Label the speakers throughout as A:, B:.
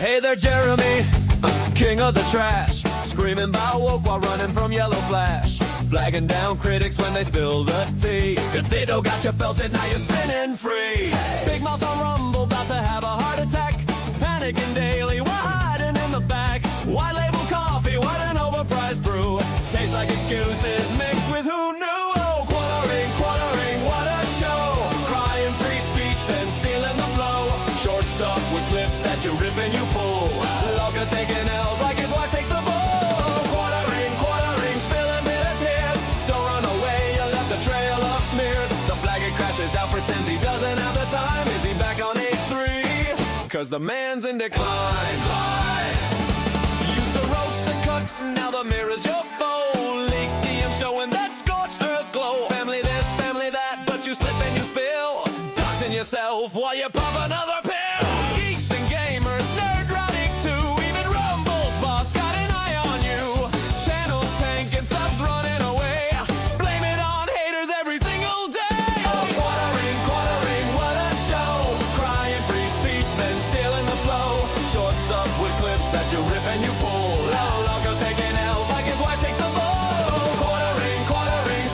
A: Hey there, Jeremy, king of the trash, screaming about woke while running from yellow flash, flagging down critics when they spill the tea. Concito got you felted, now you're spinning free. Big mouth on Rumble, about to have a heart attack, panicking daily, we're hiding in the back. White label coffee, what an overpriced brew, tastes like excuses mixed with who knew. Oh, quartering, what a show, crying free speech, then stealing the flow. Short stuff with clips that you rip and you pull, Loca taking L's like his wife takes the bull. Quartering, spilling bitter tears, don't run away, you left a trail of smears. The flag it crashes out, pretends he doesn't have the time. Is he back on H3? Cause the man's in decline. Used to roast the cuts, now the mirror's your foe. Leak DM showing that scorched earth glow. Family this, family that, but you slip and you spill, doxing yourself while you pop another pill. Geeks and gamers, nerd routing too, even Rumble's boss got an eye on you. Channels tanking, subs running away, blame it on haters every single day. Oh, quartering, what a show, crying free speech, then stealing the flow. Short stuff with clips that you rip and you pull, Loco taking L's like his wife takes the bull. Quartering,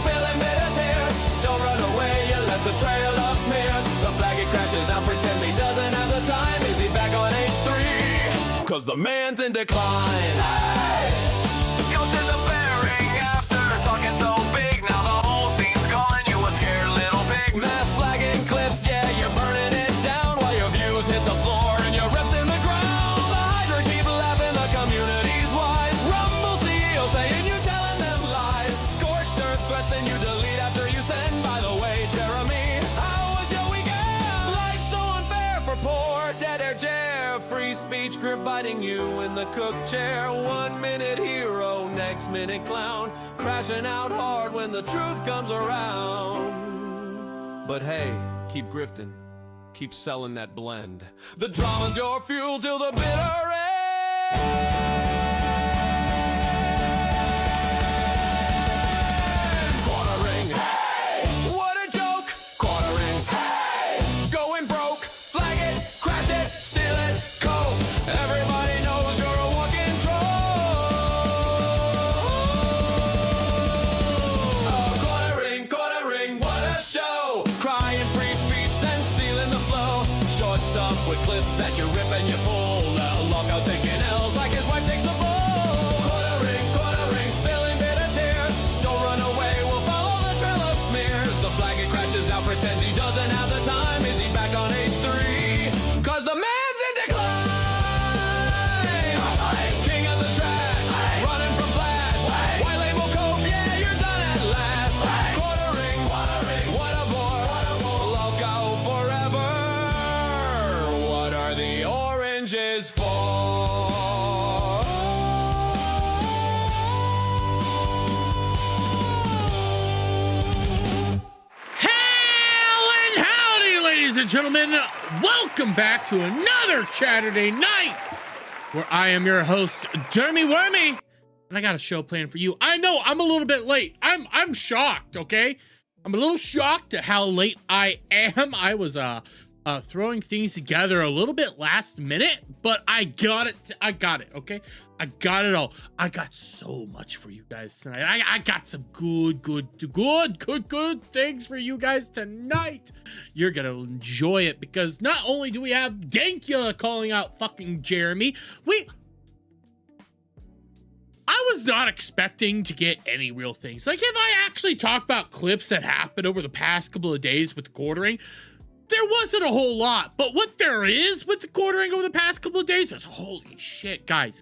A: spilling bitter tears, don't run away, you left a trail of smears. The flag it crashes out, pretends he doesn't have the time. Is he back on H3? Cause the man's in decline. Hey! Goes to the bearing after talking so big, now the whole scene's calling you a scared little pig. Mass flagging clips, yeah, you're burning it down while your views hit the floor and your reps in the ground. The Hydra keep laughing, the community's wise. Rumble CEO saying you telling them lies. Scorched earth threats and you delete after you send. By the way, Jeremy, how was your weekend? Life's so unfair for poor dead air chair. Free speech grip biting you in the cook chair. 1 minute hero, next minute clown, crashing out hard when the truth comes around. But hey, keep grifting, keep selling that blend. The drama's your fuel till the bitter end. Quartering, hey! What a joke! Quartering, hey! Going broke, flag it, crash it, steal it, coke. Everybody knows you're a walking troll. Oh, quartering, what a show! Crying free speech, then stealing the flow. Short stuff with clips that you rip and you pull. Lockout taking L's like his wife takes the bull. Quartering, spilling bitter tears, don't run away, we'll follow the trail of smears. The flag it crashes out, pretends he doesn't have the time. Is he back on H3? Cause the man's in decline. King of the trash, running from flash. White label coke, yeah, you're done at last. Quartering, what a bore. Loco forever. What are the oranges for?
B: Hell and howdy, ladies and gentlemen. Welcome back to another Chaturday night where I am your host, Dermy Wormy, and I got a show planned for you. I know I'm a little bit late. I'm shocked, okay? I'm a little shocked at how late I am. I was throwing things together a little bit last minute, but I got it. I got it, okay? I got it all. I got so much for you guys tonight. I got some good things for you guys tonight. You're gonna enjoy it because not only do we have Dankula calling out fucking Jeremy, I was not expecting to get any real things. Like, if I actually talk about clips that happened over the past couple of days with quartering, there wasn't a whole lot, but what there is with the quartering over the past couple of days is holy shit, guys.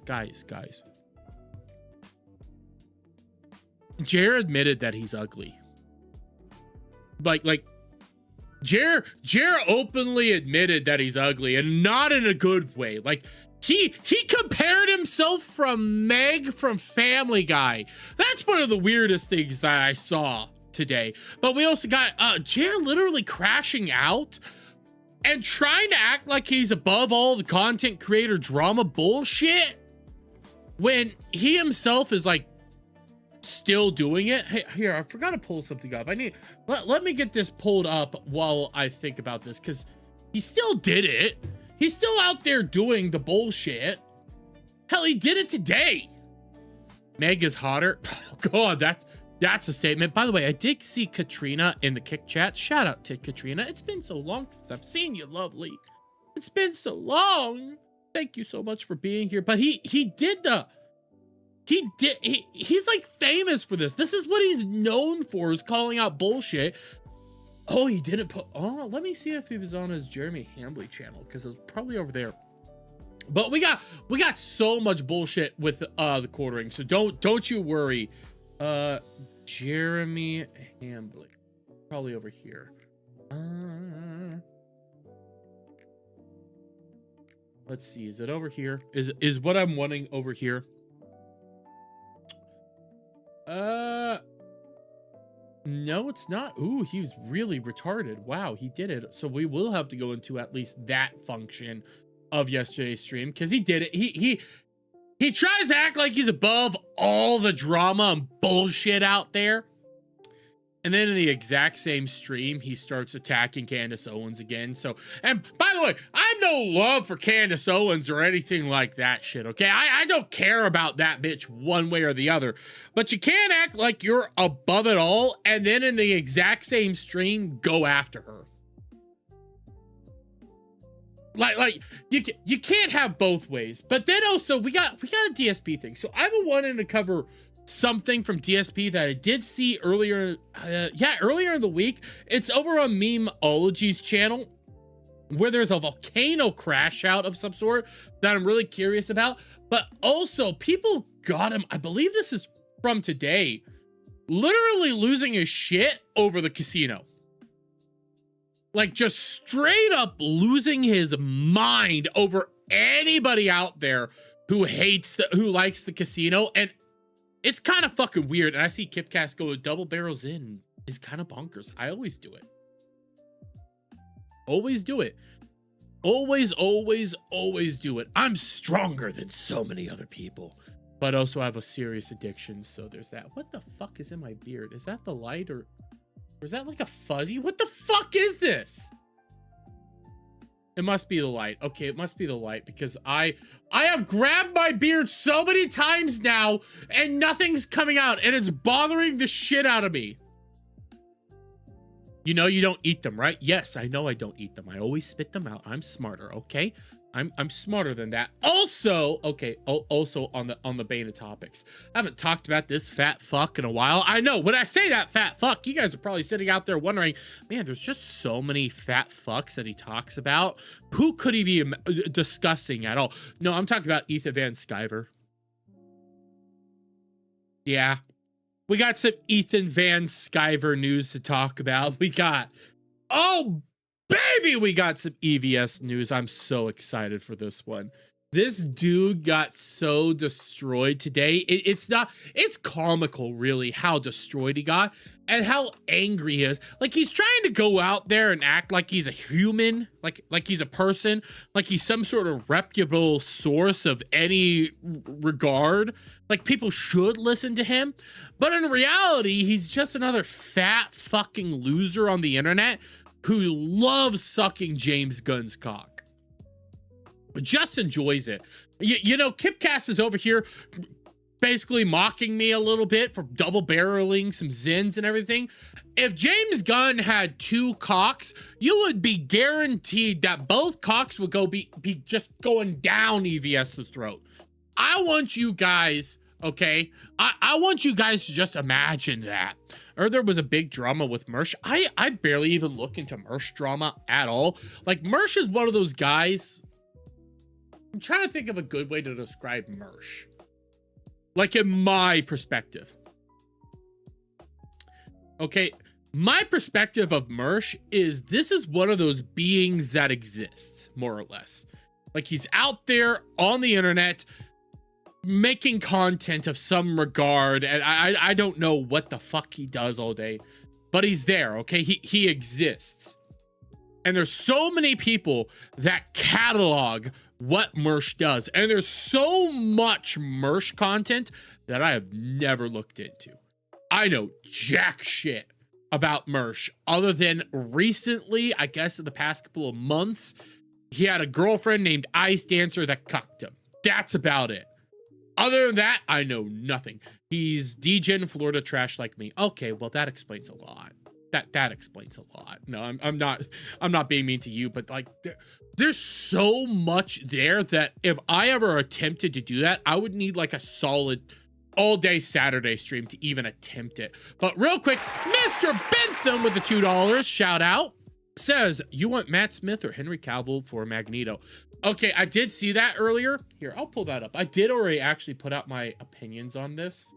B: Jer admitted that he's ugly. Like Jer openly admitted that he's ugly, and not in a good way. Like, he compared himself from Meg from Family Guy. That's one of the weirdest things that I saw today. But we also got Jer literally crashing out and trying to act like he's above all the content creator drama bullshit when he himself is like still doing it. Hey, here, I forgot to pull something up. Let me get this pulled up while I think about this, because he still did it. He's still out there doing the bullshit. Hell, he did it today. Meg is hotter. Oh, God, that's a statement. By the way, I did see Katrina in the Kick chat. Shout out to Katrina. It's been so long since I've seen you, lovely. It's been so long. Thank you so much for being here. But he's like famous for this. This is what he's known for, is calling out bullshit. Oh, he didn't put, oh, let me see if he was on his Jeremy Hambly channel, because it was probably over there. But we got so much bullshit with the quartering, so don't you worry. Jeremy Hambly, probably over here. Let's see, is it over here? Is what I'm wanting over here? No, it's not. Ooh, he was really retarded. Wow, he did it. So we will have to go into at least that function of yesterday's stream, because he did it. He tries to act like he's above all the drama and bullshit out there. And then in the exact same stream, he starts attacking Candace Owens again. So, and by the way, I have no love for Candace Owens or anything like that shit, okay? I don't care about that bitch one way or the other. But you can't act like you're above it all and then in the exact same stream, go after her. Like you can't have both ways. But then also, we got a DSP thing. So I've been wanting to cover something from DSP that I did see earlier. Earlier in the week. It's over on Memeology's channel, where there's a volcano crash out of some sort that I'm really curious about. But also, people got him, I believe this is from today, literally losing his shit over the casino. Like, just straight up losing his mind over anybody out there who likes the casino. And it's kind of fucking weird. And I see Kipcast go double barrels in is kind of bonkers. I always do it. Always do it. Always, always, always do it. I'm stronger than so many other people. But also I have a serious addiction, so there's that. What the fuck is in my beard? Is that the light, or is that like a fuzzy? What the fuck is this? It must be the light. Okay, it must be the light, because I have grabbed my beard so many times now and nothing's coming out, and it's bothering the shit out of me. You know you don't eat them, right? Yes, I know I don't eat them. I always spit them out. I'm smarter, okay? I'm smarter than that. Also, okay, also on the bane of topics, I haven't talked about this fat fuck in a while. I know, when I say that fat fuck, you guys are probably sitting out there wondering, man, there's just so many fat fucks that he talks about. Who could he be discussing at all? No, I'm talking about Ethan Van Sciver. Yeah. We got some Ethan Van Sciver news to talk about. We got, oh, baby, we got some EVS news. I'm so excited for this one. This dude got so destroyed today. It's comical, really, how destroyed he got and how angry he is. Like, he's trying to go out there and act like he's a human, like he's a person, like he's some sort of reputable source of any regard. Like, people should listen to him. But in reality, he's just another fat fucking loser on the internet who loves sucking James Gunn's cock. Just enjoys it. You know, Kipcast is over here basically mocking me a little bit for double barreling some Zins and everything. If James Gunn had two cocks, you would be guaranteed that both cocks would be just going down EVS's throat. I want you guys, okay? I want you guys to just imagine that. Or there was a big drama with Mersh. I barely even look into Mersh drama at all. Like, Mersh is one of those guys. I'm trying to think of a good way to describe Mersh. Like, in my perspective. Okay, my perspective of Mersh is this is one of those beings that exists, more or less. Like, he's out there on the internet making content of some regard, and I don't know what the fuck he does all day, but he's there, okay? He exists. And there's so many people that catalog what Mersh does, and there's so much Mersh content that I have never looked into. I know jack shit about Mersh, other than recently, I guess in the past couple of months, he had a girlfriend named Ice Dancer that cucked him. That's about it. Other than that, I know nothing. He's DGen Florida trash like me. Okay, well, that explains a lot. That explains a lot. No, I'm not being mean to you, but like there's so much there that if I ever attempted to do that, I would need like a solid all-day Saturday stream to even attempt it. But real quick, Mr. Bentham with the $2, shout out, says, you want Matt Smith or Henry Cavill for Magneto? Okay, I did see that earlier. Here, I'll pull that up. I did already actually put out my opinions on this.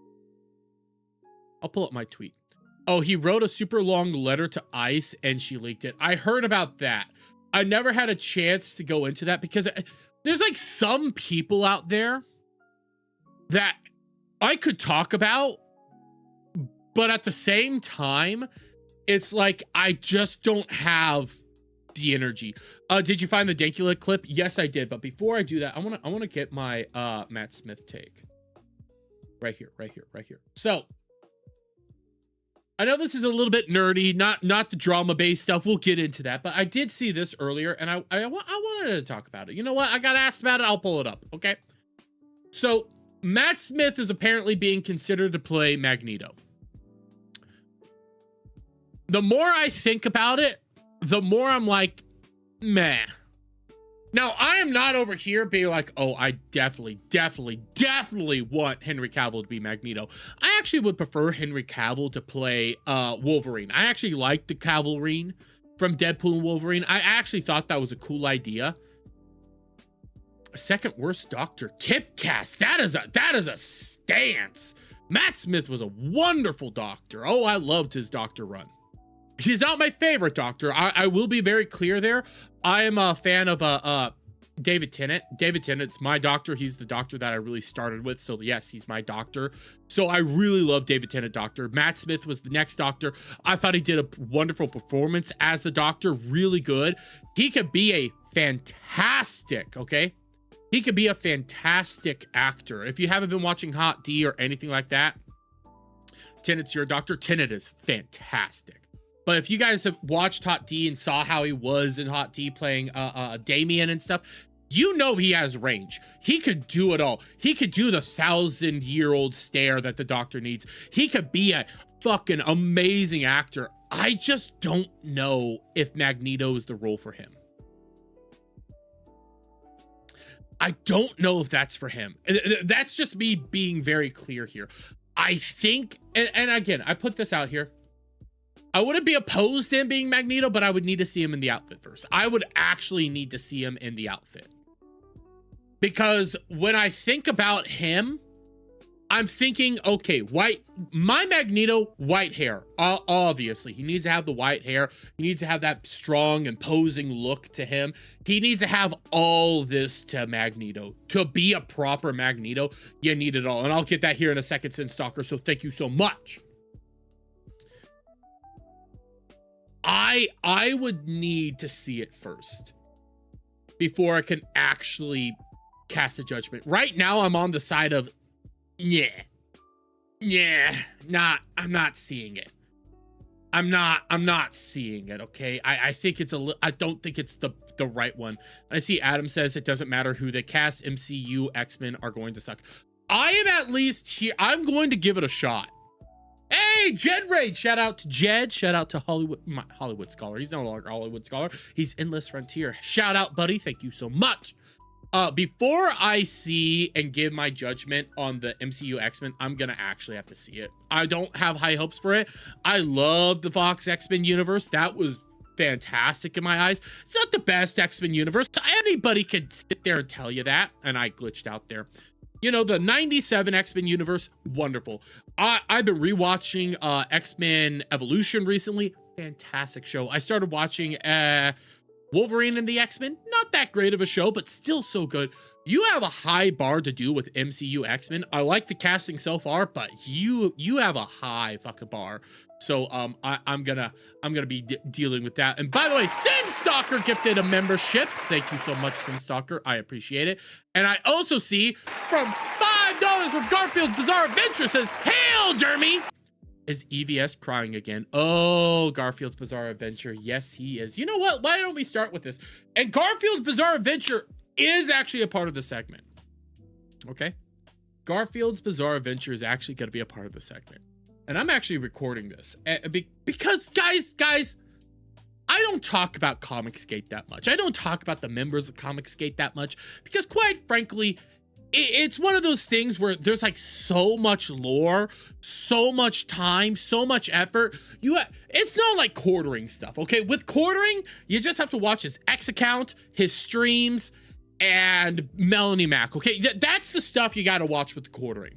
B: I'll pull up my tweet. Oh, he wrote a super long letter to Ice and she leaked it. I heard about that. I never had a chance to go into that because there's like some people out there that I could talk about, but at the same time, it's like I just don't have the energy. Did you find the Dankula clip? Yes, I did. But before I do that, I want to get my Matt Smith take. Right here. So I know this is a little bit nerdy, not the drama-based stuff. We'll get into that, but I did see this earlier, and I wanted to talk about it. You know what? I got asked about it. I'll pull it up. Okay. So Matt Smith is apparently being considered to play Magneto. The more I think about it, the more I'm like, meh. Now, I am not over here being like, oh, I definitely want Henry Cavill to be Magneto. I actually would prefer Henry Cavill to play Wolverine. I actually like the Cavalrine from Deadpool and Wolverine. I actually thought that was a cool idea. Second worst Doctor, Kip Cast. That is a stance. Matt Smith was a wonderful Doctor. Oh, I loved his Doctor run. He's not my favorite Doctor. I will be very clear there. I am a fan of David Tennant. David Tennant's my Doctor. He's the Doctor that I really started with. So yes, he's my Doctor. So I really love David Tennant Doctor. Matt Smith was the next Doctor. I thought he did a wonderful performance as the Doctor. Really good. He could be a fantastic, okay? He could be a fantastic actor. If you haven't been watching Hot D or anything like that, Tennant's your Doctor. Tennant is fantastic. But if you guys have watched Hot D and saw how he was in Hot D playing Damien and stuff, you know he has range. He could do it all. He could do the 1,000-year-old stare that the Doctor needs. He could be a fucking amazing actor. I just don't know if Magneto is the role for him. I don't know if that's for him. That's just me being very clear here. I think, and again, I put this out here. I wouldn't be opposed to him being Magneto, but I would need to see him in the outfit first. I would actually need to see him in the outfit. Because when I think about him, I'm thinking, okay, my Magneto, white hair. Obviously, he needs to have the white hair. He needs to have that strong, imposing look to him. He needs to have all this to Magneto. To be a proper Magneto, you need it all. And I'll get that here in a second, Sin Stalker, so thank you so much. I would need to see it first before I can actually cast a judgment. Right now, I'm on the side of, I'm not seeing it. I'm not seeing it, okay? I think it's I don't think it's the right one. I see Adam says it doesn't matter who they cast. MCU X-Men are going to suck. I am at least here. I'm going to give it a shot. Hey, Jed Raid. Shout out to Jed. Shout out to Hollywood Scholar. He's no longer Hollywood Scholar. He's Endless Frontier. Shout out, buddy. Thank you so much. Before I see and give my judgment on the MCU X-Men, I'm gonna actually have to see it. I don't have high hopes for it. I love the Fox X-Men universe. That was fantastic in my eyes. It's not the best X-Men universe. Anybody could sit there and tell you that, and I glitched out there. You know, the 97 X-Men universe, wonderful. I've been rewatching X-Men Evolution recently. Fantastic show. I started watching Wolverine and the X-Men. Not that great of a show, but still so good. You have a high bar to do with MCU X-Men. I like the casting so far, but you have a high fucking bar. So I'm gonna be dealing with that. And by the way, Sin Stalker gifted a membership. Thank you so much, Sin Stalker. I appreciate it. And I also see from $5 from Garfield's Bizarre Adventure says, "Hail, Dermy!" Is EVS crying again? Oh, Garfield's Bizarre Adventure. Yes, he is. You know what? Why don't we start with this? And Garfield's Bizarre Adventure is actually a part of the segment. Okay? Garfield's Bizarre Adventure is actually going to be a part of the segment. And I'm actually recording this because, guys, I don't talk about Comicsgate that much. I don't talk about the members of Comicsgate that much because, quite frankly, it's one of those things where there's like so much lore, so much time, so much effort. It's not like quartering stuff, okay? With quartering, you just have to watch his X account, his streams, and Melanie Mac, okay? That's the stuff you got to watch with quartering.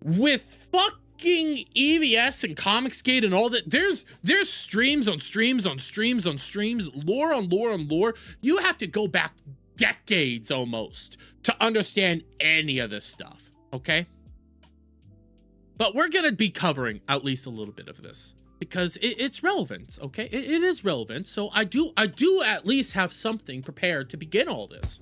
B: With fucking EVS and Comicsgate and all that, there's streams on streams on streams on streams, lore on lore on lore. You have to go back decades almost to understand any of this stuff, okay? But we're gonna be covering at least a little bit of this because it's relevant, okay? It is relevant, so I do at least have something prepared to begin all this.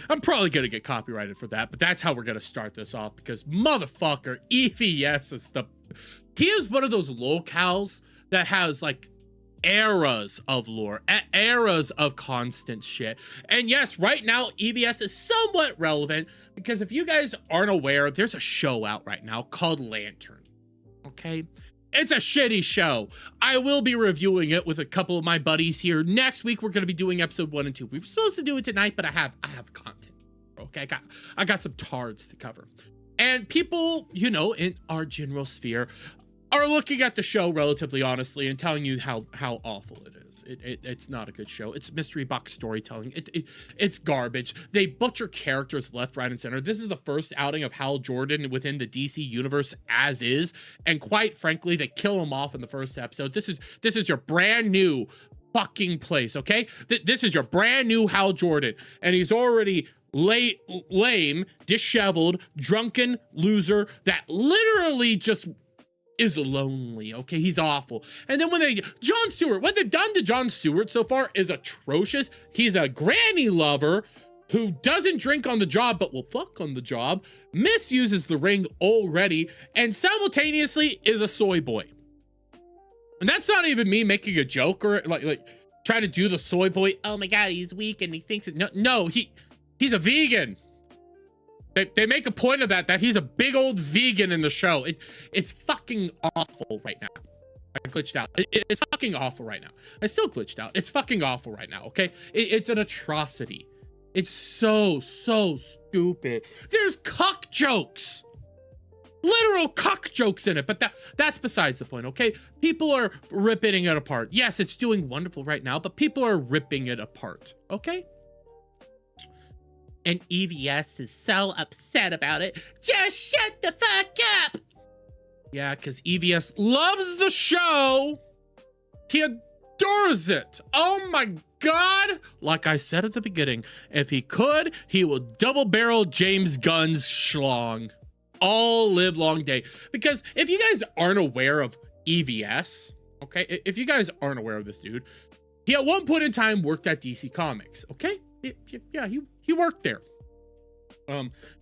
B: I'm probably gonna get copyrighted for that, but that's how we're gonna start this off because motherfucker, EVS he is one of those locales that has like eras of lore, eras of constant shit. And yes, right now EVS is somewhat relevant because if you guys aren't aware, there's a show out right now called Lantern. Okay? It's a shitty show. I will be reviewing it with a couple of my buddies here. Next week, we're going to be doing episode 1 and 2. We were supposed to do it tonight, but I have content. Okay, I got some tards to cover. And people, you know, in our general sphere are looking at the show relatively honestly and telling you how awful it is. It's not a good show. It's mystery box storytelling. It's garbage. They butcher characters left, right, and center. This is the first outing of Hal Jordan within the DC universe as is, and quite frankly, they kill him off in the first episode. This is your brand new fucking place, okay? This is your brand new Hal Jordan, and he's already lame, disheveled, drunken loser that literally just is lonely, okay? He's awful. And then Jon Stewart, what they've done to Jon Stewart so far is atrocious. He's a granny lover who doesn't drink on the job but will fuck on the job, misuses the ring already, and simultaneously is a soy boy. And that's not even me making a joke or like trying to do the soy boy. Oh my god, he's weak and he thinks it. No, he's a vegan. They make a point of that he's a big old vegan in the show. It's fucking awful right now. I glitched out. It's fucking awful right now. I still glitched out. It's fucking awful right now, okay? It's an atrocity. It's so stupid. There's cuck jokes. Literal cuck jokes in it, but that's besides the point, okay? People are ripping it apart. Yes, it's doing wonderful right now, but people are ripping it apart, okay? And EVS is so upset about it. Just shut the fuck up. Yeah, because EVS loves the show. He adores it. Oh my god. Like I said at the beginning, if he could, he would double barrel James Gunn's schlong all live long day. Because if you guys aren't aware of EVS, okay? If you guys aren't aware of this dude, he at one point in time worked at DC Comics, okay? Yeah, he worked there.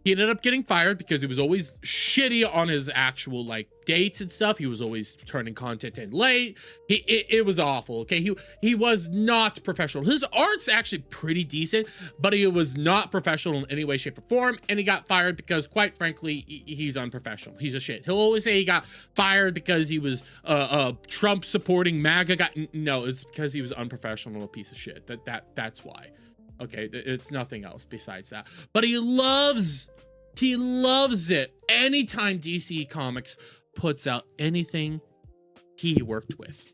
B: He ended up getting fired because he was always shitty on his actual like dates and stuff. He was always turning content in late. It was awful. Okay, he was not professional. His art's actually pretty decent, but he was not professional in any way, shape, or form. And he got fired because, quite frankly, he's unprofessional. He's a shit. He'll always say he got fired because he was Trump supporting MAGA guy. No, it's because he was unprofessional and a piece of shit. That's why. Okay, it's nothing else besides that. But he loves it anytime DC Comics puts out anything he worked with.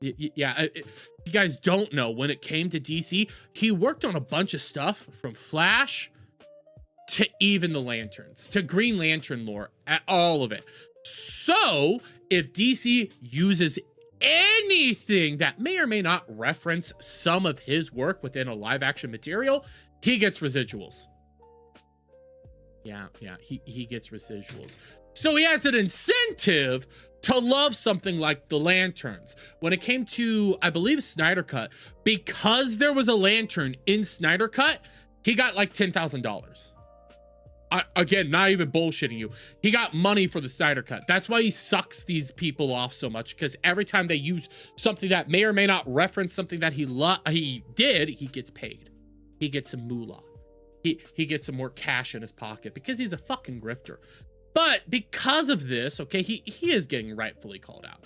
B: Yeah, if you guys don't know, when it came to DC, he worked on a bunch of stuff from Flash to even the Lanterns, to Green Lantern lore, all of it. So, if DC uses anything that may or may not reference some of his work within a live action material, he gets residuals. Yeah, he gets residuals. So he has an incentive to love something like the lanterns. When it came to, I believe, Snyder Cut, because there was a lantern in Snyder Cut, he got like $10,000. Again, not even bullshitting you. He got money for the Snyder Cut. That's why he sucks these people off so much, because every time they use something that may or may not reference something that he did, he gets paid. He gets some moolah. He gets some more cash in his pocket because he's a fucking grifter. But because of this, okay, he is getting rightfully called out.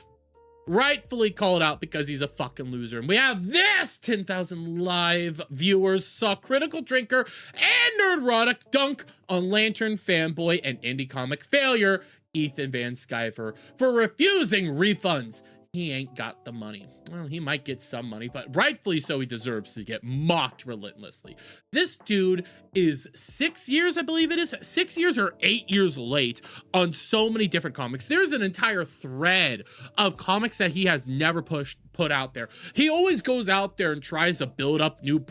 B: Rightfully called out because he's a fucking loser. And we have this 10,000 live viewers saw Critical Drinker and Nerdrotic dunk on Lantern fanboy and indie comic failure Ethan Van Sciver for refusing refunds. He ain't got the money. Well, he might get some money, but rightfully so, he deserves to get mocked relentlessly. This dude is 6 years, I believe it is, 6 years or 8 years late on so many different comics. There's an entire thread of comics that he has never put out there. He always goes out there and tries to build up new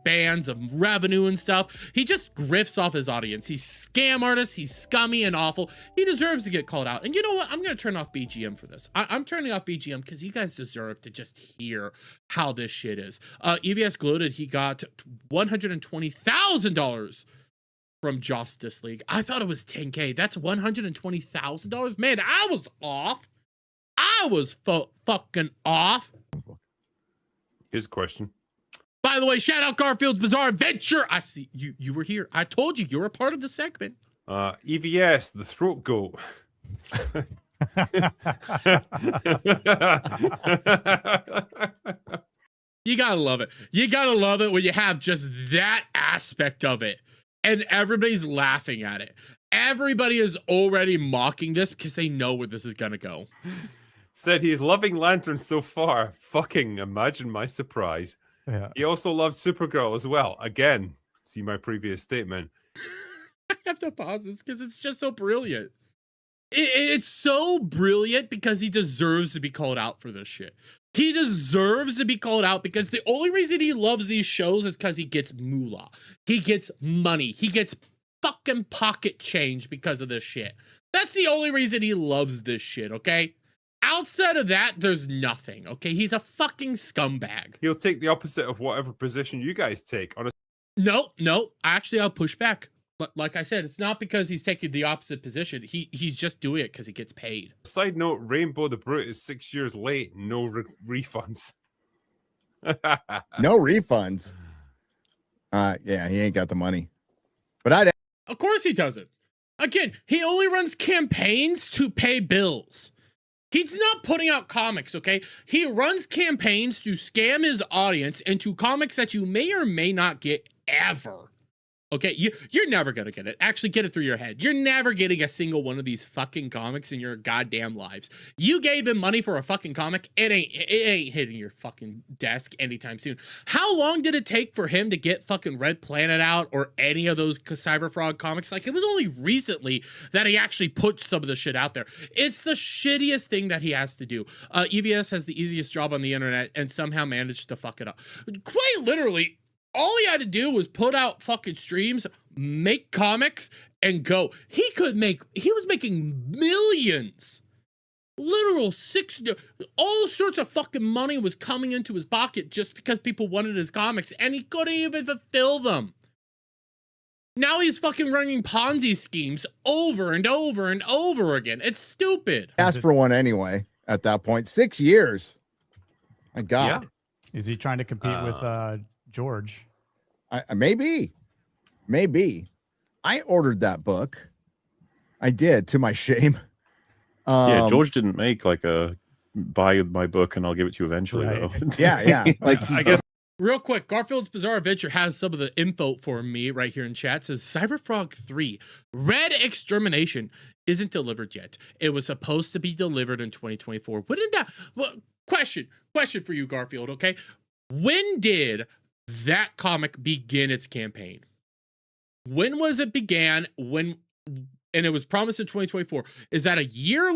B: bands of revenue and stuff. He just grifts off his audience. He's scam artist. He's scummy and awful. He deserves to get called out. And you know what? I'm going to turn off BGM for this. I'm turning off BGM because you guys deserve to just hear how this shit is. EVS gloated he got $120,000 from Justice League. I thought it was $10K. That's $120,000. Man, I was off. I was fucking off.
C: Here's a question.
B: By the way, shout out Garfield's Bizarre Adventure. I see you were here. I told you were a part of the segment.
C: EVS, the throat goat.
B: You gotta love it. You gotta love it when you have just that aspect of it and everybody's laughing at it. Everybody is already mocking this because they know where this is gonna go.
C: Said he's loving Lantern so far. Fucking imagine my surprise.
D: Yeah.
C: He also loved Supergirl as well. Again, see my previous statement.
B: I have to pause this because it's just so brilliant. It's so brilliant because he deserves to be called out for this shit. He deserves to be called out because the only reason he loves these shows is because he gets moolah. He gets money. He gets fucking pocket change because of this shit. That's the only reason he loves this shit, okay? Outside of that, there's nothing, okay? He's a fucking scumbag.
C: He'll take the opposite of whatever position you guys take. On a
B: No. Actually, I'll push back. But like I said, it's not because he's taking the opposite position. He's just doing it because he gets paid.
C: side note, Rainbow the Brute is 6 years late. No refunds.
D: No refunds. Yeah, he ain't got the money. But
B: Of course he doesn't. Again, he only runs campaigns to pay bills. He's not putting out comics, okay? He runs campaigns to scam his audience into comics that you may or may not get ever. Okay, you're never gonna get it. Actually, get it through your head. You're never getting a single one of these fucking comics in your goddamn lives. You gave him money for a fucking comic. It ain't hitting your fucking desk anytime soon. How long did it take for him to get fucking Red Planet out or any of those Cyberfrog comics? Like, it was only recently that he actually put some of the shit out there. It's the shittiest thing that he has to do. EVS has the easiest job on the internet and somehow managed to fuck it up. Quite literally, all he had to do was put out fucking streams, make comics, and go. He was making millions. Literal all sorts of fucking money was coming into his pocket just because people wanted his comics, and he couldn't even fulfill them. Now he's fucking running Ponzi schemes over and over and over again. It's stupid.
D: asked for one anyway at that point. 6 years. My God.
C: Yeah.
E: Is he trying to compete with George?
D: Maybe. I ordered that book. I did, to my shame.
F: Yeah, George didn't make like a buy my book and I'll give it to you eventually,
E: Right.
F: though.
D: Yeah. Like,
C: I guess
B: Real quick, Garfield's Bizarre Adventure has some of the info for me right here in chat. It says Cyberfrog 3 Red Extermination isn't delivered yet. It was supposed to be delivered in 2024. Wouldn't that... Well, question for you, Garfield, okay? When did that comic begin its campaign? When was it began? And it was promised in 2024. Is that a year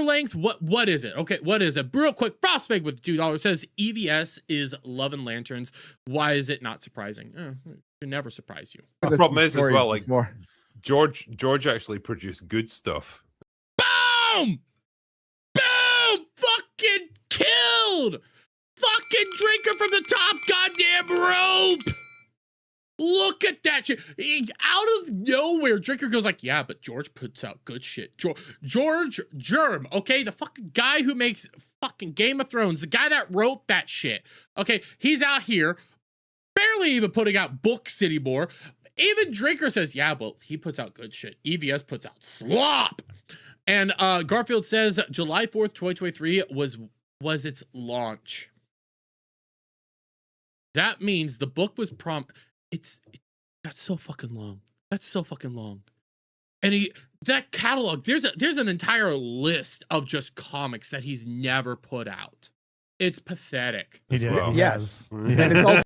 B: length? What is it? Okay, what is it? Real quick, Frostfig with $2 says EVS is loving lanterns. Why is it not surprising? It never surprised you.
C: the problem is as well, like
D: before.
C: George actually produced good stuff.
B: Boom! fucking killed. Fucking drinker from the top goddamn rope. Look at that shit. Out of nowhere, Drinker goes like, yeah, but George puts out good shit. George Germ, okay? The fucking guy who makes fucking Game of Thrones, the guy that wrote that shit, okay? He's out here barely even putting out books anymore. Even Drinker says, yeah, well, he puts out good shit. EVS puts out slop. And Garfield says July 4th, 2023 was its launch. That means the book was that's so fucking long. That's so fucking long. And that catalog, there's an entire list of just comics that he's never put out. It's pathetic.
E: He did.
C: Well.
D: Yes.
E: And
D: And it's also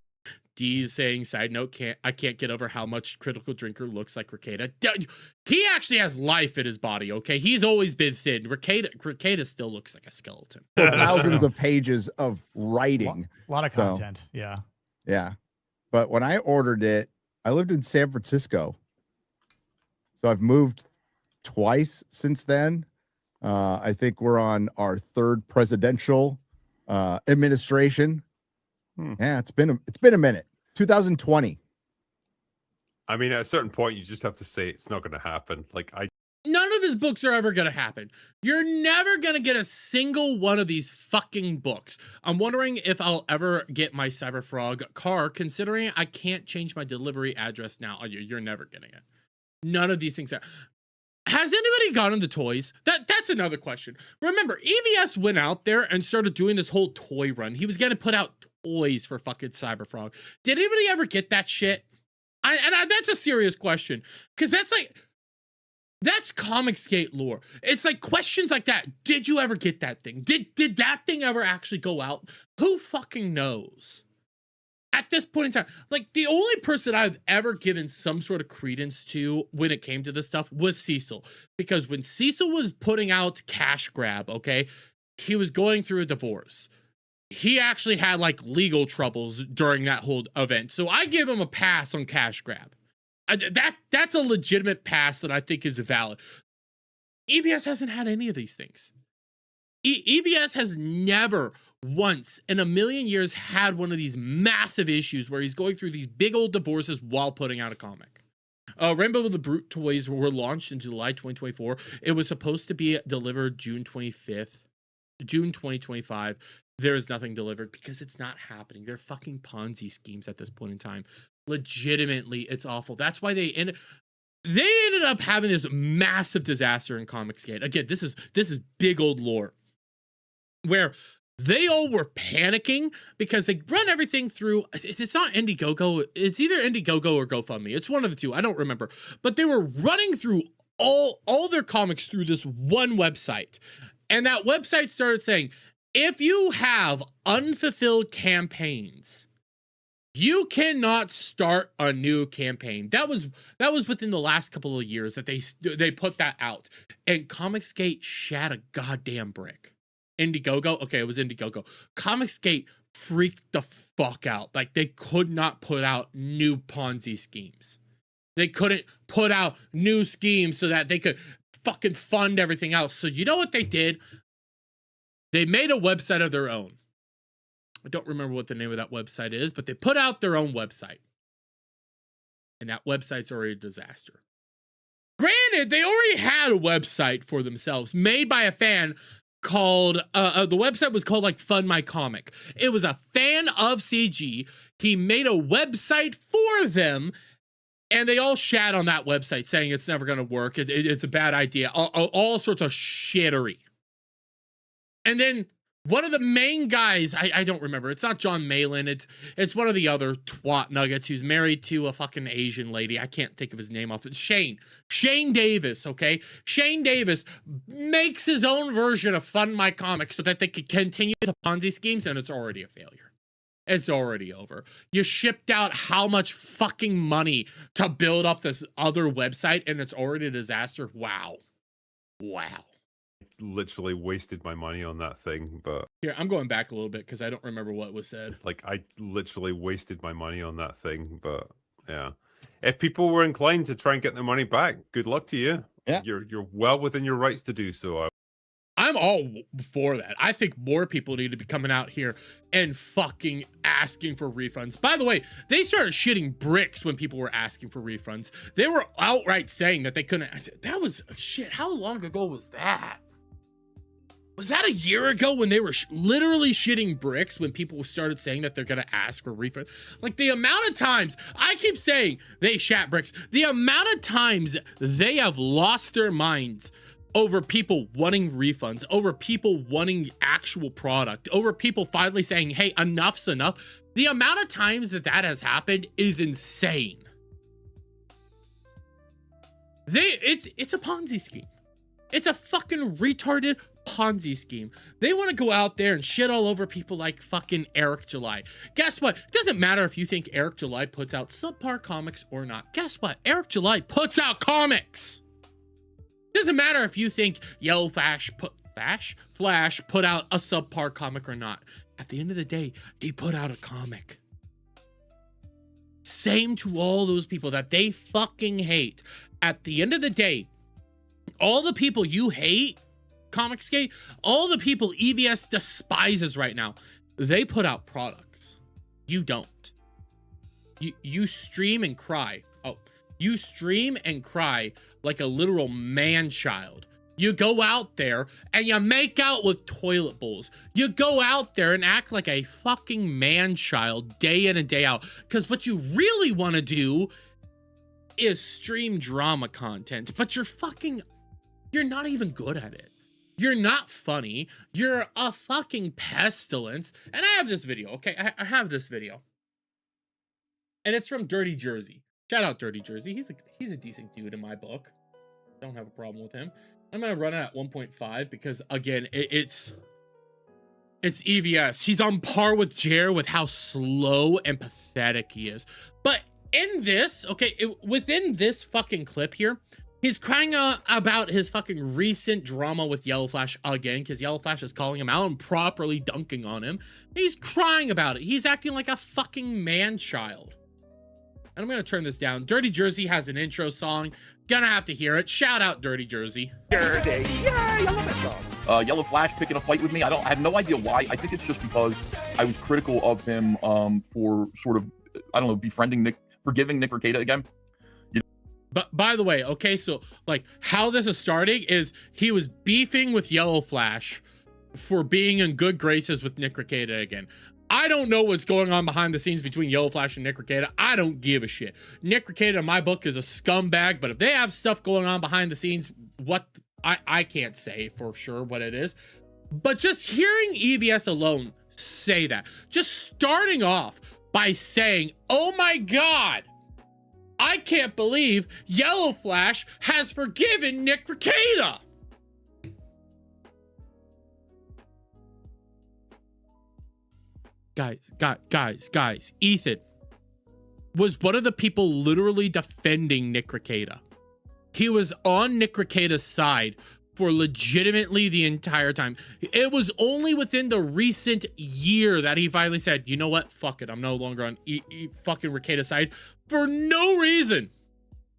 B: D's saying, side note, I can't get over how much Critical Drinker looks like Ricada. He actually has life in his body, okay? He's always been thin. Ricada still looks like a skeleton.
D: thousands of pages of writing.
E: a lot of content. Yeah.
D: Yeah. But when I ordered it, I lived in San Francisco. So I've moved twice since then. I think we're on our third presidential administration. Yeah, it's been a minute. 2020.
C: I mean, at a certain point, you just have to say it's not going to happen. Like,
B: None of his books are ever going to happen. You're never going to get a single one of these fucking books. I'm wondering if I'll ever get my Cyberfrog car, considering I can't change my delivery address now. Oh, you're never getting it. None of these things. Has anybody gotten the toys? That's another question. Remember, EVS went out there and started doing this whole toy run. He was going to put out toys for fucking Cyberfrog. Did anybody ever get that shit? That's a serious question. Because that's Comicsgate lore. It's like questions like that. Did you ever get that thing? Did that thing ever actually go out? Who fucking knows? At this point in time, like, the only person I've ever given some sort of credence to when it came to this stuff was Cecil. Because when Cecil was putting out Cash Grab, okay, he was going through a divorce. He actually had, like, legal troubles during that whole event. So I give him a pass on Cash Grab. That's a legitimate pass that I think is valid. EVS hasn't had any of these things. EVS has never once in a million years had one of these massive issues where he's going through these big old divorces while putting out a comic. Rainbow of the Brute toys were launched in July 2024. It was supposed to be delivered June 25th, June 2025. There is nothing delivered because it's not happening. They're fucking Ponzi schemes at this point in time. Legitimately, it's awful. That's why they ended up having this massive disaster in Comicsgate. Again, this is big old lore where they all were panicking because they run everything through. It's not Indiegogo. It's either Indiegogo or GoFundMe. It's one of the two. I don't remember. But they were running through all their comics through this one website. And that website started saying, if you have unfulfilled campaigns, you cannot start a new campaign. That was within the last couple of years that they put that out. And Comicsgate shat a goddamn brick. Indiegogo, okay, it was Indiegogo. Comicsgate freaked the fuck out. Like, they could not put out new Ponzi schemes. They couldn't put out new schemes so that they could fucking fund everything else. So you know what they did? They made a website of their own. I don't remember what the name of that website is, but they put out their own website. And that website's already a disaster. Granted, they already had a website for themselves made by a fan called, the website was called like Fund My Comic. It was a fan of CG. He made a website for them, and they all shat on that website saying it's never going to work. It's a bad idea. All sorts of shittery. And then one of the main guys, I don't remember. It's not John Malin. It's one of the other twat nuggets who's married to a fucking Asian lady. I can't think of his name off. It's Shane Davis, okay? Shane Davis makes his own version of Fund My Comic so that they could continue the Ponzi schemes, and it's already a failure. It's already over. You shipped out how much fucking money to build up this other website, and it's already a disaster? Wow. Wow.
C: literally wasted my money on that thing, but
B: Here, I'm going back a little bit because I don't remember what was said.
C: like I literally wasted my money on that thing. But yeah, if people were inclined to try and get their money back, good luck to you.
D: Yeah.
C: You're well within your rights to do so.
B: I'm all for that. I think more people need to be coming out here and fucking asking for refunds. By the way, they started shitting bricks when people were asking for refunds. They were outright saying that they couldn't. That was shit. How long ago was that? Was that a year ago when they were literally shitting bricks when people started saying that they're gonna ask for refunds? Like, the amount of times I keep saying they shat bricks, the amount of times they have lost their minds over people wanting refunds, over people wanting actual product, over people finally saying, hey, enough's enough. The amount of times that has happened is insane. It's a Ponzi scheme. It's a fucking retarded Ponzi scheme. They want to go out there and shit all over people like fucking Eric July. Guess what? It doesn't matter if you think Eric July puts out subpar comics or not. Guess what? Eric July puts out comics. Doesn't matter if you think Yellow Flash put out a subpar comic or not. At the end of the day, he put out a comic. Same to all those people that they fucking hate. At the end of the day, all the people you hate, Comicsgate, all the people EVS despises right now, they put out products. You don't. You stream and cry. Oh, you stream and cry like a literal man-child. You go out there and you make out with toilet bowls. You go out there and act like a fucking man-child day in and day out. Because what you really want to do is stream drama content. But you're not even good at it. You're not funny. You're a fucking pestilence. And I have this video, okay? I have this video. And it's from Dirty Jersey. Shout out Dirty Jersey. He's a decent dude in my book. Don't have a problem with him. I'm gonna run it at 1.5 because again, it's EVS. He's on par with Jer with how slow and pathetic he is. But in this, okay, within this fucking clip here, he's crying about his fucking recent drama with Yellow Flash again, because Yellow Flash is calling him out and properly dunking on him. He's crying about it. He's acting like a fucking man-child. And I'm gonna turn this down. Dirty Jersey has an intro song. Gonna have to hear it. Shout out Dirty Jersey.
G: Dirty. Yeah, I love that song. Yellow Flash picking a fight with me. I have no idea why. I think it's just because I was critical of him for sort of, I don't know, forgiving Nick Rekieta again.
B: But by the way, okay, so like how this is starting is he was beefing with Yellow Flash for being in good graces with Nick Rekieta again. I don't know what's going on behind the scenes between Yellow Flash and Nick Rekieta. I don't give a shit. Nick Rekieta in my book is a scumbag, but if they have stuff going on behind the scenes, I can't say for sure what it is. But just hearing EVS alone say that, just starting off by saying, oh my God, I can't believe Yellow Flash has forgiven Nick Rekieta. Guys, Ethan was one of the people literally defending Nick Rekieta. He was on Nick Rekieta's side for legitimately the entire time. It was only within the recent year that he finally said, you know what? Fuck it. I'm no longer on fucking Rekieta's side for no reason.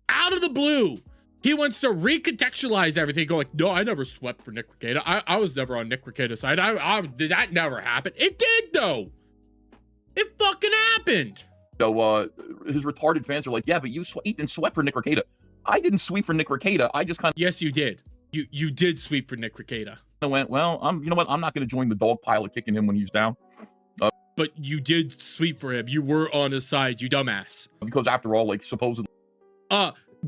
B: Out of the blue. He wants to recontextualize everything, going, no, I never swept for Nick Rekieta. I was never on Nick Rekieta's side. That never happened. It did, though. It fucking happened.
G: So his retarded fans are like, yeah, but Ethan swept for Nick Rekieta. I didn't sweep for Nick Rekieta. I just kind of...
B: Yes, you did. You did sweep for Nick Rekieta.
G: I went, well, you know what? I'm not going to join the dog pile of kicking him when he's down.
B: But you did sweep for him. You were on his side, you dumbass.
G: Because after all, like, supposedly...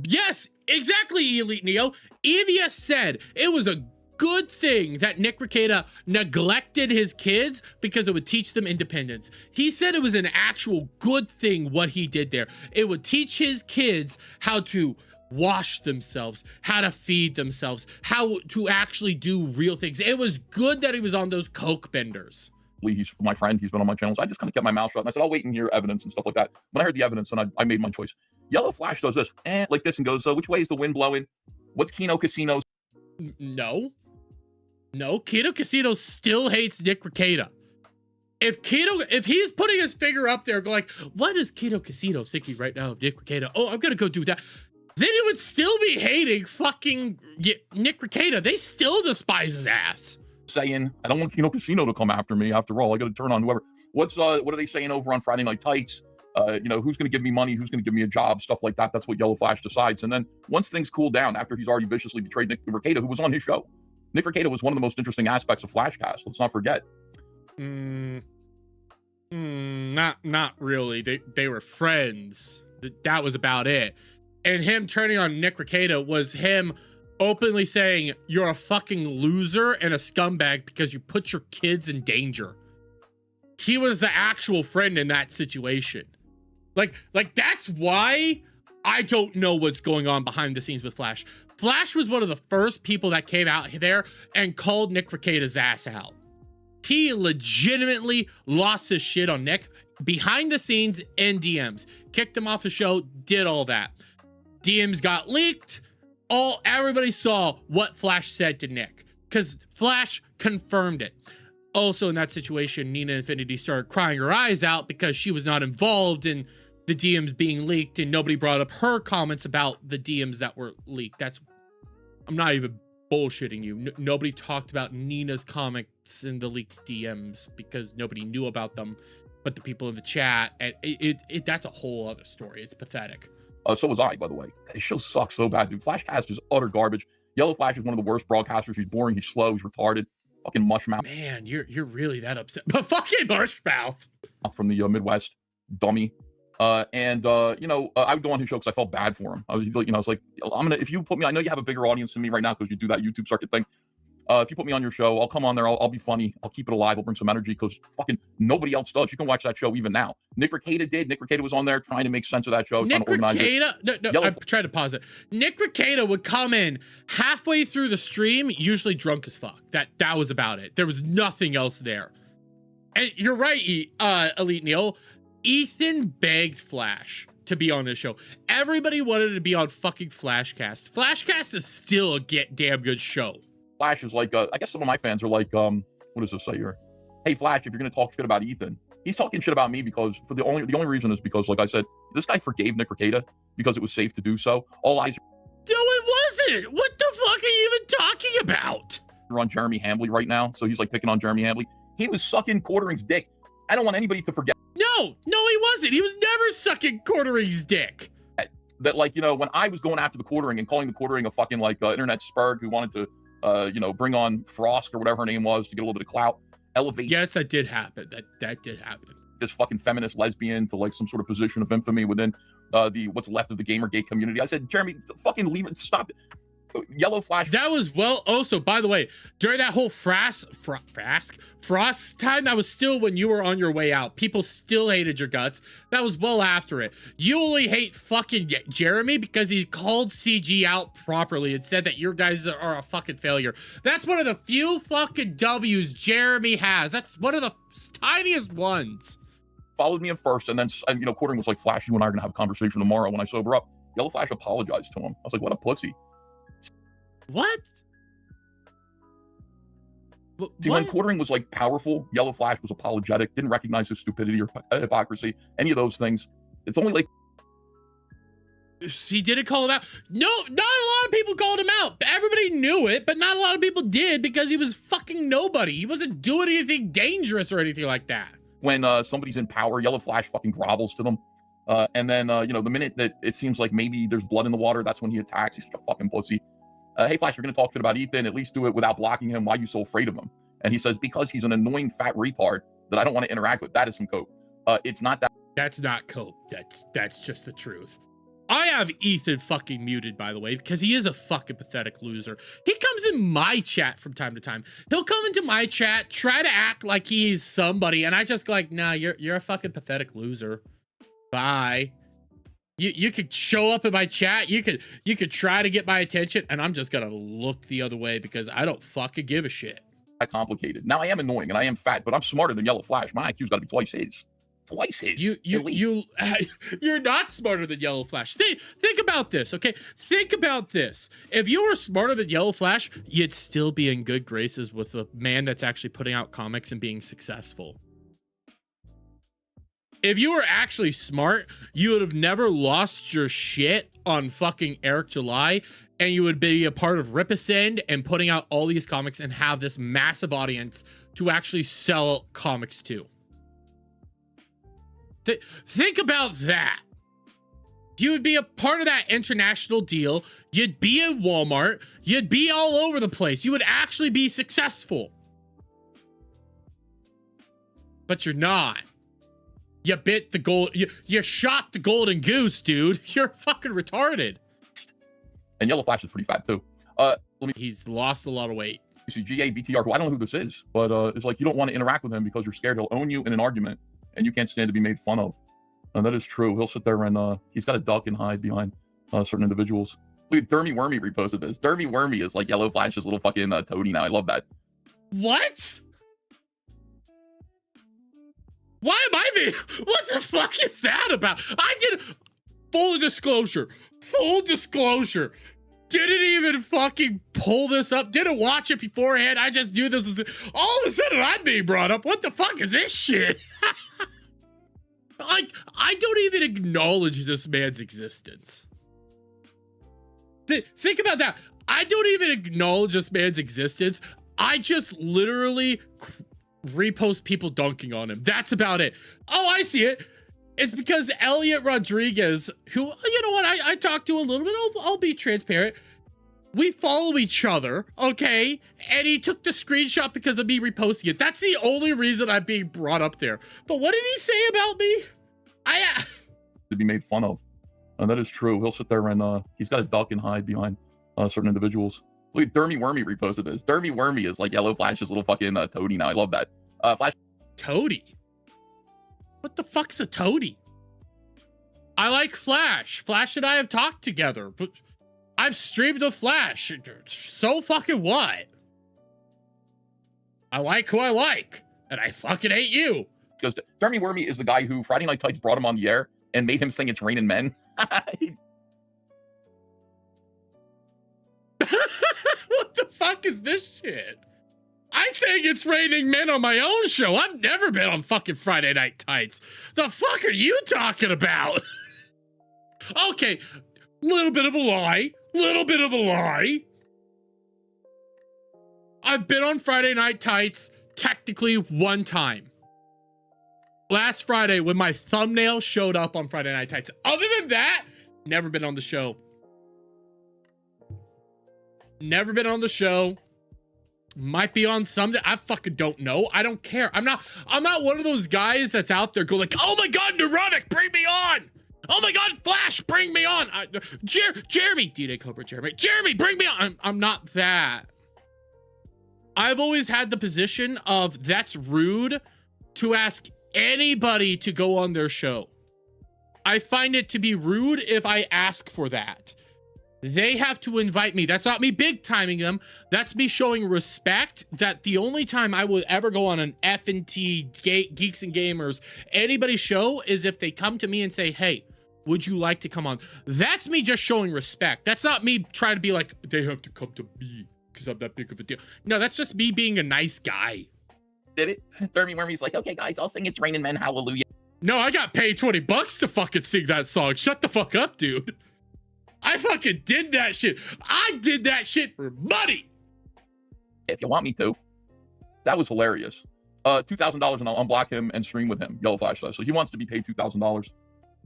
B: Yes, exactly, Elite Neo. EVS said it was a good thing that Nick Rekieta neglected his kids because it would teach them independence. He said it was an actual good thing what he did there. It would teach his kids how to wash themselves, how to feed themselves, how to actually do real things. It was good that he was on those coke benders.
G: He's my friend. He's been on my channel. So I just kind of kept my mouth shut. And I said, I'll wait and hear evidence and stuff like that. When I heard the evidence, then I made my choice. Yellow Flash does this, like this, and goes, which way is the wind blowing? What's Kino Casino?
B: No, Kino Casino still hates Nick Rekieta. If he's putting his finger up there, going like, what is Kino Casino thinking right now of Nick Rekieta? Oh, I'm gonna go do that. Then he would still be hating fucking Nick Rekieta. They still despise his ass.
G: saying, I don't want Kino Casino to come after me. After all, I got to turn on whoever. What are they saying over on Friday Night Tights? Who's going to give me money? Who's going to give me a job? Stuff like that. That's what Yellow Flash decides. And then once things cool down, after he's already viciously betrayed Nick Rekieta, who was on his show. Nick Rekieta was one of the most interesting aspects of Flashcast. Let's not forget.
B: Not really. They were friends. That was about it. And him turning on Nick Rekieta was him openly saying, you're a fucking loser and a scumbag because you put your kids in danger. He was the actual friend in that situation. Like that's why I don't know what's going on behind the scenes with Flash. Flash was one of the first people that came out there and called Nick Rekieta's ass out. He legitimately lost his shit on Nick behind the scenes in DMs. Kicked him off the show, did all that. DMs got leaked. Everybody saw what Flash said to Nick because Flash confirmed it. Also in that situation, Nina Infinity started crying her eyes out because she was not involved in the DMs being leaked and nobody brought up her comments about the DMs that were leaked. I'm not even bullshitting you. Nobody talked about Nina's comments in the leaked DMs because nobody knew about them, but the people in the chat, and that's a whole other story. It's pathetic.
G: So was I, by the way. His show sucks so bad, dude. Flashcast is utter garbage. Yellow Flash is one of the worst broadcasters. He's boring. He's slow. He's retarded. Fucking mushmouth.
B: Man, you're really that upset. But fucking mushmouth.
G: From the Midwest, dummy. I would go on his show because I felt bad for him. I was like, if you put me, I know you have a bigger audience than me right now because you do that YouTube circuit thing. If you put me on your show, I'll come on there. I'll be funny. I'll keep it alive. I'll bring some energy because fucking nobody else does. You can watch that show even now. Nick Rekieta did. Nick Rekieta was on there trying to make sense of that show.
B: Nick Rekieta, no, I've tried to pause it. Nick Rekieta would come in halfway through the stream, usually drunk as fuck. That was about it. There was nothing else there. And you're right, Elite Neil. Ethan begged Flash to be on his show. Everybody wanted to be on fucking Flashcast. Flashcast is still a damn good show.
G: Flash is like, I guess some of my fans are like, what does this say here? Hey, Flash, if you're going to talk shit about Ethan, he's talking shit about me because the only reason is because, like I said, this guy forgave Nick Rekieta because it was safe to do so. All eyes
B: No, it wasn't. What the fuck are you even talking about?
G: are on Jeremy Hambley right now. So he's like picking on Jeremy Hambley. He was sucking Quartering's dick. I don't want anybody to forget.
B: No, he wasn't. He was never sucking Quartering's dick.
G: That, like, when I was going after the Quartering and calling the Quartering a fucking, like, internet spurg who wanted to, bring on Frost or whatever her name was to get a little bit of clout, elevate.
B: Yes, that did happen. That did happen.
G: This fucking feminist lesbian to, like, some sort of position of infamy within the what's left of the Gamergate community. I said, Jeremy, fucking leave it. Stop it. Yellow Flash.
B: That was also, by the way, during that whole Frost time, that was still when you were on your way out. People still hated your guts. That was well after it. You only hate fucking Jeremy because he called CG out properly and said that your guys are a fucking failure. That's one of the few fucking W's Jeremy has. That's one of the tiniest ones.
G: Followed me at first, and then, Quartering was like, Flash, you and I are going to have a conversation tomorrow when I sober up. Yellow Flash apologized to him. I was like, what a pussy.
B: What?
G: See, when Quartering was like powerful, Yellow Flash was apologetic, didn't recognize his stupidity or hypocrisy, any of those things. It's only like
B: he didn't call him out. No, not a lot of people called him out. Everybody knew it, but not a lot of people did because he was fucking nobody. He wasn't doing anything dangerous or anything like that.
G: When somebody's in power, Yellow Flash fucking grovels to them. And then, the minute that it seems like maybe there's blood in the water, that's when he attacks. He's such a fucking pussy. Hey, Flash, you're going to talk shit about Ethan. At least do it without blocking him. Why are you so afraid of him? And he says, because he's an annoying fat retard that I don't want to interact with. That is some cope. It's not that.
B: That's not cope. That's just the truth. I have Ethan fucking muted, by the way, because he is a fucking pathetic loser. He comes in my chat from time to time. He'll come into my chat, try to act like he's somebody, and I just go like, nah, you're a fucking pathetic loser. Bye. You could show up in my chat. You could try to get my attention, and I'm just gonna look the other way because I don't fucking give a shit.
G: Complicated. Now I am annoying and I am fat, but I'm smarter than Yellow Flash. My IQ's got to be twice his. Twice his.
B: You're not smarter than Yellow Flash. Think about this, okay? Think about this. If you were smarter than Yellow Flash, you'd still be in good graces with a man that's actually putting out comics and being successful. If you were actually smart, you would have never lost your shit on fucking Eric July and you would be a part of Ripasend and putting out all these comics and have this massive audience to actually sell comics to. Think about that. You would be a part of that international deal. You'd be in Walmart. You'd be all over the place. You would actually be successful. But you're not. You bit the gold. You shot the golden goose, dude. You're fucking retarded.
G: And Yellow Flash is pretty fat too.
B: He's lost a lot of weight.
G: See GA BTR, who I don't know who this is, but it's like you don't want to interact with him because you're scared he'll own you in an argument and you can't stand to be made fun of. And that is true. He'll sit there and he's got to duck and hide behind certain individuals. Look at Dermy Wormy reposted this. Dermy Wormy is like Yellow Flash's little fucking toady now. I love that.
B: What? Why am I being... What the fuck is that about? I did... Full disclosure. Full disclosure. Didn't even fucking pull this up. Didn't watch it beforehand. I just knew this was... All of a sudden, I'm being brought up. What the fuck is this shit? Like, I don't even acknowledge this man's existence. Think about that. I don't even acknowledge this man's existence. I just literally repost people dunking on him. That's about it. Oh, I see it. It's because Elliot Rodriguez, who, you know what, I talked to a little bit. I'll be transparent. We follow each other, okay? And he took the screenshot because of me reposting it. That's the only reason I'm being brought up there. But what did he say about me?
G: To be made fun of. And that is true. He'll sit there and he's got to duck and hide behind certain individuals. Look at Dermy Wormy reposted this. Dermy Wormy is like Yellow Flash's little fucking toady now. I love that. Flash.
B: Toady? What the fuck's a toady? I like Flash. Flash and I have talked together, but I've streamed with Flash. So fucking what? I like who I like, and I fucking hate you.
G: Goes to, Dermy Wormy is the guy who Friday Night Tights brought him on the air and made him sing It's Raining Men.
B: What the fuck is this shit? I sang It's Raining Men on my own show. I've never been on fucking Friday Night Tights. The fuck are you talking about? Okay, little bit of a lie. Little bit of a lie. I've been on Friday Night Tights technically one time. Last Friday when my thumbnail showed up on Friday Night Tights. Other than that, never been on the show. Never been on the show. Might be on someday. I fucking don't know. I don't care. I'm not one of those guys that's out there go like, oh my God, Neurotic, bring me on. Oh my God, Flash, bring me on. Jeremy, D-Day Cobra, Jeremy, bring me on. I'm not that. I've always had the position of that's rude to ask anybody to go on their show. I find it to be rude if I ask for that. They have to invite me. That's not me big timing them. That's me showing respect that the only time I would ever go on an F&T Geeks and Gamers anybody's show is if they come to me and say, hey, would you like to come on? That's me just showing respect. That's not me trying to be like, they have to come to me because I'm that big of a deal. No, that's just me being a nice guy.
G: Did it? Dermy Wormy's like, okay, guys, I'll sing It's Raining Men, hallelujah.
B: No, I got paid $20 to fucking sing that song. Shut the fuck up, dude. I fucking did that shit. I did that shit for money.
G: If you want me to. That was hilarious. $2,000 and I'll unblock him and stream with him. Yellow Flash says. So he wants to be paid $2,000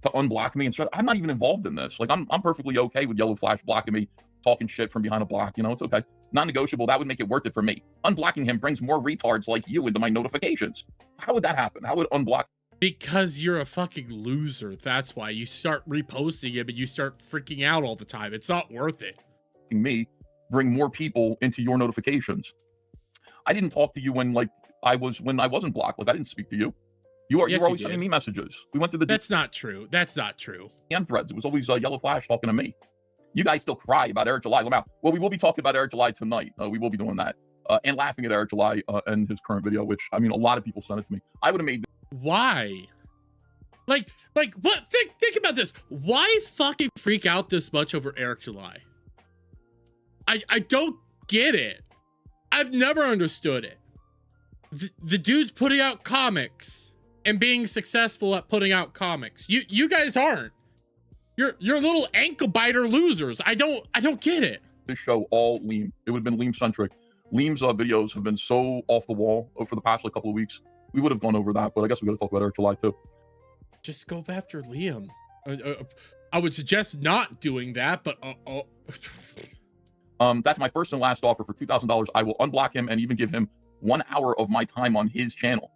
G: to unblock me and stuff. I'm not even involved in this. Like I'm perfectly okay with Yellow Flash blocking me, talking shit from behind a block. You know, it's okay. Non-negotiable. That would make it worth it for me. Unblocking him brings more retards like you into my notifications. How would that happen? How would unblock?
B: Because you're a fucking loser. That's why you start reposting it, but you start freaking out all the time. It's not worth it.
G: Me bring more people into your notifications. I didn't talk to you when I wasn't blocked. Like I didn't speak to you. You were always sending me messages. We went to the
B: That's not true. That's not true.
G: DM threads. It was always Yellow Flash talking to me. You guys still cry about Eric July. Well, we will be talking about Eric July tonight. We will be doing that. And laughing at Eric July and his current video, which I mean a lot of people sent it to me. I would have made
B: Why? Like what? Think about this. Why fucking freak out this much over Eric July? I don't get it. I've never understood it. The dude's putting out comics and being successful at putting out comics. You guys aren't. You're little ankle biter losers. I don't get it.
G: This show all Liam. It would have been Liam centric. Liam's videos have been so off the wall for the past like couple of weeks. We would have gone over that, but I guess we got to talk about Eric July too.
B: Just go after Liam. I would suggest not doing that, but
G: that's my first and last offer for $2,000. I will unblock him and even give him 1 hour of my time on his channel.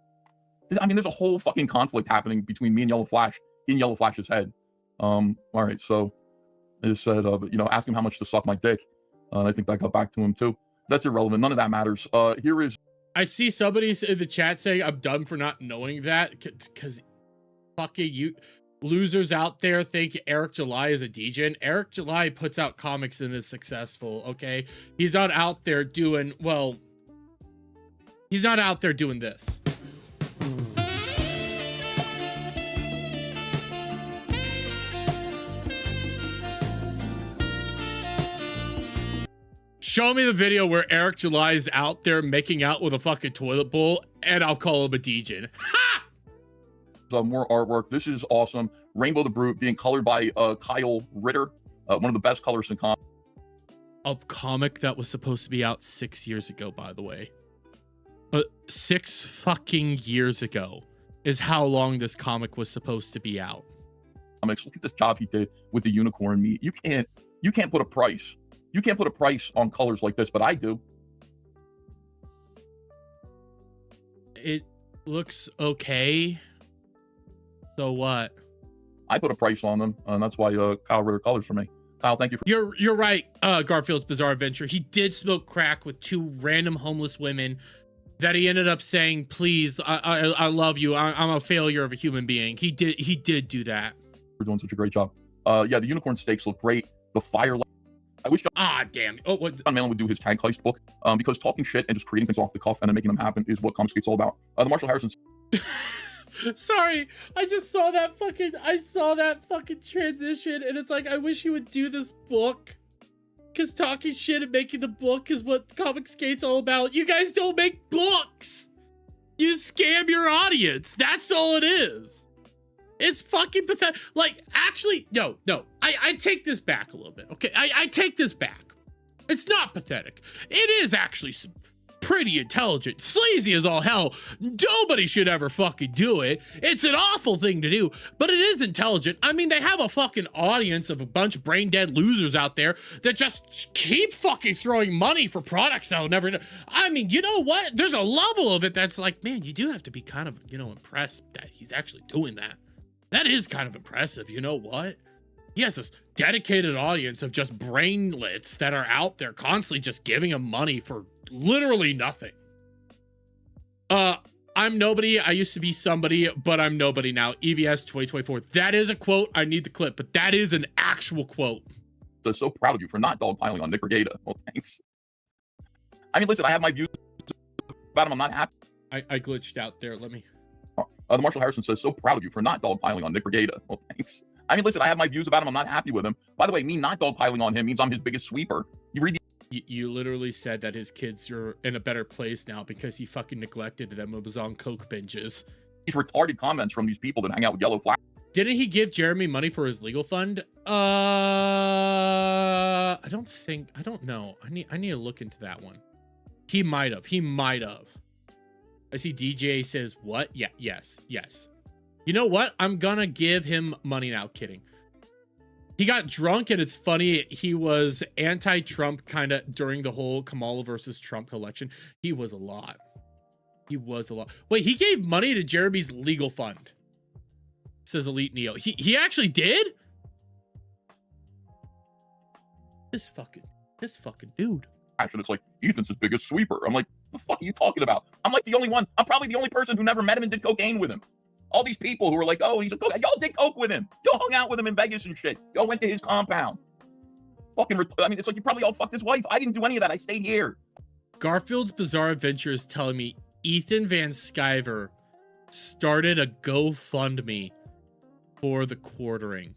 G: I mean, there's a whole fucking conflict happening between me and Yellow Flash in Yellow Flash's head. All right, so I just said, you know, ask him how much to suck my dick. And I think that got back to him too. That's irrelevant. None of that matters. Here is.
B: I see somebody in the chat saying I'm dumb for not knowing that because fucking you losers out there think Eric July is a DJ. Eric July puts out comics and is successful. Okay, he's not out there doing well. He's not out there doing this. Show me the video where Eric July is out there making out with a fucking toilet bowl, and I'll call him a DJ. Ha!
G: More artwork. This is awesome. Rainbow the Brute being colored by Kyle Ritter, one of the best colorists in comics.
B: A comic that was supposed to be out 6 years ago, by the way. 6 fucking years ago is how long this comic was supposed to be out.
G: Look at this job he did with the unicorn meat. You can't put a price. You can't put a price on colors like this, but I do.
B: It looks okay. So what?
G: I put a price on them, and that's why Kyle Ritter colors for me. Kyle, thank you for.
B: You're right. Garfield's Bizarre Adventure. He did smoke crack with 2 random homeless women that he ended up saying, "Please, I love you. I'm a failure of a human being." He did do that.
G: We're doing such a great job. Yeah, the unicorn steaks look great. The fire. I wish
B: damn. Oh, what?
G: John Malin would do his tag heist book, because talking shit and just creating things off the cuff and then making them happen is what Comicsgate's all about. The Marshall Harrison.
B: Sorry, I just saw that fucking transition, and it's like, I wish he would do this book, because talking shit and making the book is what Comicsgate's all about. You guys don't make books. You scam your audience. That's all it is. It's fucking pathetic. Like, actually, no. I take this back a little bit, okay? I take this back. It's not pathetic. It is actually pretty intelligent. Sleazy as all hell. Nobody should ever fucking do it. It's an awful thing to do, but it is intelligent. I mean, they have a fucking audience of a bunch of brain dead losers out there that just keep fucking throwing money for products that'll never know. I mean, you know what? There's a level of it that's like, man, you do have to be kind of, you know, impressed that he's actually doing that. That is kind of impressive. You know what? He has this dedicated audience of just brainlets that are out there constantly just giving him money for literally nothing. I'm nobody. I used to be somebody, but I'm nobody now. EVS 2024. That is a quote. I need the clip, but that is an actual quote.
G: So proud of you for not dogpiling on Nick Regatta. Well, thanks. I mean, listen, I have my views about him. I'm not happy.
B: I glitched out there. Let me.
G: The Marshall Harrison says, so proud of you for not dogpiling on Nick Regatta. Well, thanks. I mean, listen, I have my views about him. I'm not happy with him. By the way, me not dogpiling on him means I'm his biggest sweeper. You read
B: You literally said that his kids are in a better place now because he fucking neglected them. It was on coke binges.
G: these retarded comments from these people that hang out with Yellow Flash.
B: Didn't he give Jeremy money for his legal fund? I don't know. I need to look into that one. He might have. I see DJ says what? Yeah, yes. You know what? I'm gonna give him money now. Kidding. He got drunk, and it's funny. He was anti-Trump kind of during the whole Kamala versus Trump election. He was a lot. Wait, he gave money to Jeremy's legal fund. Says Elite Neo. He actually did? This fucking dude.
G: And it's like, Ethan's his biggest sweeper. I'm like, the fuck are you talking about? I'm like the only one. I'm probably the only person who never met him and did cocaine with him. All these people who were like, oh, he's a coke. Y'all did coke with him. Y'all hung out with him in Vegas and shit. Y'all went to his compound. I mean, it's like you probably all fucked his wife. I didn't do any of that. I stayed here.
B: Garfield's Bizarre Adventure is telling me Ethan Van Sciver started a GoFundMe for the quartering.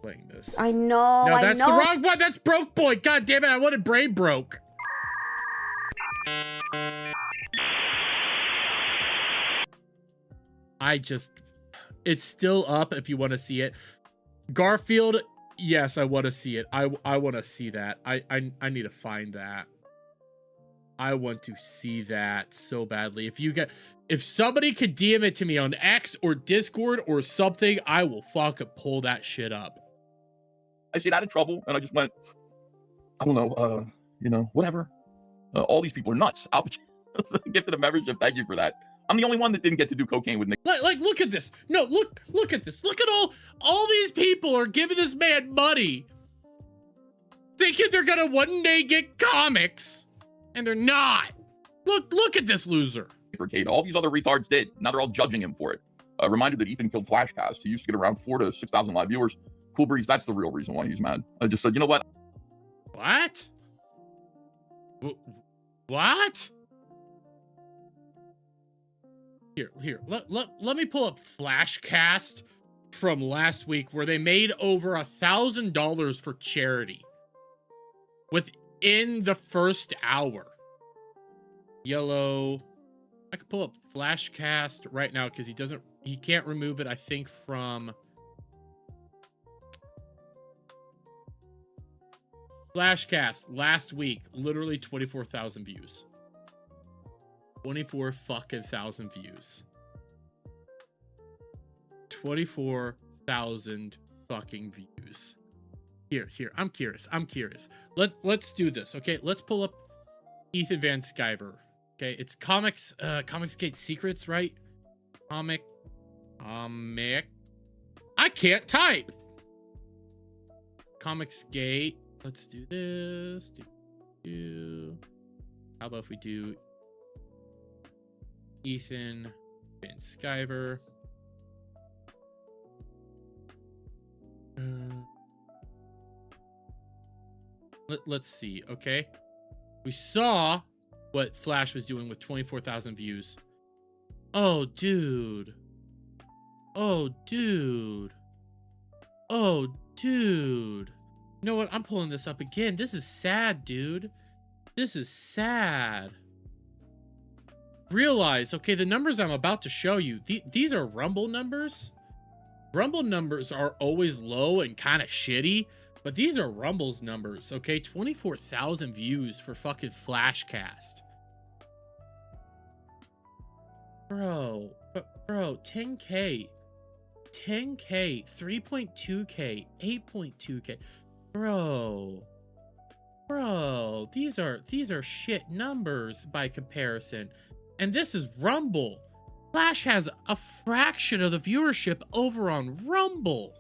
B: playing this.
H: I know.
B: No,
H: I
B: that's
H: know.
B: the wrong one. That's Broke Boy. God damn it. I wanted Brain Broke. It's still up if you want to see it. Garfield, yes, I want to see it. I want to see that. I need to find that. I want to see that so badly. If somebody could DM it to me on X or Discord or something, I will fucking pull that shit up.
G: I stayed out of trouble, and I just went, I don't know, whatever. All these people are nuts. I'll gift a membership. Thank you for that. I'm the only one that didn't get to do cocaine with Nick.
B: Like, look at this. No, look at this. Look at all these people are giving this man money, thinking they're gonna one day get comics, and they're not. Look at this loser.
G: All these other retards did. Now they're all judging him for it. Reminder that Ethan killed Flashcast. He used to get around 4,000 to 6,000 live viewers. Cool Breeze, that's the real reason why he's mad. I just said, you know what?
B: What? What? Here. Let me pull up Flashcast from last week where they made over $1,000 for charity within the first hour. Yellow. I could pull up Flashcast right now because he can't remove it, I think, from Flashcast last week. Literally 24,000 views. 24,000 views. 24,000 fucking views. Here. I'm curious. Let's do this, okay? Let's pull up Ethan Van Sciver. Okay, it's Comicsgate Secrets, right? Comic. I can't type. Comicsgate. Let's do this. How about if we do Ethan Van Sciver? Let's see, okay? We saw what Flash was doing with 24,000 views. Oh, dude. You know what? I'm pulling this up again. This is sad, dude. This is sad. Realize, okay, the numbers I'm about to show you, these are Rumble numbers. Rumble numbers are always low and kind of shitty, but these are Rumble's numbers, okay? 24,000 views for fucking Flashcast. Bro, 10K. 10K, 3.2K, 8.2K. Bro, these are shit numbers by comparison. And this is Rumble. Flash has a fraction of the viewership over on Rumble.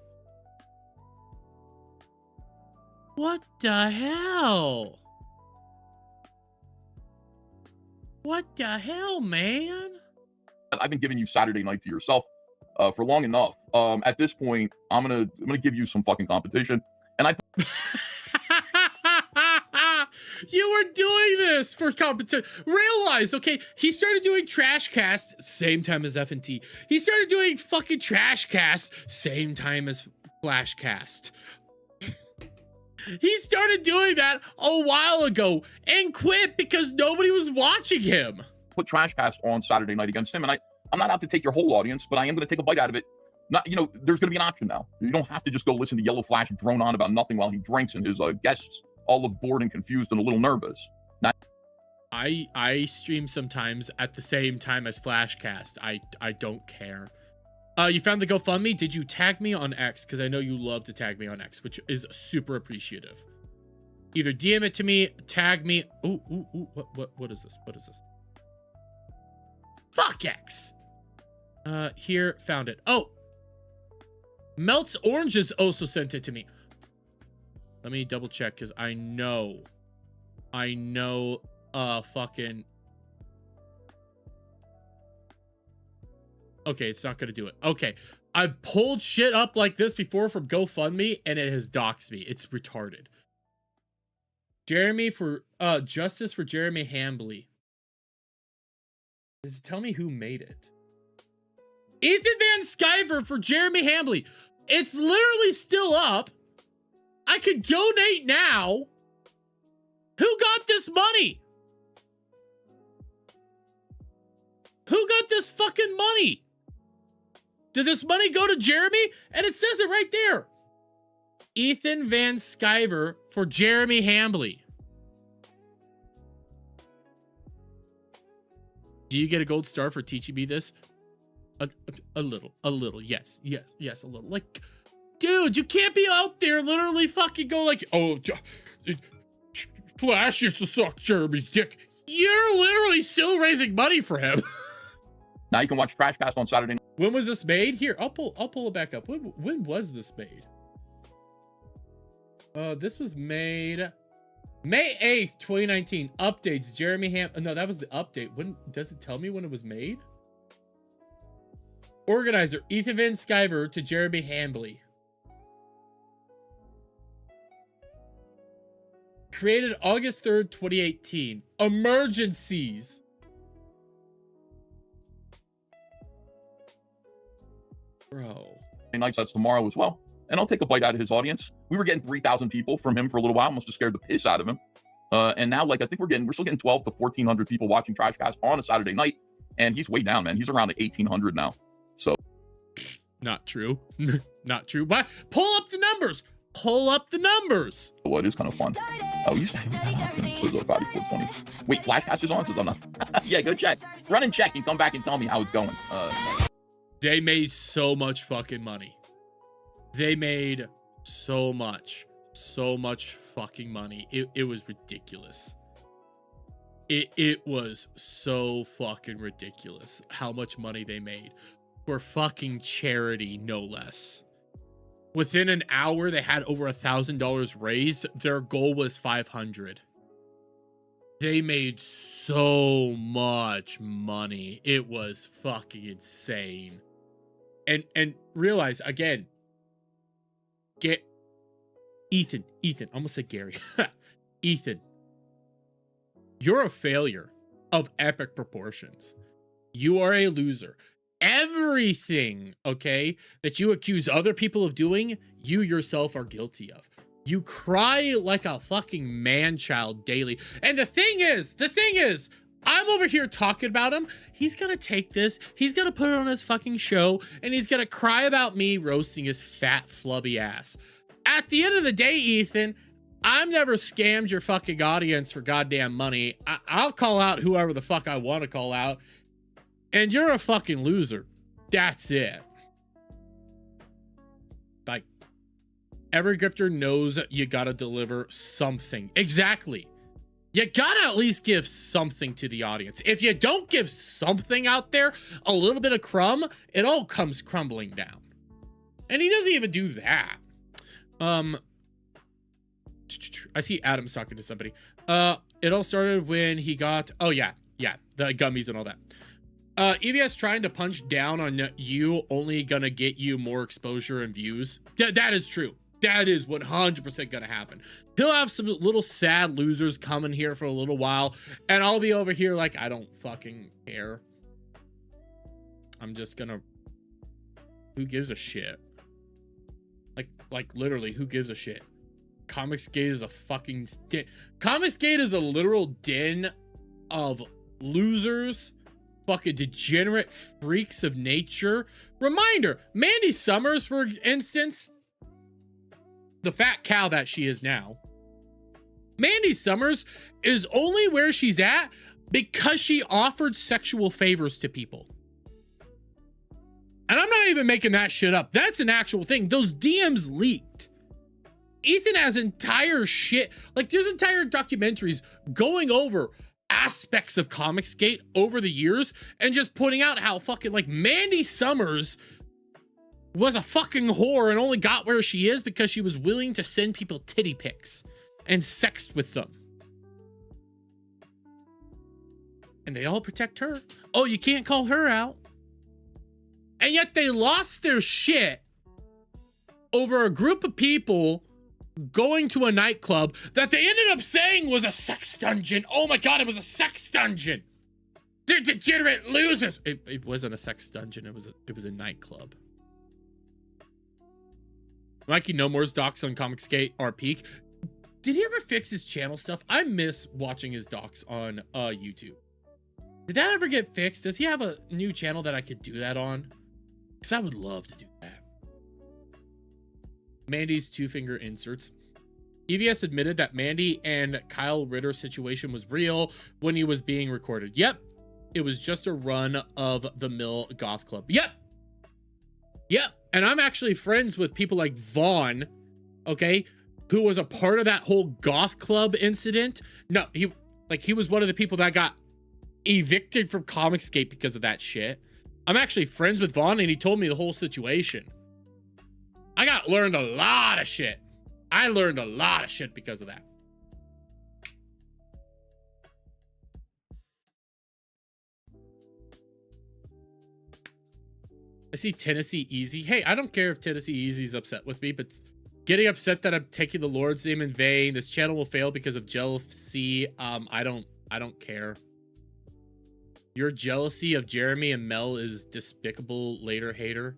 B: What the hell? What the hell, man?
G: I've been giving you Saturday night to yourself for long enough. At this point, I'm gonna give you some fucking competition. And I
B: You were doing this for competition. Realize, okay, he started doing Trashcast same time as FNT. He started doing fucking Trashcast same time as Flashcast. He started doing that a while ago and quit because nobody was watching him.
G: put Trashcast on Saturday night against him, and I'm not out to take your whole audience, but I am going to take a bite out of it. Not, there's going to be an option now. You don't have to just go listen to Yellow Flash drone on about nothing while he drinks, and his guests all look bored and confused and a little nervous. Now,
B: I stream sometimes at the same time as Flashcast. I don't care. You found the GoFundMe? Did you tag me on X? Because I know you love to tag me on X, which is super appreciative. Either DM it to me, tag me. Ooh, what is this? What is this? Fuck X. Here, found it. Oh, Melts Oranges also sent it to me. Let me double check because I know, fucking. Okay, it's not gonna do it. Okay, I've pulled shit up like this before from GoFundMe and it has doxed me. It's retarded. Jeremy for justice for Jeremy Hambley. Does it tell me who made it? Ethan Van Sciver for Jeremy Hambley. It's literally still up. I could donate now. Who got this money? Who got this fucking money? Did this money go to Jeremy? And it says it right there. Ethan Van Sciver for Jeremy Hambly. Do you get a gold star for teaching me this? A little. Yes, a little. Like, dude, you can't be out there literally fucking go like, oh, Flash used to suck Jeremy's dick. You're literally still raising money for him.
G: Now you can watch Trashcast on Saturday.
B: When was this made? Here, I'll pull it back up. When was this made? This was made May 8th, 2019. Updates, Jeremy No, that was the update. When does it tell me when it was made? Organizer, Ethan Van Sciver to Jeremy Hambly. Created August 3rd, 2018. Emergencies. Bro.
G: Nights, that's tomorrow as well. And I'll take a bite out of his audience. We were getting 3,000 people from him for a little while. Must have scared the piss out of him. And now, like, I think we're still getting 12 to 1,400 people watching Trashcast on a Saturday night. And he's way down, man. He's around like 1,800 now. So.
B: Not true. Not true. But pull up the numbers. Pull up the numbers.
G: Well, it is kind of fun. Oh, he's Wait, Flashcast is on? Says I'm not. Yeah, go check. Run and check and come back and tell me how it's going.
B: They made so much fucking money. They made so much fucking money. It was ridiculous. It was so fucking ridiculous how much money they made for fucking charity, no less. Within an hour, they had over $1,000 raised. Their goal was 500. They made so much money. It was fucking insane. And realize again, get Ethan, I almost said Gary. Ethan, you're a failure of epic proportions. You are a loser. Everything, okay, that you accuse other people of doing, you yourself are guilty of. You cry like a fucking man-child daily. And the thing is, I'm over here talking about him. He's gonna take this, he's gonna put it on his fucking show, and he's gonna cry about me roasting his fat, flubby ass. At the end of the day, Ethan, I've never scammed your fucking audience for goddamn money. I'll call out whoever the fuck I want to call out. And you're a fucking loser. That's it. Like, every grifter knows you gotta deliver something. Exactly. You gotta at least give something to the audience. If you don't give something out there, a little bit of crumb, it all comes crumbling down. And he doesn't even do that. I see Adam's talking to somebody. It all started when he got, oh yeah, the gummies and all that. EVS trying to punch down on you only gonna get you more exposure and views. That is true. That is 100% gonna happen. He'll have some little sad losers coming here for a little while, and I'll be over here like, I don't fucking care. I'm just gonna, who gives a shit? Like literally, who gives a shit? Comicsgate is a fucking Comicsgate is a literal den of losers, fucking degenerate freaks of nature. Reminder, Mandy Summers, for instance, the fat cow that she is now. Mandy Summers is only where she's at because she offered sexual favors to people. And I'm not even making that shit up. That's an actual thing. Those DMs leaked. Ethan has entire shit. Like, there's entire documentaries going over aspects of Comicsgate over the years and just pointing out how fucking, like, Mandy Summers was a fucking whore and only got where she is because she was willing to send people titty pics and sext with them. And they all protect her. Oh, you can't call her out. And yet they lost their shit over a group of people going to a nightclub that they ended up saying was a sex dungeon. Oh my God, it was a sex dungeon. They're degenerate losers. It wasn't a sex dungeon. It was a nightclub. Mikey No More's docs on Comicsgate are peak. Did he ever fix his channel stuff? I miss watching his docs on YouTube. Did that ever get fixed? Does he have a new channel that I could do that on? Because I would love to do that. Mandy's two-finger inserts. EVS admitted that Mandy and Kyle Ritter situation was real when he was being recorded. Yep. It was just a run of the mill goth club. Yep. Yep. And I'm actually friends with people like Vaughn, okay, who was a part of that whole goth club incident. No, he was one of the people that got evicted from Comicsgate because of that shit. I'm actually friends with Vaughn, and he told me the whole situation. I learned a lot of shit. I learned a lot of shit because of that. I see Tennessee Easy. Hey, I don't care if Tennessee Easy's upset with me, but getting upset that I'm taking the Lord's name in vain. This channel will fail because of jealousy. I don't care. Your jealousy of Jeremy and Mel is despicable, later hater.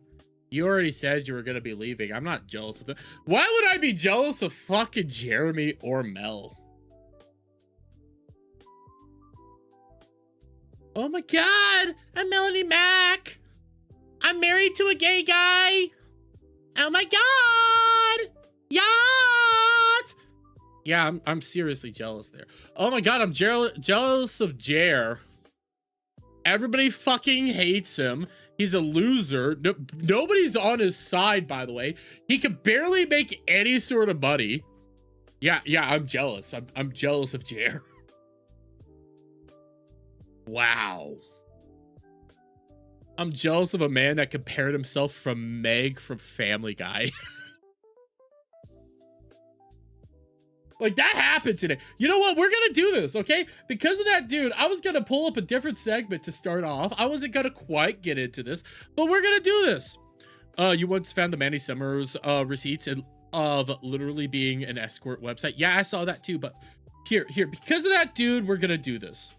B: You already said you were going to be leaving. I'm not jealous of them. Why would I be jealous of fucking Jeremy or Mel? Oh my God. I'm Melanie Mack. I'm married to a gay guy. Oh my God. Yes. Yeah, I'm seriously jealous there. Oh my God. I'm jealous of Jer. Everybody fucking hates him. He's a loser. Nobody's on his side, by the way. He could barely make any sort of money. Yeah, I'm jealous. I'm jealous of Jer. Wow. I'm jealous of a man that compared himself from Meg from Family Guy. Like, that happened today. You know what? We're going to do this, okay? Because of that dude, I was going to pull up a different segment to start off. I wasn't going to quite get into this, but we're going to do this. You once found the Mandy Summers receipts of literally being an escort website. Yeah, I saw that too, but here, because of that dude, we're going to do this.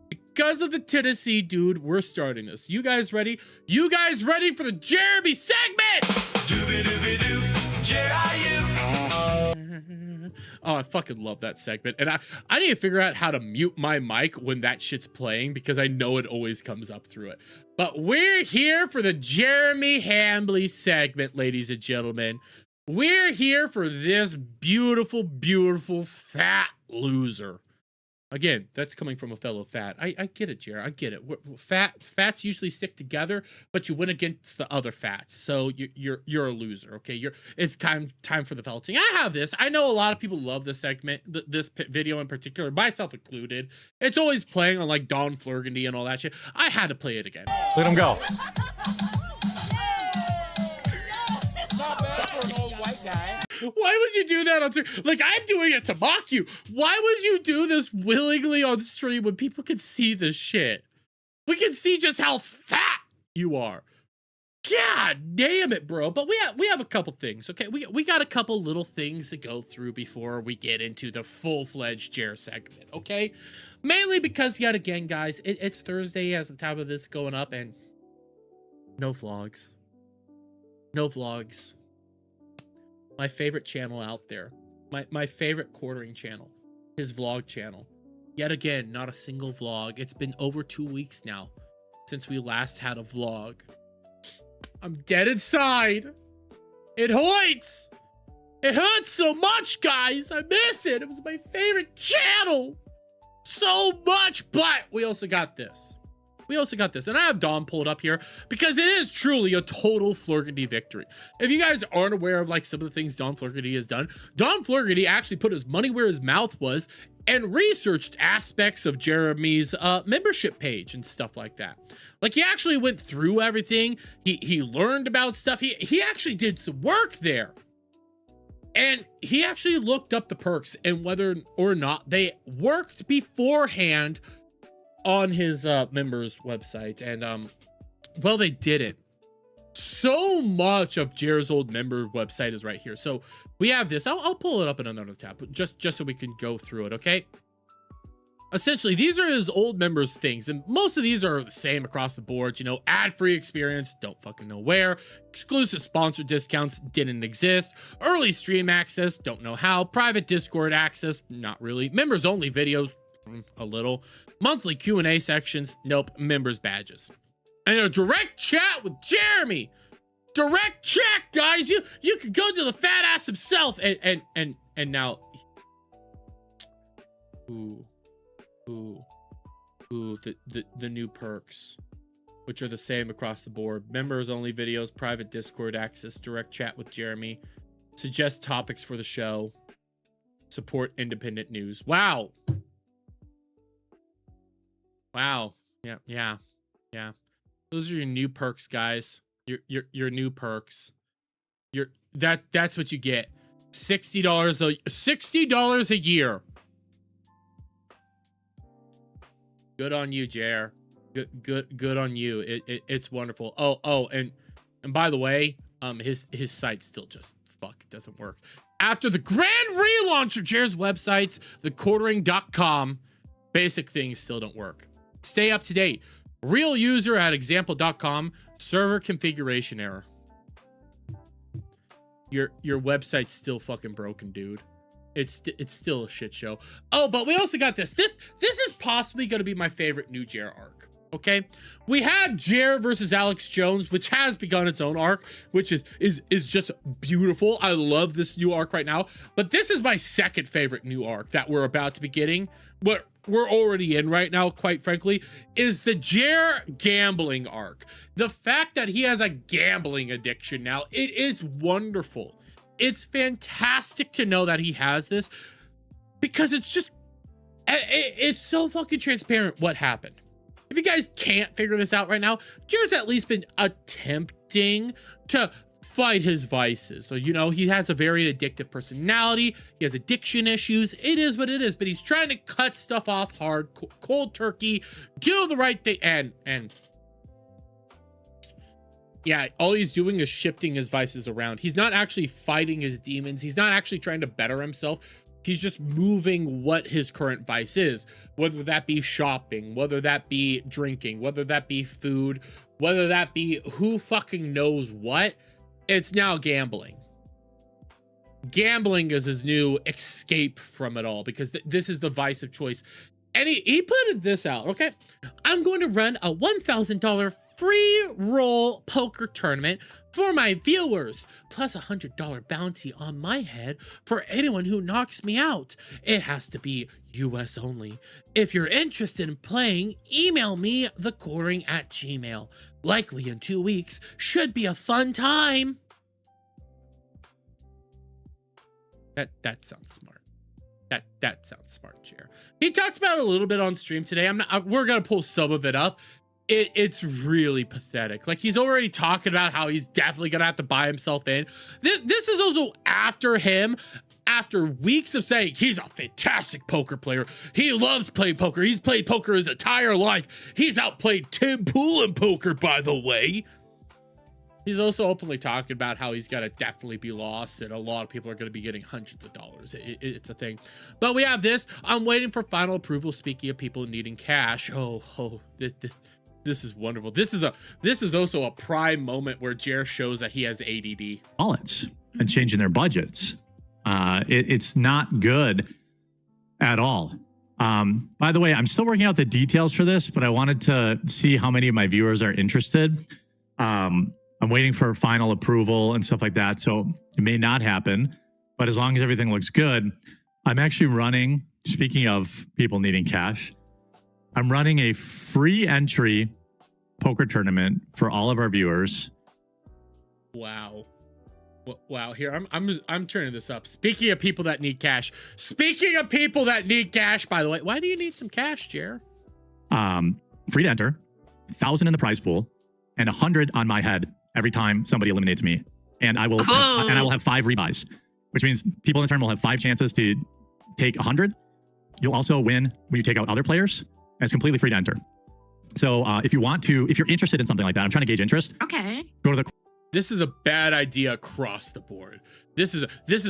B: Because of the Tennessee dude, we're starting this. You guys ready? You guys ready for the Jeremy segment? Doobie-doobie-doo, Jer-I-U. Oh, I fucking love that segment. And I need to figure out how to mute my mic when that shit's playing, because I know it always comes up through it. But we're here for the Jeremy Hambley segment, ladies and gentlemen. We're here for this beautiful, beautiful fat loser. Again, that's coming from a fellow fat. I get it, Jared. I get it. Fats usually stick together, but you win against the other fats. So you're a loser. Okay, it's time for the felting. I have this. I know a lot of people love this segment, this video in particular, myself included. It's always playing on like Don Flurgandy and all that shit. I had to play it again.
E: Let him go.
H: Not bad for an old white guy.
B: Why would you do that on stream? Like, I'm doing it to mock you. Why would you do this willingly on stream when people can see this shit? We can see just how fat you are. God damn it, bro. But we have a couple things, okay? We got a couple little things to go through before we get into the full-fledged Jer segment, okay? Mainly because, yet again, guys, it's Thursday as the time of this going up, and no vlogs. No vlogs. My favorite channel out there, my favorite quartering channel, his vlog channel. Yet again, not a single vlog. It's been over 2 weeks now since we last had a vlog. I'm dead inside. It hurts. It hurts so much, guys. I miss it. It was my favorite channel so much. But we also got this. And I have Dom pulled up here because it is truly a total Flurgandy victory. If you guys aren't aware of like some of the things Don Flurgandy has done, Don Flurgandy actually put his money where his mouth was and researched aspects of Jeremy's membership page and stuff like that. Like, he actually went through everything. He learned about stuff. He actually did some work there. And he actually looked up the perks and whether or not they worked beforehand on his members website. And well, they didn't. So much of Jer's old member website is right here. So we have this. I'll pull it up in another tab just so we can go through it, okay? essentially, these are his old members things, and most of these are the same across the board. You know, ad-free experience, don't fucking know where. Exclusive sponsor discounts, didn't exist. Early stream access, don't know how. Private Discord access, not really. Members only videos, a little. Monthly Q&A sections, nope. Members badges. And a direct chat with Jeremy. Direct chat, guys. You could go to the fat ass himself, and now. Ooh, the new perks, which are the same across the board. Members only videos, private Discord access, direct chat with Jeremy, suggest topics for the show, support independent news. Wow. Yeah. Those are your new perks, guys. Your new perks. That's what you get. $60 a year. Good on you, Jer. Good on you. It's wonderful. Oh, and by the way, his site still just it doesn't work. After the grand relaunch of Jer's websites, thequartering.com, basic things still don't work. Stay up to date. Real user at example.com, server configuration error. Your website's still fucking broken, dude. It's still a shit show. Oh, but we also got this. This is possibly going to be my favorite new Jer arc. Okay, we had Jer versus Alex Jones, which has begun its own arc, which is just beautiful. I love this new arc right now. But this is my second favorite new arc that we're about to be getting. What we're already in right now, quite frankly, is the Jer gambling arc. The fact that he has a gambling addiction now, it is wonderful. It's fantastic to know that he has this, because it's so fucking transparent what happened. If you guys can't figure this out right now, Jer's at least been attempting to fight his vices. So, you know, he has a very addictive personality. He has addiction issues. It is what it is, but he's trying to cut stuff off hard, cold turkey, do the right thing. And yeah, all he's doing is shifting his vices around. He's not actually fighting his demons. He's not actually trying to better himself. He's just moving what his current vice is, whether that be shopping, whether that be drinking, whether that be food, whether that be who fucking knows what. It's now gambling. Gambling is his new escape from it all, because this is the vice of choice. And he put this out, okay? I'm going to run a $1,000 free roll poker tournament for my viewers, plus $100 bounty on my head for anyone who knocks me out. It has to be US only. If you're interested in playing, email me thequartering@gmail. Likely in 2 weeks. Should be a fun time. That sounds smart. That sounds smart, Jer. He talked about it a little bit on stream today. We're gonna pull some of it up. It's really pathetic. Like, he's already talking about how he's definitely gonna have to buy himself in. This is also after weeks of saying he's a fantastic poker player. He loves playing poker. He's played poker his entire life. He's outplayed Tim Pool in poker, by the way. He's also openly talking about how he's got to definitely be lost, and a lot of people are going to be getting hundreds of dollars. It's a thing. But we have this. I'm waiting for final approval. Speaking of people needing cash. This is wonderful. This is also a prime moment where Jer shows that he has ADD.
I: Wallets and changing their budgets. It's not good at all. By the way, I'm still working out the details for this, but I wanted to see how many of my viewers are interested. I'm waiting for final approval and stuff like that, so it may not happen. But as long as everything looks good, I'm actually running, speaking of people needing cash, I'm running a free entry poker tournament for all of our viewers.
B: Wow. Here, I'm turning this up. Speaking of people that need cash. Speaking of people that need cash, by the way, why do you need some cash, Jer?
I: Free to enter, 1,000 in the prize pool, and 100 on my head every time somebody eliminates me. And I will have 5 rebuys, which means people in the tournament will have 5 chances to take 100. You'll also win when you take out other players, and it's completely free to enter. So if you're interested in something like that, I'm trying to gauge interest.
J: Okay.
I: Go to
B: This is a bad idea across the board. This is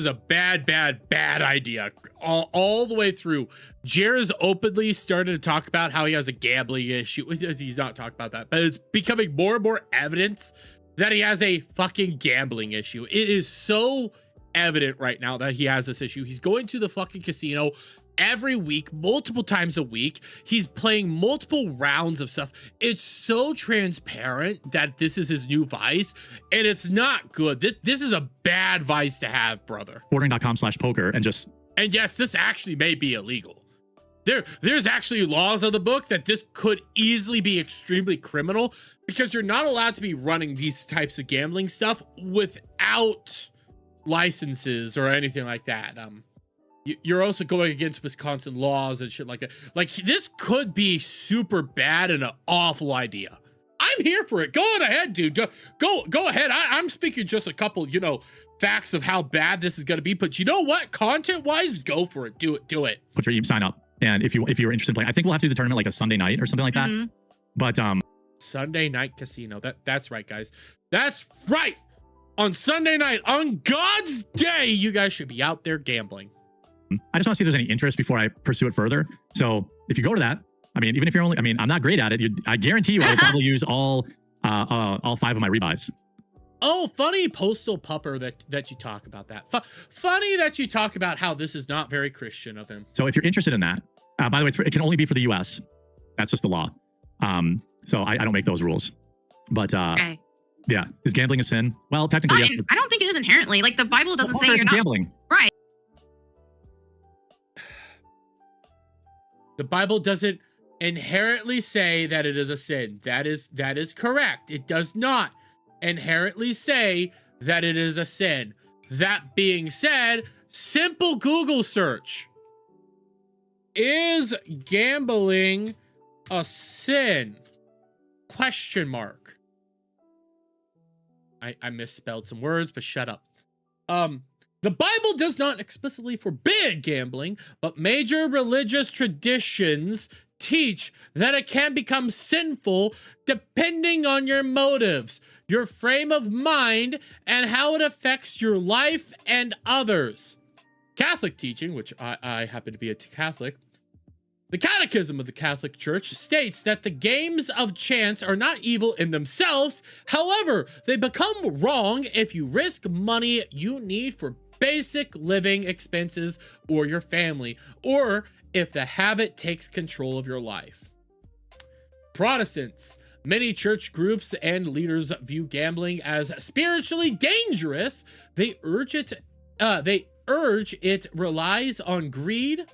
B: a bad idea all the way through. Jer's openly started to talk about how he has a gambling issue. He's not talking about that, but it's becoming more and more evidence that he has a fucking gambling issue. It is so evident right now that he has this issue. He's going to the fucking casino every week, multiple times a week. He's playing multiple rounds of stuff. It's so transparent that this is his new vice, and it's not good. This is a bad vice to have, brother.
I: Bordering.com/poker and
B: yes, this actually may be illegal. There's actually laws of the book that this could easily be extremely criminal, because you're not allowed to be running these types of gambling stuff without licenses or anything like that. You're also going against Wisconsin laws and shit like that. Like, this could be super bad and an awful idea. I'm here for it. Go on ahead, dude. Go ahead. I'm speaking just a couple, facts of how bad this is going to be. But you know what? Content-wise, go for it. Do it.
I: put your sign up. And if you're interested in playing, I think we'll have to do the tournament like a Sunday night or something like that. But
B: Sunday night casino. That's right, guys. That's right. On Sunday night, on God's day, you guys should be out there gambling.
I: I just want to see if there's any interest before I pursue it further. So if you go to that, I mean, even if you're only, I mean, I'm not great at it. I guarantee you I will probably use all 5 of my rebuys.
B: Oh, funny postal pupper that you talk about that. Funny that you talk about how this is not very Christian of him.
I: So if you're interested in that, by the way, it can only be for the US. That's just the law. So I don't make those rules. But
J: Okay.
I: yeah, is gambling a sin? Well, technically, yes.
J: I don't think it is inherently. Like, the Bible doesn't say you're not
I: gambling.
J: Right.
B: The Bible doesn't inherently say that it is a sin. That is correct. It does not inherently say that it is a sin. That being said, simple Google search. Is gambling a sin? Question mark. I misspelled some words, but shut up. The Bible does not explicitly forbid gambling, but major religious traditions teach that it can become sinful depending on your motives, your frame of mind, and how it affects your life and others. Catholic teaching, which I happen to be a Catholic, the Catechism of the Catholic Church states that the games of chance are not evil in themselves. However, they become wrong if you risk money you need for basic living expenses or your family, or if the habit takes control of your life. Protestants, many church groups and leaders view gambling as spiritually dangerous. They urge it relies on greed.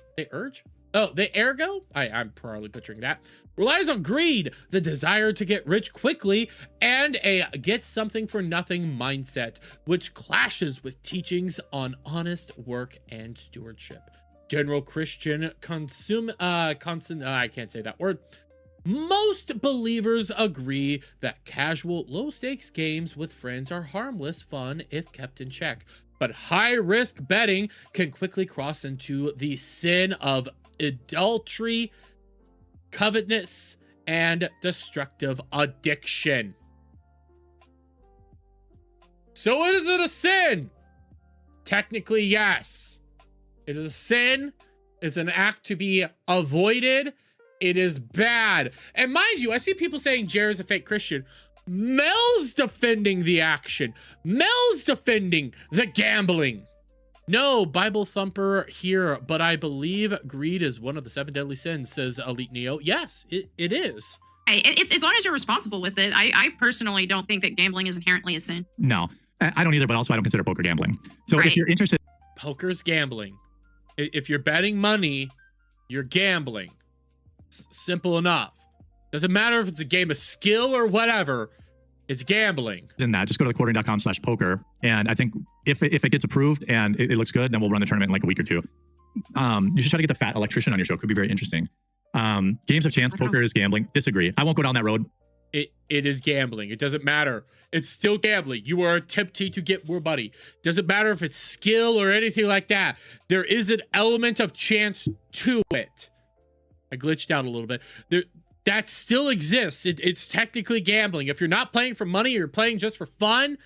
B: I'm probably butchering that. Relies on greed, the desire to get rich quickly, and a get something for nothing mindset, which clashes with teachings on honest work and stewardship. General Christian I can't say that word. Most believers agree that casual, low-stakes games with friends are harmless fun if kept in check. But high-risk betting can quickly cross into the sin of adultery, covetousness, and destructive addiction. So is it a sin? Technically, yes. It is a sin. It's an act to be avoided. It is bad. And mind you, I see people saying Jer is a fake Christian. Mel's defending the action. Mel's defending the gambling. No, Bible thumper here, but I believe greed is one of the 7 deadly sins, says Elite Neo. Yes, it is.
J: It's as long as you're responsible with it. I personally don't think that gambling is inherently a sin.
I: No, I don't either, but also I don't consider poker gambling. So
J: Right.
I: if you're interested,
B: Poker's gambling. If you're betting money, you're gambling. Simple enough. Doesn't matter if it's a game of skill or whatever. It's gambling.
I: in that, just go to thecording.com/poker. And I think if it gets approved and it looks good, then we'll run the tournament in like a week or two. You should try to get the fat electrician on your show. Could be very interesting. Games of chance, poker is gambling. Disagree. I won't go down that road.
B: It is gambling. It doesn't matter. It's still gambling. You are attempting to get more money. Doesn't matter if it's skill or anything like that. There is an element of chance to it. I glitched out a little bit. That still exists. It's technically gambling. If you're not playing for money, you're playing just for fun,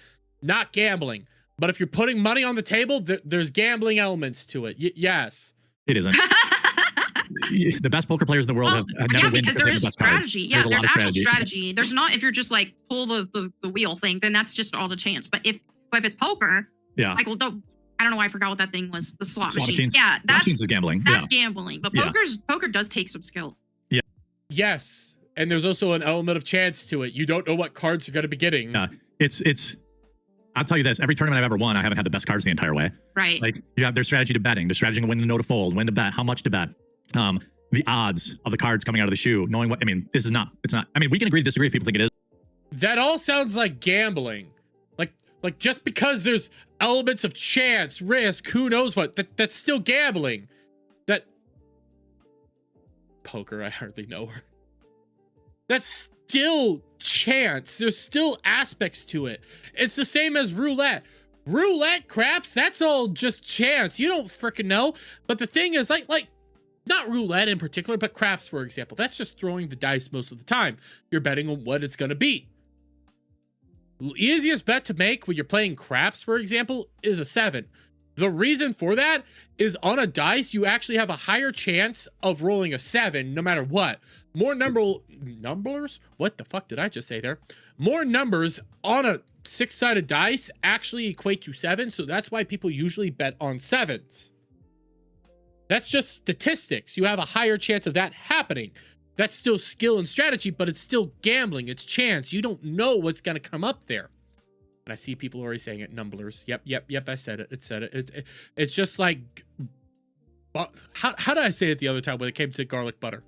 B: not gambling. But if you're putting money on the table, there's gambling elements to it. Yes.
I: It isn't. The best poker players in the world have never win
J: because there is strategy. Yeah, there's actual strategy. There's not, if you're just like pull the wheel thing, then that's just all the chance. But if it's poker,
I: yeah,
J: like, well, I don't know why I forgot what that thing was. The slot machines.
I: machines.
J: Yeah, that's
I: gambling.
J: That's gambling. But poker does take some skill.
I: Yeah.
B: Yes, and there's also an element of chance to it. You don't know what cards you're going to be getting.
I: Yeah, it's. I'll tell you this: every tournament I've ever won, I haven't had the best cards the entire way.
J: Right.
I: Like you have their strategy to betting, their strategy to when to know to fold, when to bet, how much to bet, the odds of the cards coming out of the shoe, knowing what. I mean, this is not. It's not. I mean, we can agree to disagree if people think it is.
B: That all sounds like gambling. Like just because there's elements of chance, risk, who knows what, that's still gambling. That poker, I hardly know her. That's still chance. There's still aspects to it. It's the same as roulette. Roulette, craps, that's all just chance. You don't freaking know. But the thing is, like not roulette in particular, but craps, for example. That's just throwing the dice most of the time. You're betting on what it's going to be. Easiest bet to make when you're playing craps, for example, is a 7. The reason for that is on a dice, you actually have a higher chance of rolling a 7 no matter what. More numbers? What the fuck did I just say there? More numbers on a 6-sided dice actually equate to 7, so that's why people usually bet on 7s. That's just statistics. You have a higher chance of that happening. That's still skill and strategy, but it's still gambling. It's chance. You don't know what's going to come up there. And I see people already saying it, numblers. Yep, I said it. It said it. It's just like, how did I say it the other time when it came to garlic butter?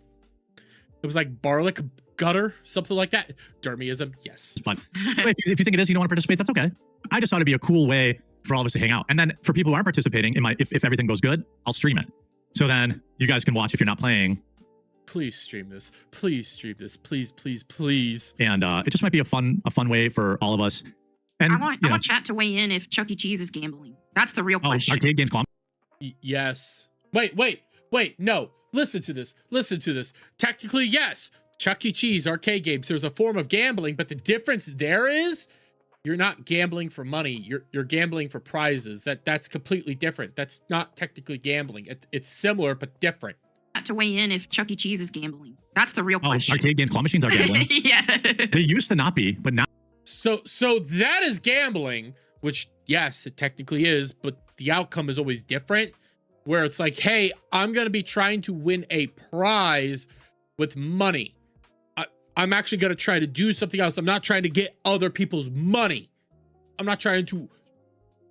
B: It was like barlic gutter, something like that. Dermism, yes.
I: But if you think it is, you don't want to participate, that's okay. I just thought it'd be a cool way for all of us to hang out. And then for people who aren't participating, if everything goes good, I'll stream it. So then you guys can watch if you're not playing.
B: Please stream this. Please stream this. Please, please, please.
I: And it just might be a fun way for all of us. And
J: I want chat to weigh in if Chuck E. Cheese is gambling. That's the real question.
I: Arcade games.
B: Yes. Wait. No. Listen to this. Technically, yes. Chuck E. Cheese, arcade games. There's a form of gambling, but the difference there is you're not gambling for money. You're gambling for prizes. That's completely different. That's not technically gambling. It's similar but different.
J: To weigh in if Chuck E. Cheese is gambling. That's the real question.
I: Arcade games, claw machines are gambling.
J: Yeah.
I: They used to not be, but now.
B: So that is gambling, which yes, it technically is, but the outcome is always different. Where it's like, hey, I'm gonna be trying to win a prize with money. I'm actually gonna try to do something else. I'm not trying to get other people's money. I'm not trying to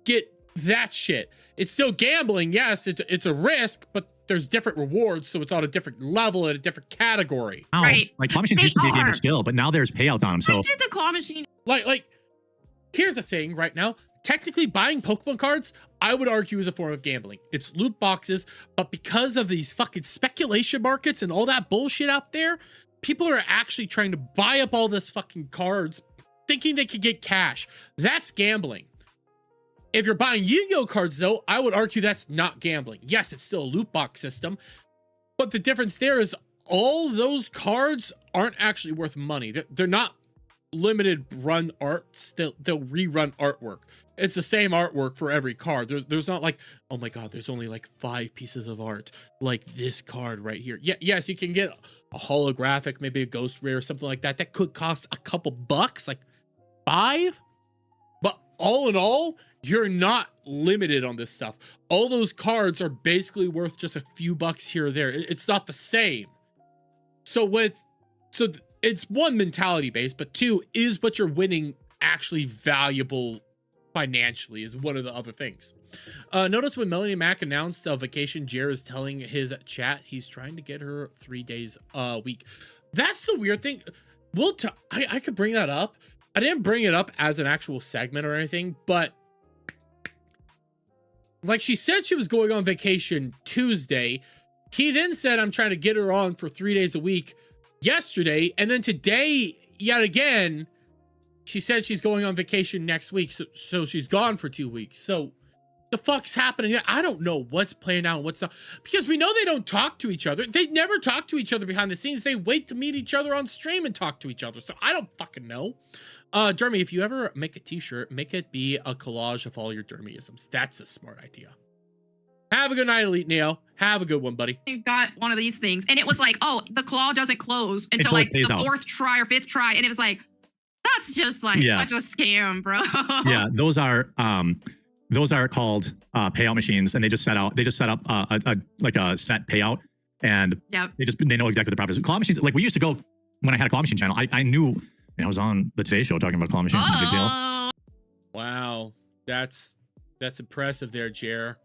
B: get that shit. It's still gambling. Yes, it's a risk, but there's different rewards, so it's on a different level and a different category.
I: Oh,
J: right.
I: Like claw machines used to be a game of skill, but now there's payouts on them. So
J: I did the claw machine.
B: Like, here's the thing right now. Technically, buying Pokemon cards, I would argue, is a form of gambling. It's loot boxes, but because of these fucking speculation markets and all that bullshit out there, people are actually trying to buy up all this fucking cards, thinking they could get cash. That's gambling. If you're buying Yu-Gi-Oh cards, though, I would argue that's not gambling. Yes, it's still a loot box system, but the difference there is all those cards aren't actually worth money. They're not limited run arts. They'll rerun artwork. It's the same artwork for every card. There's not like, oh my god, there's only like 5 pieces of art like this card right here. Yeah, yes, you can get a holographic, maybe a ghost rare or something like that. That could cost a couple bucks, like 5. But all in all, you're not limited on this stuff. All those cards are basically worth just a few bucks here or there. It's not the same. So it's one, mentality based, but 2, is what you're winning actually valuable financially is one of the other things. Notice when Melanie Mac announced a vacation, Jer is telling his chat he's trying to get her 3 days a week. That's the weird thing. I could bring that up. I didn't bring it up as an actual segment or anything, but like she said she was going on vacation Tuesday. He then said, I'm trying to get her on for 3 days a week yesterday. And then today, yet again, she said she's going on vacation next week. So she's gone for 2 weeks. So The fuck's happening? I don't know what's playing out and what's not, because we know they don't talk to each other. They never talk to each other behind the scenes. They wait to meet each other on stream and talk to each other. So I don't fucking know. Jeremy, if you ever make a t-shirt, make it be a collage of all your Dermyisms. That's a smart idea. Have a good night, Elite Neo. Have a good one, buddy.
J: You got one of these things, and it was like, oh, the claw doesn't close until like the fourth try or fifth try, and it was like, that's just like such a scam, bro.
I: Yeah, those are called payout machines, and they just set up a set payout, and they know exactly the proper claw machines. Like we used to go when I had a claw machine channel. I knew I was on the Today Show talking about claw machines. Big deal.
B: Wow, that's impressive there, Jer.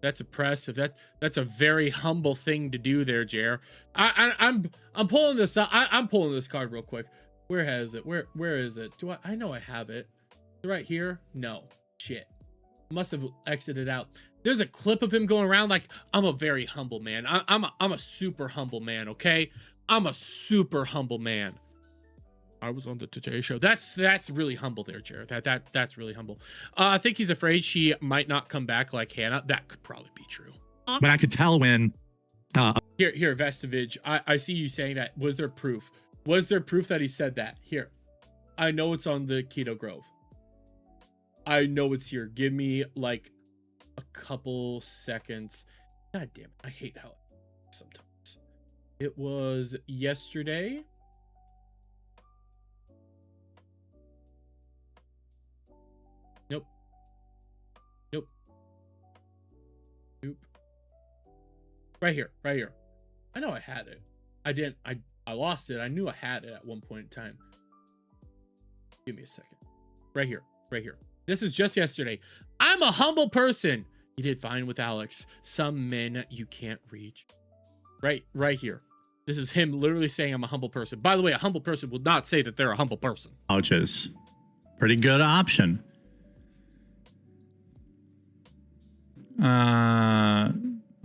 B: That's impressive. That's a very humble thing to do there, Jer. I'm pulling this up. I'm pulling this card real quick. Where has it? Where is it? I know I have it. Right here? No. Shit. Must have exited out. There's a clip of him going around like, I'm a very humble man. I'm a super humble man, okay? I'm a super humble man. I was on the Today Show. That's really humble there, Jared. That's really humble. I think he's afraid she might not come back like Hannah. That could probably be true.
I: But I could tell when
B: here, Vestivage. I see you saying that. Was there proof? Was there proof that he said that? Here. I know it's on the Keto Grove. I know it's here. Give me like a couple seconds. God damn it. I hate how sometimes. It was yesterday. Nope. Right here. I know I had it. I lost it. I knew I had it at one point in time. Give me a second. Right here. This is just yesterday. I'm a humble person. You did fine with Alex. Some men you can't reach. Right here. This is him literally saying I'm a humble person. By the way, a humble person will not say that they're a humble person.
I: Ouches. Pretty good option. I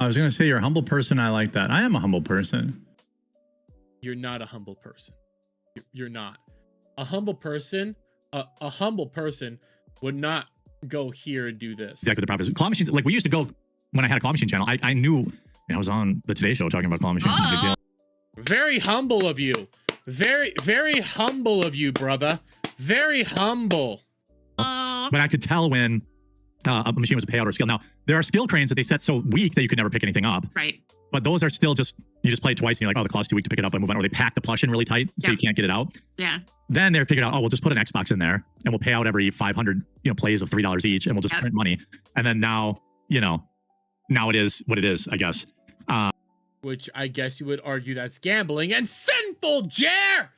I: was going to say you're a humble person. I like that. I am a humble person.
B: You're not a humble person. You're not. A humble person, a humble person would not go here and do this.
I: Exactly the proper claw machines. Like we used to go when I had a claw machine channel. I knew I was on the Today Show talking about claw machines. Big deal.
B: Very humble of you. Very, very humble of you, brother. Very humble.
I: But I could tell when a machine was a payout or a skill. Now, there are skill cranes that they set so weak that you could never pick anything up.
J: Right.
I: But those are still just, you just play it twice and you're like, oh, the claw's too weak to pick it up and move on. Or they pack the plush in really tight so you can't get it out.
J: Yeah.
I: Then they're figured out, oh, we'll just put an Xbox in there and we'll pay out every 500 plays of $3 each and we'll just print money. And then now, now it is what it is, I guess.
B: Which I guess you would argue that's gambling and sinful, Jer!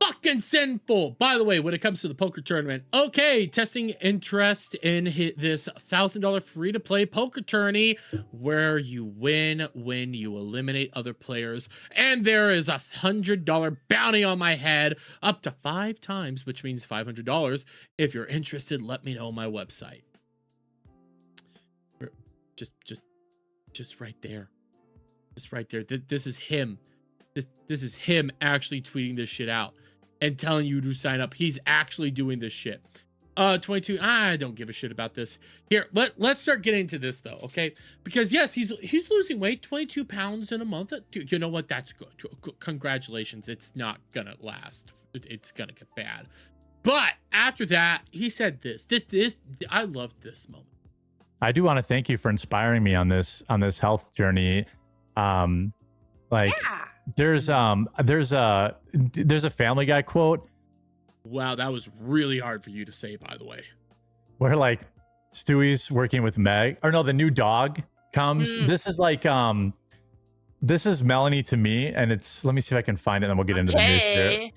B: Fucking sinful. By the way, when it comes to the poker tournament, okay, testing interest in this $1,000 free-to-play poker tourney where you win when you eliminate other players. And there is a $100 bounty on my head up to 5 times, which means $500. If you're interested, let me know on my website. Just right there. Just right there. This is him. This is him actually tweeting this shit out and telling you to sign up. He's actually doing this shit. 22. I don't give a shit about this. Here, let's start getting into this though, okay? Because yes, he's losing weight, 22 pounds in a month. You know what? That's good. Congratulations. It's not gonna last. It's gonna get bad. But after that, he said this. I loved this moment.
E: I do want to thank you for inspiring me on this health journey. There's a Family Guy quote.
B: Wow, that was really hard for you to say, by the way.
E: Where like Stewie's working with Meg, or no, the new dog comes. This is like this is Melanie to me, and it's, let me see if I can find it, and then we'll get into the news here.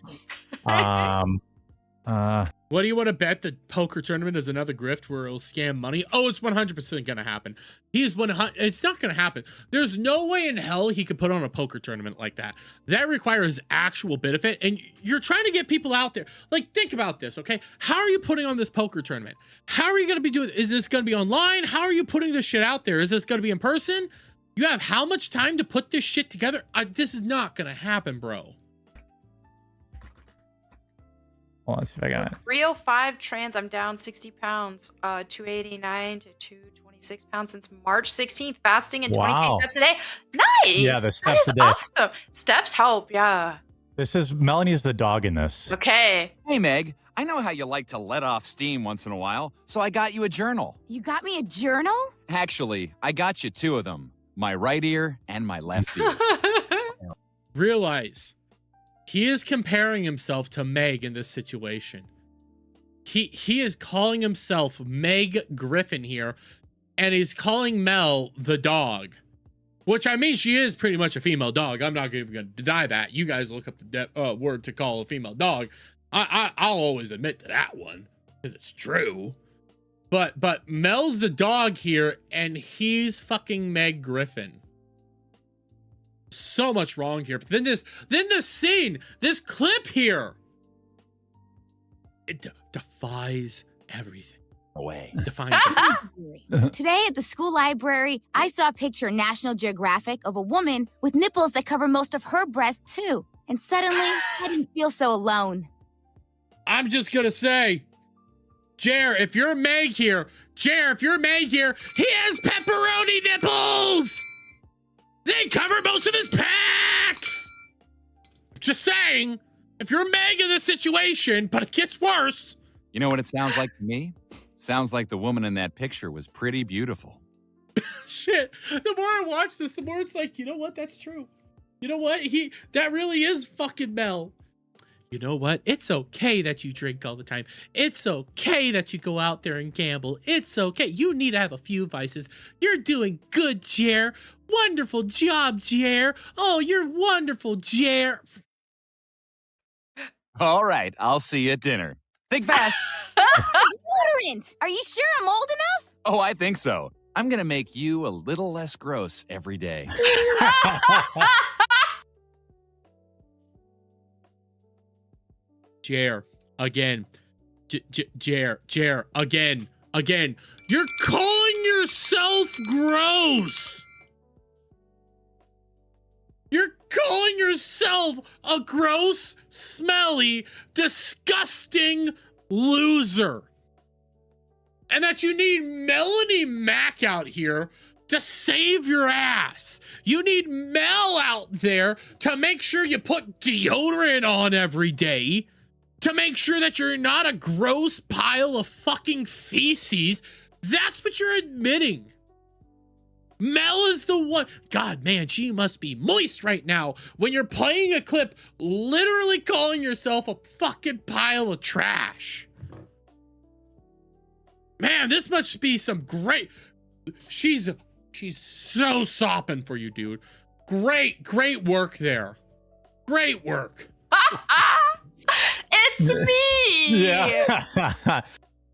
B: What do you want to bet the poker tournament is another grift where it'll scam money? Oh, it's 100% gonna happen. It's not gonna happen. There's no way in hell he could put on a poker tournament like that. That requires actual benefit, and you're trying to get people out there. Like, think about this, okay? How are you putting on this poker tournament? How are you gonna be doing? Is this gonna be online? How are you putting this shit out there? Is this gonna be in person? You have how much time to put this shit together? This is not gonna happen, bro.
E: Well, let's see if I got it.
J: 305 trans. I'm down 60 pounds. 289 to 226 pounds since March 16th. Fasting and 23 steps a day. Nice.
E: Yeah, the steps
J: that is
E: a day.
J: awesome. Steps help. Yeah.
E: This is Melanie's the dog in this.
J: Okay.
K: Hey, Meg. I know how you like to let off steam once in a while, so I got you a journal.
L: You got me a journal?
K: Actually, I got you 2 of them. My right ear and my left ear.
B: Realize he is comparing himself to Meg in this situation. He is calling himself Meg Griffin here, and he's calling Mel the dog. Which, I mean, she is pretty much a female dog. I'm not even going to deny that. You guys look up the word to call a female dog. I'll always admit to that one, because it's true. But Mel's the dog here, and he's fucking Meg Griffin. So much wrong here. But then this scene, this clip here, it defies everything.
K: Away.
B: Defies
L: Today at the school library, I saw a picture in National Geographic of a woman with nipples that cover most of her breast too. And suddenly, I didn't feel so alone.
B: I'm just gonna say, Jer, if you're Meg here, he has pepperoni nipples! They cover most of his pecs! Just saying, if you're Meg in this situation, but it gets worse.
K: You know what it sounds like to me? It sounds like the woman in that picture was pretty beautiful.
B: Shit, the more I watch this, the more it's like, you know what, that's true. You know what, that really is fucking Mel. You know what? It's okay that you drink all the time. It's okay that you go out there and gamble. It's okay. You need to have a few vices. You're doing good, Jer. Wonderful job, Jer. Oh, you're wonderful, Jer.
K: All right, I'll see you at dinner. Think fast.
L: Deodorant! Are you sure I'm old enough?
K: Oh, I think so. I'm gonna make you a little less gross every day.
B: Jer, again. Jer, again. You're calling yourself gross. You're calling yourself a gross, smelly, disgusting loser. And that you need Melanie Mack out here to save your ass. You need Mel out there to make sure you put deodorant on every day, to make sure that you're not a gross pile of fucking feces. That's what you're admitting. Mel is the one. God, man, she must be moist right now when you're playing a clip literally calling yourself a fucking pile of trash. Man, this must be some great... She's so sopping for you, dude. Great work there. Great work.
J: It's me.
E: Yeah.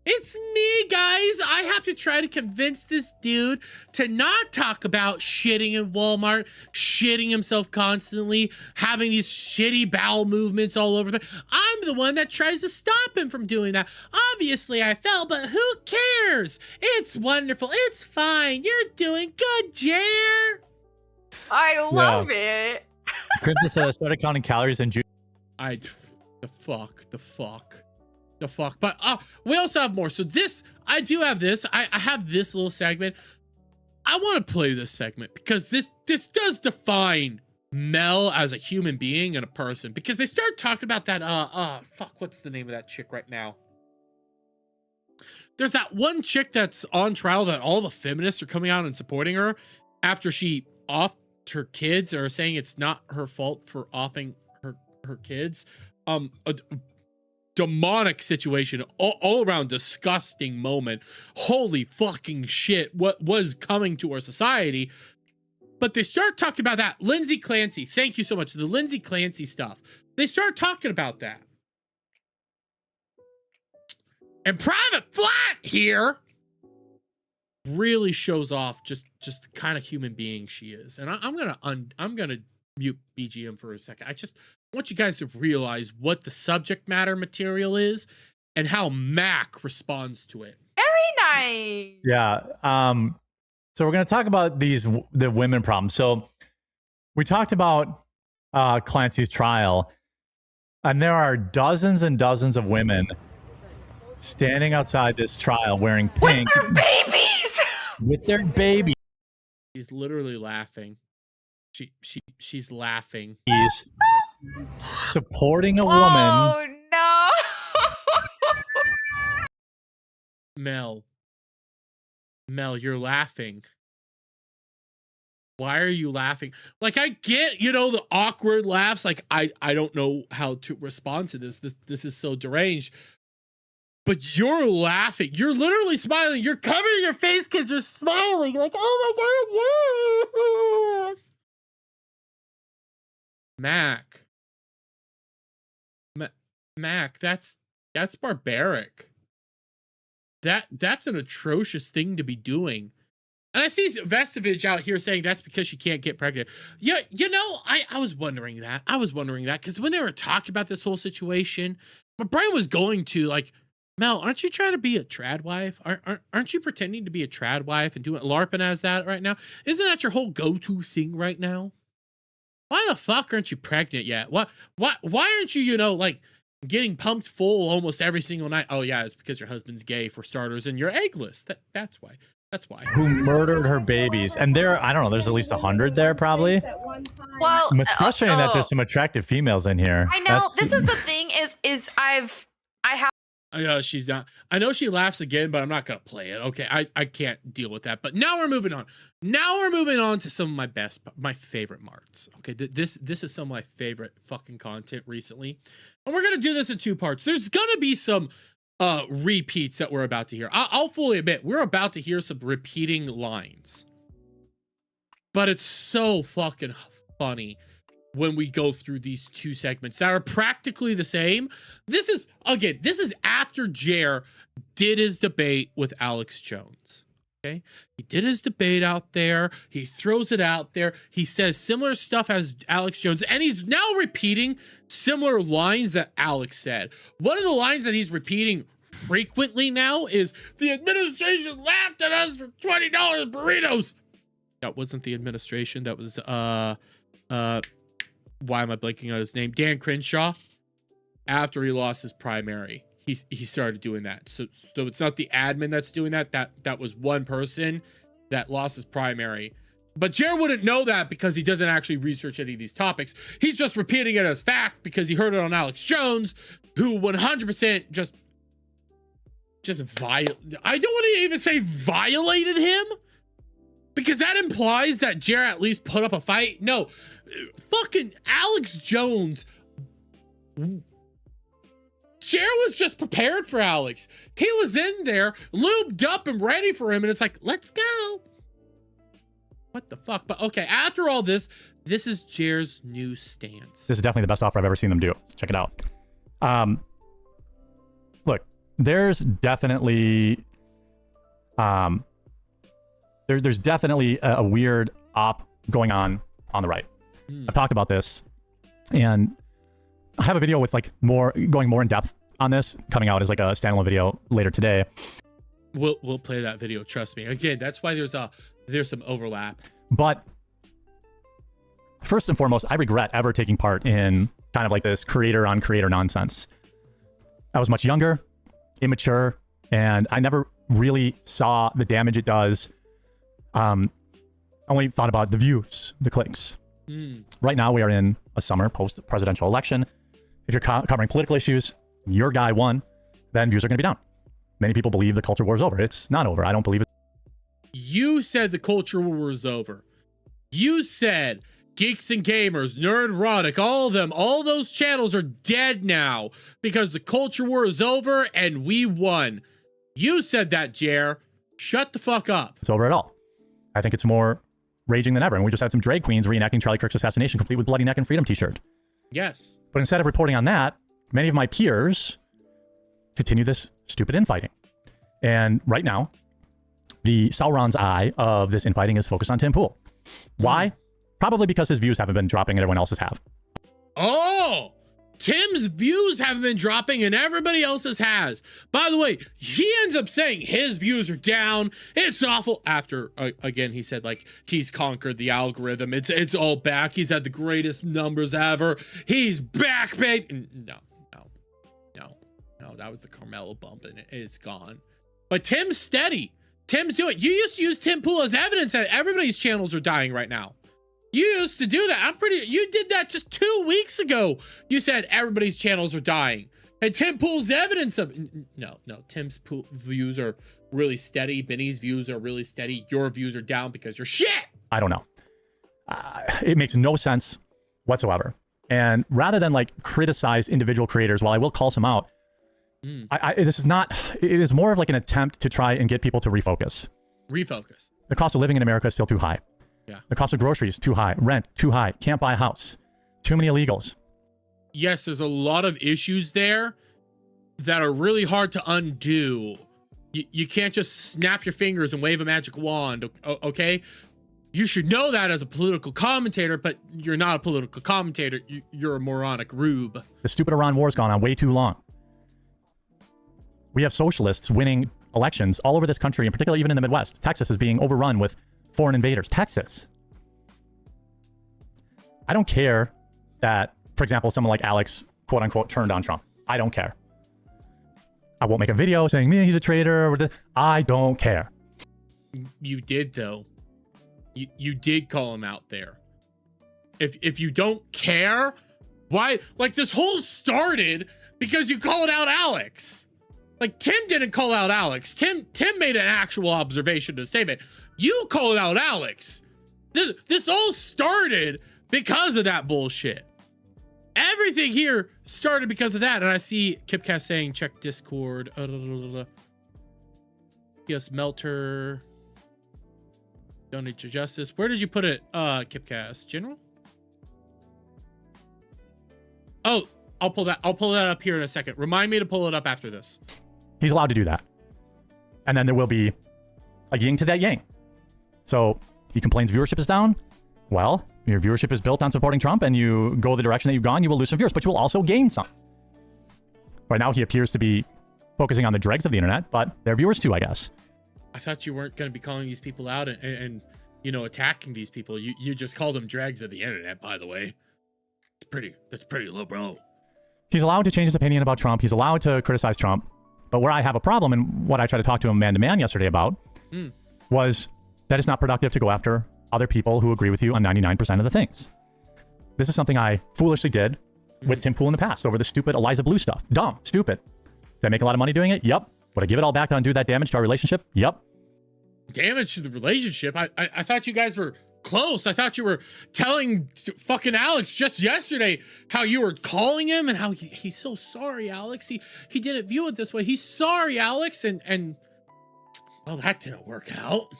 B: It's me, guys. I have to try to convince this dude to not talk about shitting in Walmart, shitting himself constantly, having these shitty bowel movements all over. I'm the one that tries to stop him from doing that. Obviously, I fell, but who cares? It's wonderful. It's fine. You're doing good, Jer.
J: I love it.
E: Princess started counting calories and juice.
B: The fuck. But we also have more. So this, I do have this. I have this little segment. I want to play this segment because this does define Mel as a human being and a person, because they start talking about that what's the name of that chick right now? There's that one chick that's on trial that all the feminists are coming out and supporting her after she offed her kids, or saying it's not her fault for offing her kids. A demonic situation, all around disgusting moment. Holy fucking shit, what was coming to our society. But they start talking about that. Lindsay Clancy, thank you so much. The Lindsay Clancy stuff. They start talking about that. And Private Flat here really shows off just the kind of human being she is. And I'm gonna mute BGM for a second. I want you guys to realize what the subject matter material is and how Mac responds to it.
J: Very nice.
E: Yeah. So we're going to talk about the women problem. So we talked about Clancy's trial, And there are dozens and dozens of women standing outside this trial wearing pink.
J: With their babies!
E: With their babies.
B: She's literally laughing. She's laughing.
E: He's supporting a woman.
J: Oh, no.
B: Mel, you're laughing. Why are you laughing? Like, I get, you know, the awkward laughs. Like, I don't know how to respond to this. This is so deranged. But you're laughing. You're literally smiling. You're covering your face because you're smiling. Like, oh my God, yes. Mac, that's barbaric. That's an atrocious thing to be doing. And I see Vestivage out here saying that's because she can't get pregnant. Yeah, you know, I was wondering that. Because when they were talking about this whole situation, my brain was going to like, Mel, aren't you trying to be a trad wife? Aren't you pretending to be a trad wife and doing LARPing as that right now? Isn't that your whole go-to thing right now? Why the fuck aren't you pregnant yet? Why aren't you, you know, like getting pumped full almost every single night? Oh yeah, it's because your husband's gay for starters and you're eggless. That's why. Who
E: murdered her babies. And there, I don't know, there's at least 100 there probably.
J: Well,
E: It's frustrating that there's some attractive females in here.
J: I know. This is the thing is I have.
B: She's not. I know she laughs again, but I'm not gonna play it. Okay, I can't deal with that. But now we're moving on. To some of my favorite marts. Okay, this is some of my favorite fucking content recently, and we're gonna do this in 2 parts. There's gonna be some repeats that we're about to hear. I'll fully admit we're about to hear some repeating lines, but it's so fucking funny when we go through these 2 segments that are practically the same. This is after Jer did his debate with Alex Jones. Okay, he did his debate out there. He throws it out there. He says similar stuff as Alex Jones, and he's now repeating similar lines that Alex said. One of the lines that he's repeating frequently now is, the administration laughed at us for $20 burritos. That wasn't the administration. That was why am I blanking on his name? Dan Crenshaw. After he lost his primary, he started doing that. So it's not the admin that's doing that. That was one person that lost his primary. But Jer wouldn't know that because he doesn't actually research any of these topics. He's just repeating it as fact because he heard it on Alex Jones, who 100% just I don't want to even say violated him, because that implies that Jer at least put up a fight. No, fucking Alex Jones. Jer was just prepared for Alex. He was in there, lubed up and ready for him, and it's like, let's go. What the fuck? But okay, after all this is Jer's new stance.
E: This is definitely the best offer I've ever seen them do. Check it out. Look, there's definitely there's definitely a weird op going on the right. I've talked about this, and I have a video with like going more in depth on this coming out as like a standalone video later today.
B: We'll play that video, trust me. Again, that's why there's some overlap.
E: But first and foremost, I regret ever taking part in kind of like this creator on creator nonsense. I was much younger, immature, and I never really saw the damage it does. I only thought about the views, the clicks. Right now, we are in a summer post-presidential election. If you're covering political issues, your guy won, then views are going to be down. Many people believe the culture war is over. It's not over. I don't believe it.
B: You said the culture war is over. You said Geeks and Gamers, Nerdrotic, all of them, all those channels are dead now because the culture war is over and we won. You said that, Jer. Shut the fuck up.
E: It's over at all. I think it's more raging than ever. And we just had some drag queens reenacting Charlie Kirk's assassination, complete with bloody neck and freedom t-shirt.
B: Yes.
E: But instead of reporting on that, many of my peers continue this stupid infighting. And right now, the Sauron's eye of this infighting is focused on Tim Pool. Why? Probably because his views haven't been dropping and everyone else's have.
B: Oh! Tim's views haven't been dropping and everybody else's has. By the way, he ends up saying his views are down. It's awful. After, again, he said, like, he's conquered the algorithm. It's all back. He's had the greatest numbers ever. He's back, babe. No. That was the Carmelo bump, and it's gone. But Tim's steady. Tim's doing it. You used to use Tim Pool as evidence that everybody's channels are dying right now. You used to do that. You did that just 2 weeks ago. You said everybody's channels are dying. And Tim Pool's evidence of, no, Tim's views are really steady. Benny's views are really steady. Your views are down because you're shit. I don't know.
E: It makes no sense whatsoever. And rather than like criticize individual creators, while I will call some out, this is not, it is more of like an attempt to try and get people to refocus.
B: Refocus.
E: The cost of living in America is still too high.
B: Yeah.
E: The cost of groceries too high. Rent too high. Can't buy a house. Too many illegals.
B: Yes, there's a lot of issues there that are really hard to undo. You can't just snap your fingers and wave a magic wand, okay? You should know that as a political commentator, but you're not a political commentator. You're a moronic rube.
E: The stupid Iran war's gone on way too long. We have socialists winning elections all over this country, and particularly even in the Midwest. Texas is being overrun with foreign invaders. Texas. I don't care that, for example, someone like Alex, quote unquote, turned on Trump. I don't care. I won't make a video saying, man, he's a traitor. I don't care.
B: You did, though. You did call him out there. If you don't care, why? Like, this whole started because you called out Alex. Like, Tim didn't call out Alex. Tim made an actual observation, a statement. You called out Alex. This all started because of that bullshit. Everything here started because of that. And I see Kipcast saying, check Discord. Yes, Melter. Donate to justice. Where did you put it, Kipcast? General? Oh, I'll pull that up here in a second. Remind me to pull it up after this.
E: He's allowed to do that. And then there will be a yin to that yang. So he complains viewership is down. Well, your viewership is built on supporting Trump and you go the direction that you've gone, you will lose some viewers, but you will also gain some. Right now, he appears to be focusing on the dregs of the internet, but they're viewers too, I guess.
B: I thought you weren't going to be calling these people out and you know, attacking these people. You just call them dregs of the internet, by the way. That's pretty low, bro.
E: He's allowed to change his opinion about Trump. He's allowed to criticize Trump. But where I have a problem, and what I tried to talk to him man-to-man yesterday about, was that it's not productive to go after other people who agree with you on 99% of the things. This is something I foolishly did with Tim Pool in the past over the stupid Eliza Blue stuff. Dumb. Stupid. Did I make a lot of money doing it? Yep. Would I give it all back to undo that damage to our relationship? Yep.
B: Damage to the relationship? I thought you guys were close. I thought you were telling fucking Alex just yesterday how you were calling him and how he's so sorry, Alex. He didn't view it this way. He's sorry, Alex. And well, that didn't work out.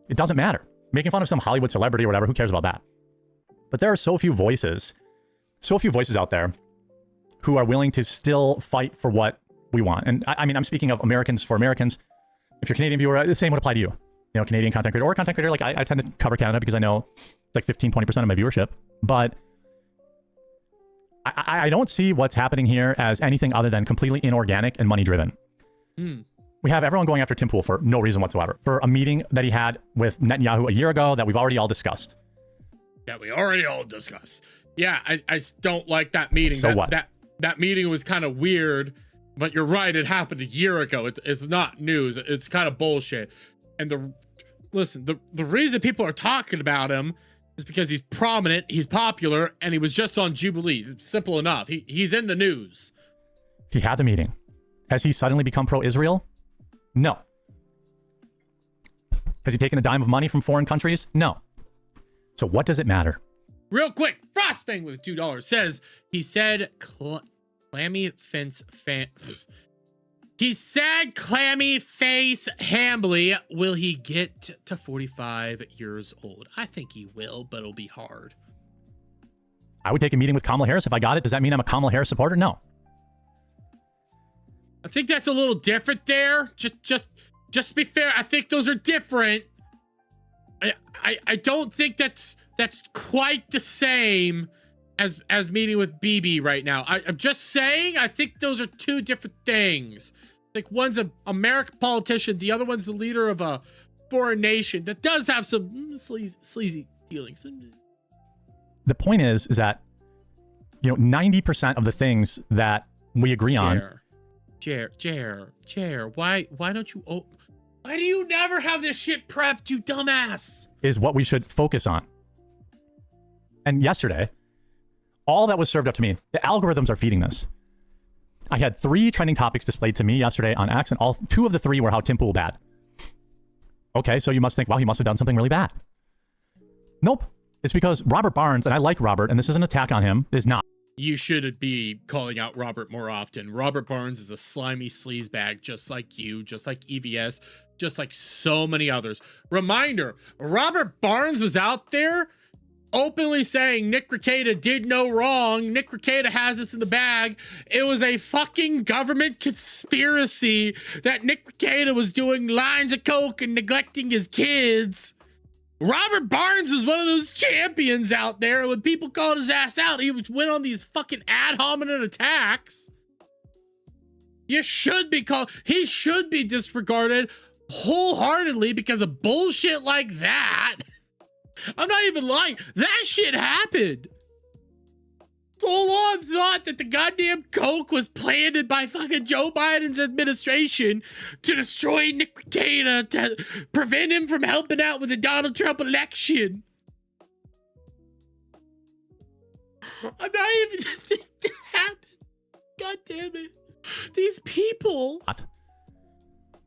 E: It doesn't matter. Making fun of some Hollywood celebrity or whatever, who cares about that? But there are so few voices out there who are willing to still fight for what we want. And I mean, I'm speaking of Americans for Americans. If you're a Canadian viewer, the same would apply to you. You know, Canadian content creator or content creator. Like I tend to cover Canada because I know it's like 15-20% of my viewership. But I don't see what's happening here as anything other than completely inorganic and money driven. We have everyone going after Tim Pool for no reason whatsoever. For a meeting that he had with Netanyahu a year ago that we've already all discussed.
B: Yeah, I don't like that meeting.
E: So what?
B: That meeting was kind of weird, but you're right. It happened a year ago. It's not news. It's kind of bullshit. And the reason people are talking about him is because he's prominent, he's popular, and he was just on Jubilee. Simple enough. He's in the news.
E: He had the meeting. Has he suddenly become pro-Israel? No. Has he taken a dime of money from foreign countries? No. So what does it matter?
B: Real quick, Frostbang with $2 says he said clammy fence fan. He said clammy face Hambly. Will he get to 45 years old? I think he will, but it'll be hard.
E: I would take a meeting with Kamala Harris if I got it. Does that mean I'm a Kamala Harris supporter? No.
B: I think that's a little different there. Just to be fair, I think those are different. I don't think that's quite the same as meeting with BB right now. I'm just saying, I think those are two different things. Like, one's an American politician, the other one's the leader of a foreign nation that does have some sleazy dealings.
E: The point is that, you know, 90% of the things that we agree on.
B: Chair, why don't you, why do you never have this shit prepped, you dumbass?
E: Is what we should focus on. And yesterday, all that was served up to me, the algorithms are feeding this. I had 3 trending topics displayed to me yesterday on X, and 2 of the 3 were how Tim Pool bad. Okay, so you must think, wow, he must have done something really bad. Nope. It's because Robert Barnes, and I like Robert, and this is an attack on him, is not.
B: You should be calling out Robert more often. Robert Barnes is a slimy sleazebag, just like you, just like EVS, just like so many others. Reminder, Robert Barnes was out there openly saying Nick Rekieta did no wrong. Nick Rekieta has this in the bag. It was a fucking government conspiracy that Nick Rekieta was doing lines of coke and neglecting his kids. Robert Barnes was one of those champions out there, and when people called his ass out, he went on these fucking ad hominem attacks. He should be disregarded wholeheartedly because of bullshit like that. I'm not even lying. That shit happened. Full on thought that the goddamn coke was planted by fucking Joe Biden's administration to destroy Nick Rekieta, to prevent him from helping out with the Donald Trump election. I'm not even... This happened. God damn it. These people...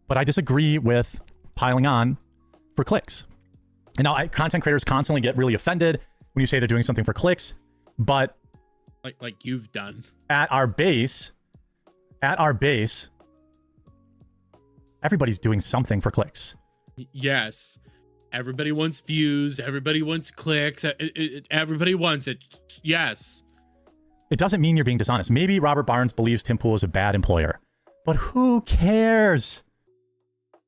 E: But I disagree with piling on for clicks. And now content creators constantly get really offended when you say they're doing something for clicks, but...
B: Like you've done.
E: At our base, everybody's doing something for clicks.
B: Yes. Everybody wants views. Everybody wants clicks. Everybody wants it. Yes.
E: It doesn't mean you're being dishonest. Maybe Robert Barnes believes Tim Pool is a bad employer, but who cares?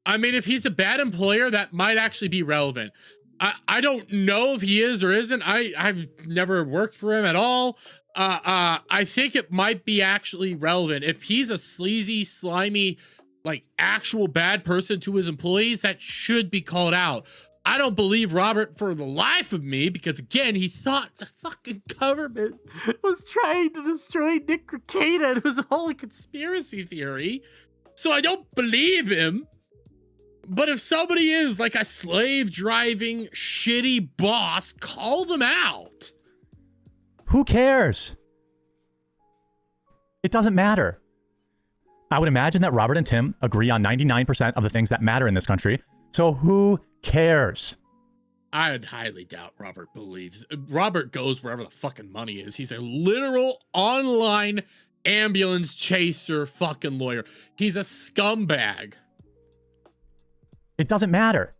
B: I mean, if he's a bad employer, that might actually be relevant. I don't know if he is or isn't. I've never worked for him at all. I think it might be actually relevant. If he's a sleazy, slimy, like actual bad person to his employees, that should be called out. I don't believe Robert for the life of me, because again, he thought the fucking government was trying to destroy Nick Rekieta. It was all a conspiracy theory. So I don't believe him. But if somebody is like a slave driving shitty boss, call them out.
E: Who cares? It doesn't matter. I would imagine that Robert and Tim agree on 99% of the things that matter in this country. So who cares?
B: I'd highly doubt Robert believes. Robert goes wherever the fucking money is. He's a literal online ambulance chaser fucking lawyer. He's a scumbag.
E: It doesn't matter.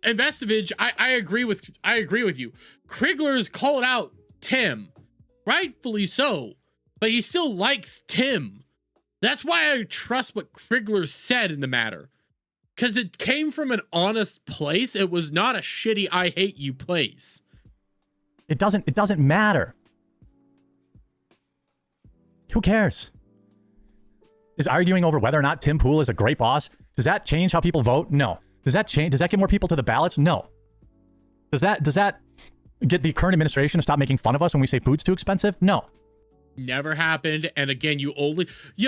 B: Investovich, I agree with you. Krigler's called out Tim, rightfully so, but he still likes Tim. That's why I trust what Krigler said in the matter, because it came from an honest place. It was not a shitty "I hate you" place.
E: It doesn't matter. Who cares? Is arguing over whether or not Tim Pool is a great boss, does that change how people vote? No. Does that get more people to the ballots? No. Does that get the current administration to stop making fun of us when we say food's too expensive? No.
B: Never happened. And again,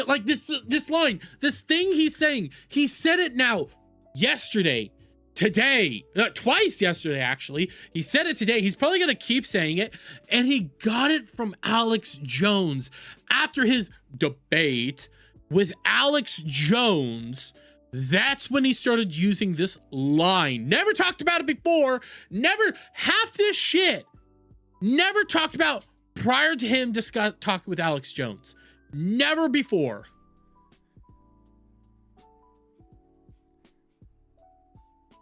B: like this line, this thing he's saying, he said it now yesterday, today, twice yesterday, actually. He said it today. He's probably going to keep saying it. And he got it from Alex Jones after his debate with Alex Jones. That's when he started using this line. Never talked about it before. Never, half this shit never talked about prior to him talking with Alex Jones. Never before.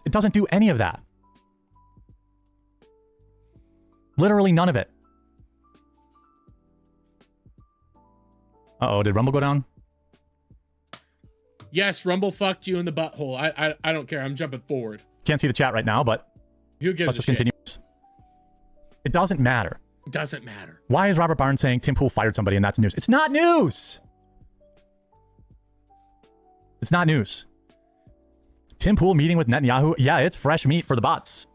E: It doesn't do any of that. Literally none of it. Uh-oh, did Rumble go down?
B: Yes, Rumble fucked you in the butthole. I don't care. I'm jumping forward.
E: Can't see the chat right now, but
B: let's
E: just continue. It doesn't matter.
B: It doesn't matter.
E: Why is Robert Barnes saying Tim Pool fired somebody and that's news? It's not news. It's not news. Tim Pool meeting with Netanyahu. Yeah, it's fresh meat for the bots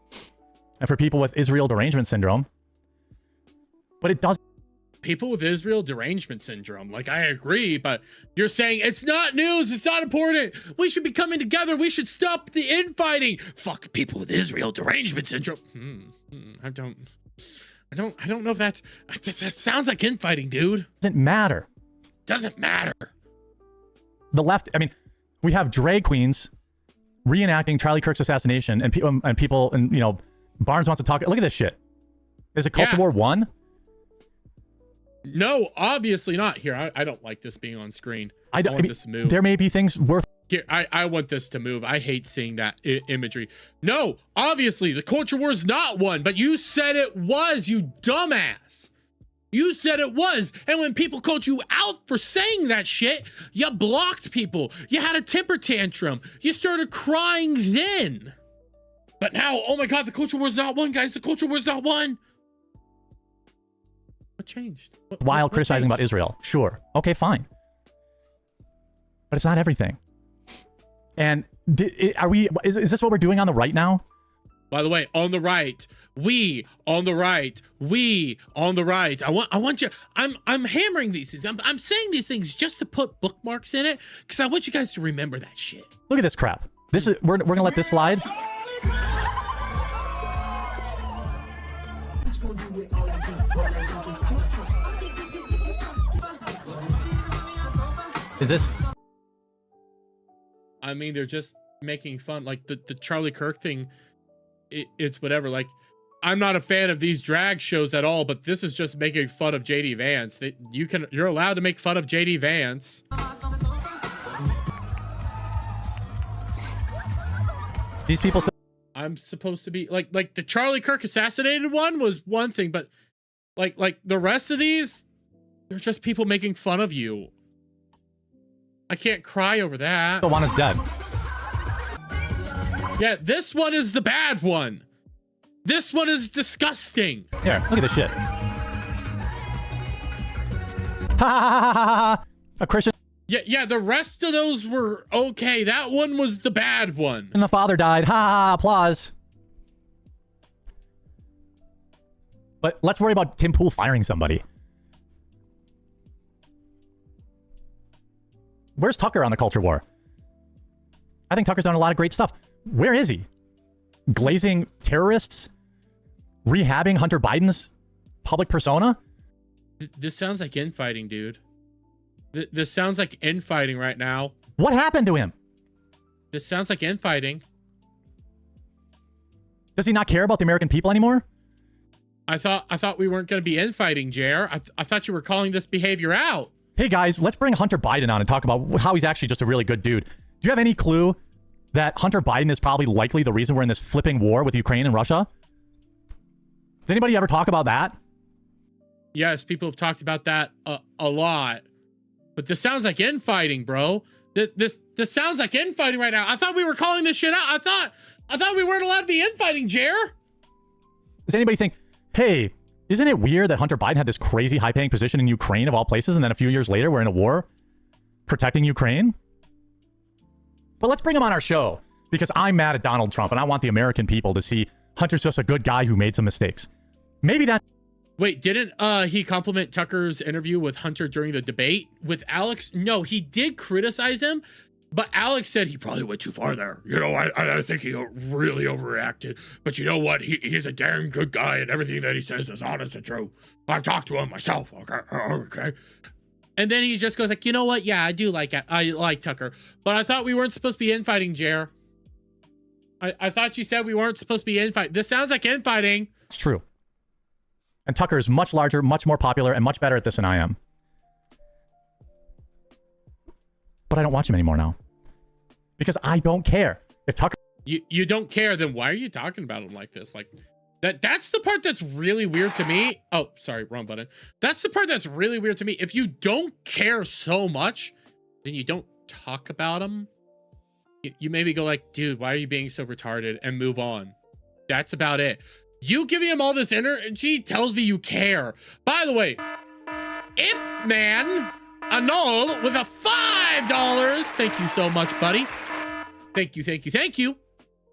E: and for people with Israel derangement syndrome. But it doesn't.
B: People with Israel derangement syndrome. Like, I agree, but you're saying it's not news. It's not important. We should be coming together. We should stop the infighting. Fuck people with Israel derangement syndrome. I don't know if that sounds like infighting, dude.
E: Doesn't matter.
B: Doesn't matter.
E: The left, I mean, we have drag queens reenacting Charlie Kirk's assassination and people, and you know, Barnes wants to talk. Look at this shit. Is it Culture War 1?
B: No, obviously not. Here, I don't like this being on screen. I want this to move.
E: There may be things worth.
B: Here, I want this to move. I hate seeing that imagery. No, obviously, the Culture War is not one, but you said it was, you dumbass. You said it was. And when people called you out for saying that shit, you blocked people. You had a temper tantrum. You started crying then. But now, oh my God, the Culture War is not one, guys. The Culture War is not one. What changed?
E: While
B: what
E: criticizing
B: changed?
E: about Israel. Sure. Okay, fine. But it's not everything. And is this what we're doing on the right now?
B: By the way, on the right, we on the right, we on the right. I want you. I'm hammering these things. I'm saying these things just to put bookmarks in it because I want you guys to remember that shit.
E: Look at this crap. This is we're gonna let this slide. Is this?
B: I mean, they're just making fun. Like the Charlie Kirk thing. It's whatever. Like, I'm not a fan of these drag shows at all, but this is just making fun of JD Vance. You're allowed to make fun of JD Vance.
E: These people say
B: I'm supposed to be like the Charlie Kirk assassinated one was one thing, but like the rest of these, they're just people making fun of you. I can't cry over that.
E: The one is dead.
B: Yeah, this one is the bad one. This one is disgusting.
E: Here, look at this shit. Ha ha ha ha ha. A Christian.
B: Yeah, the rest of those were okay. That one was the bad one.
E: And the father died. Ha ha ha. Applause. But let's worry about Tim Pool firing somebody. Where's Tucker on the Culture War? I think Tucker's done a lot of great stuff. Where is he? Glazing terrorists? Rehabbing Hunter Biden's public persona?
B: This sounds like infighting, dude. This sounds like infighting right now.
E: What happened to him?
B: This sounds like infighting.
E: Does he not care about the American people anymore?
B: I thought we weren't going to be infighting, Jer. I thought you were calling this behavior out.
E: Hey guys, let's bring Hunter Biden on and talk about how he's actually just a really good dude. Do you have any clue that Hunter Biden is probably likely the reason we're in this flipping war with Ukraine and Russia? Does anybody ever talk about that?
B: Yes, people have talked about that a lot. But this sounds like infighting, bro. This sounds like infighting right now. I thought we were calling this shit out. I thought we weren't allowed to be infighting, Jer.
E: Does anybody think, hey, isn't it weird that Hunter Biden had this crazy high-paying position in Ukraine of all places, and then a few years later we're in a war protecting Ukraine? But let's bring him on our show, because I'm mad at Donald Trump, and I want the American people to see Hunter's just a good guy who made some mistakes. Maybe that...
B: Wait, didn't he compliment Tucker's interview with Hunter during the debate with Alex? No, he did criticize him, but Alex said he probably went too far there. You know, I think he really overreacted. But you know what? He's a damn good guy, and everything that he says is honest and true. I've talked to him myself. Okay. And then he just goes like, you know what? Yeah, I do like it. I like Tucker. But I thought we weren't supposed to be infighting, Jer. I thought you said we weren't supposed to be infighting. This sounds like infighting.
E: It's true. And Tucker is much larger, much more popular, and much better at this than I am. But I don't watch him anymore now. Because I don't care. If Tucker...
B: You don't care, then why are you talking about him like this? Like, that's the part that's really weird to me. Oh, sorry, wrong button. That's the part that's really weird to me. If you don't care so much, then you don't talk about him. You maybe go like, dude, why are you being so retarded? And move on. That's about it. You giving him all this energy tells me you care. By the way, Ip Man Anol with a $5. Thank you so much, buddy. Thank you, thank you, thank you.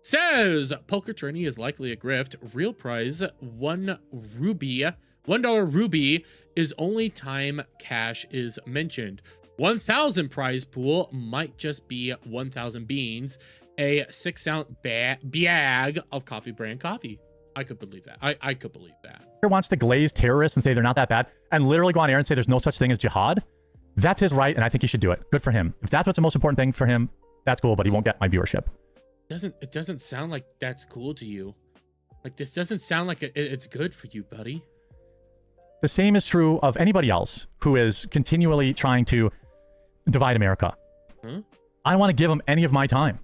B: Says poker tourney is likely a grift. Real prize $1 ruby is only time cash is mentioned. 1,000 prize pool might just be 1,000 beans, a 6-ounce bag of coffee brand coffee. I could believe that. I could believe that.
E: Wants to glaze terrorists and say they're not that bad and literally go on air and say there's no such thing as jihad. That's his right, and I think he should do it. Good for him. If that's what's the most important thing for him, that's cool, but he won't get my viewership.
B: It doesn't sound like that's cool to you. Like, this doesn't sound like it's good for you, buddy.
E: The same is true of anybody else who is continually trying to divide America.
B: Huh?
E: I don't want to give them any of my time.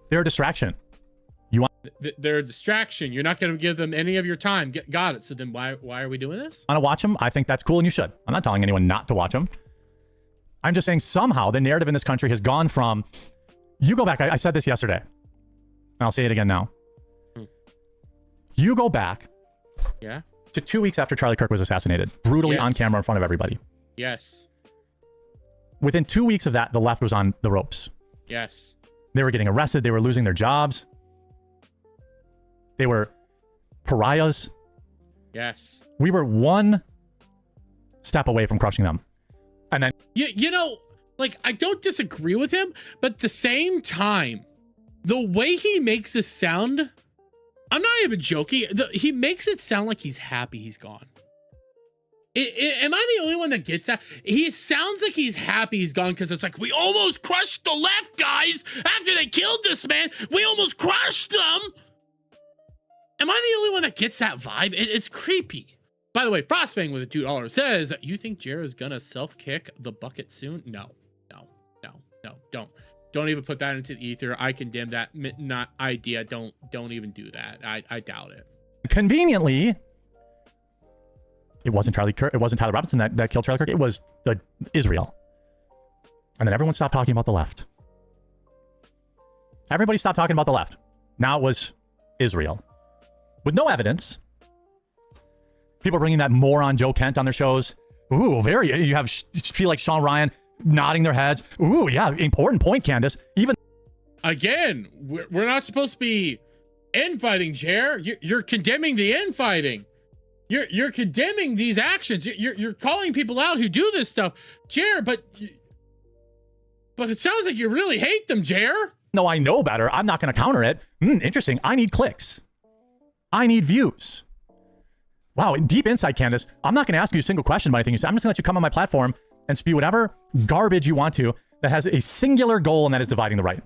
E: They're a distraction. You want
B: they're a distraction. You're not going to give them any of your time. Got it. So then why are we doing this?
E: Want to watch them? I think that's cool, and you should. I'm not telling anyone not to watch them. I'm just saying somehow the narrative in this country has gone from, you go back, I said this yesterday, and I'll say it again now. You go back to 2 weeks after Charlie Kirk was assassinated, brutally on camera in front of everybody.
B: Yes.
E: Within 2 weeks of that, the left was on the ropes.
B: Yes.
E: They were getting arrested. They were losing their jobs. They were pariahs.
B: Yes.
E: We were one step away from crushing them. And then...
B: You know, like, I don't disagree with him, but at the same time, the way he makes it sound, I'm not even joking. He makes it sound like he's happy he's gone. Am I the only one that gets that? He sounds like he's happy he's gone because it's like, we almost crushed the left, guys. After they killed this man, we almost crushed them. Am I the only one that gets that vibe? It's creepy. By the way, Frostfang with a $2 says, you think Jared's gonna self-kick the bucket soon? No, don't even put that into the ether. I condemn that idea. Don't even do that. I doubt it.
E: Conveniently, it wasn't Charlie Kirk. It wasn't Tyler Robinson that killed Charlie Kirk. It was Israel. And then everyone stopped talking about the left. Everybody stopped talking about the left. Now it was Israel. With no evidence. People bringing that moron Joe Kent on their shows. Ooh, you feel like Sean Ryan nodding their heads. Ooh, yeah, important point, Candace. Even
B: again, we're not supposed to be infighting, Jer. You're condemning the infighting. You're condemning these actions. You're calling people out who do this stuff, Jer. But it sounds like you really hate them, Jer.
E: No, I know better. I'm not going to counter it. Interesting. I need clicks. I need views. Wow, deep insight, Candace. I'm not going to ask you a single question about anything you say. I'm just going to let you come on my platform and spew whatever garbage you want to that has a singular goal, and that is dividing the right.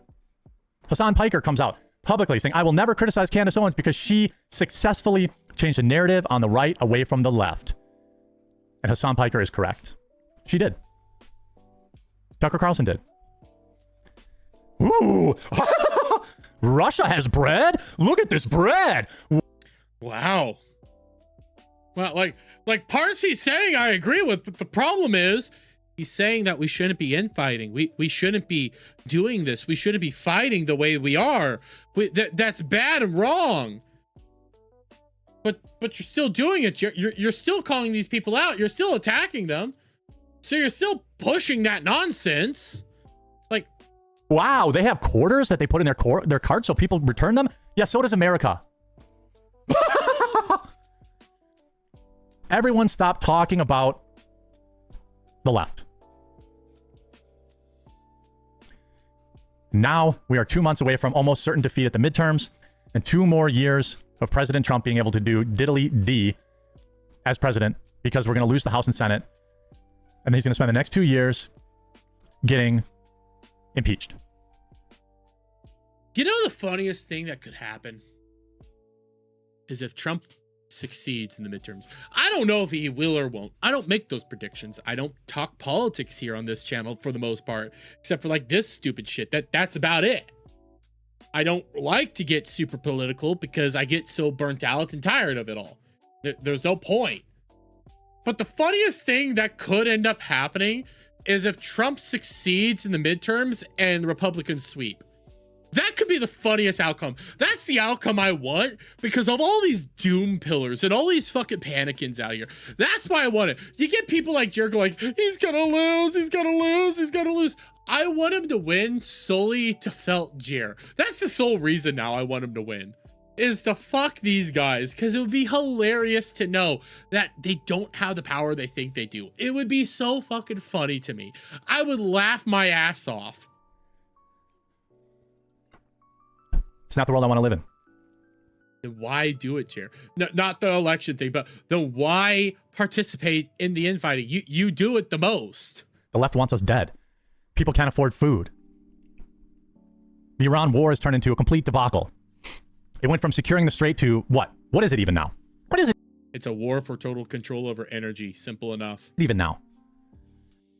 E: Hassan Piker comes out publicly saying, I will never criticize Candace Owens because she successfully changed the narrative on the right away from the left. And Hassan Piker is correct. She did. Tucker Carlson did. Ooh, Russia has bread? Look at this bread.
B: Wow. Well, like Parsy's saying, I agree with, but the problem is he's saying that we shouldn't be infighting. We shouldn't be doing this. We shouldn't be fighting the way we are. That's bad and wrong. But you're still doing it. You're still calling these people out. You're still attacking them. So you're still pushing that nonsense. Like,
E: wow, they have quarters that they put in their cards so people return them? Yeah, so does America. Everyone stop talking about the left. Now we are 2 months away from almost certain defeat at the midterms and 2 more years of President Trump being able to do diddly-dee as president because we're going to lose the House and Senate. And then he's going to spend the next 2 years getting impeached.
B: You know, the funniest thing that could happen is if Trump succeeds in the midterms. I don't know if he will or won't. I don't make those predictions. I don't talk politics here on this channel for the most part, except for like this stupid shit. That's about it. I don't like to get super political because I get so burnt out and tired of it all. There's no point. But the funniest thing that could end up happening is if Trump succeeds in the midterms and Republicans sweep. That could be the funniest outcome. That's the outcome I want because of all these doom pillars and all these fucking panicins out here. That's why I want it. You get people like Jericho like, he's gonna lose, he's gonna lose, he's gonna lose. I want him to win solely to felt Jer. That's the sole reason now I want him to win. Is to fuck these guys, because it would be hilarious to know that they don't have the power they think they do. It would be so fucking funny to me. I would laugh my ass off.
E: It's not the world I want to live in.
B: Then why do it, Jer? No, not the election thing, but then why participate in the infighting? You do it the most.
E: The left wants us dead. People can't afford food. The Iran war has turned into a complete debacle. It went from securing the strait to what? What is it even now? What is it?
B: It's a war for total control over energy. Simple enough.
E: Even now.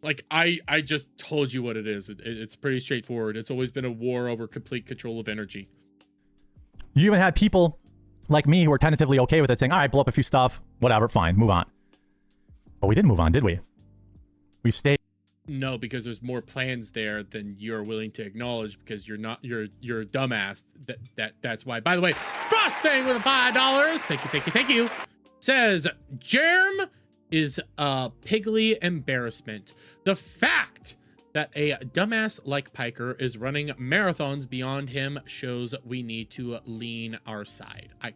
B: Like, I just told you what it is. It's pretty straightforward. It's always been a war over complete control of energy.
E: You even had people like me who were tentatively okay with it, saying, all right, blow up a few stuff, whatever, fine, move on. But we didn't move on, did we? We stayed.
B: No, because there's more plans there than you're willing to acknowledge because you're a dumbass. That's why. By the way, Frostfang with $5. Thank you. Says Jerm is a pigly embarrassment. The fact that a dumbass like Piker is running marathons beyond him shows we need to lean our side. I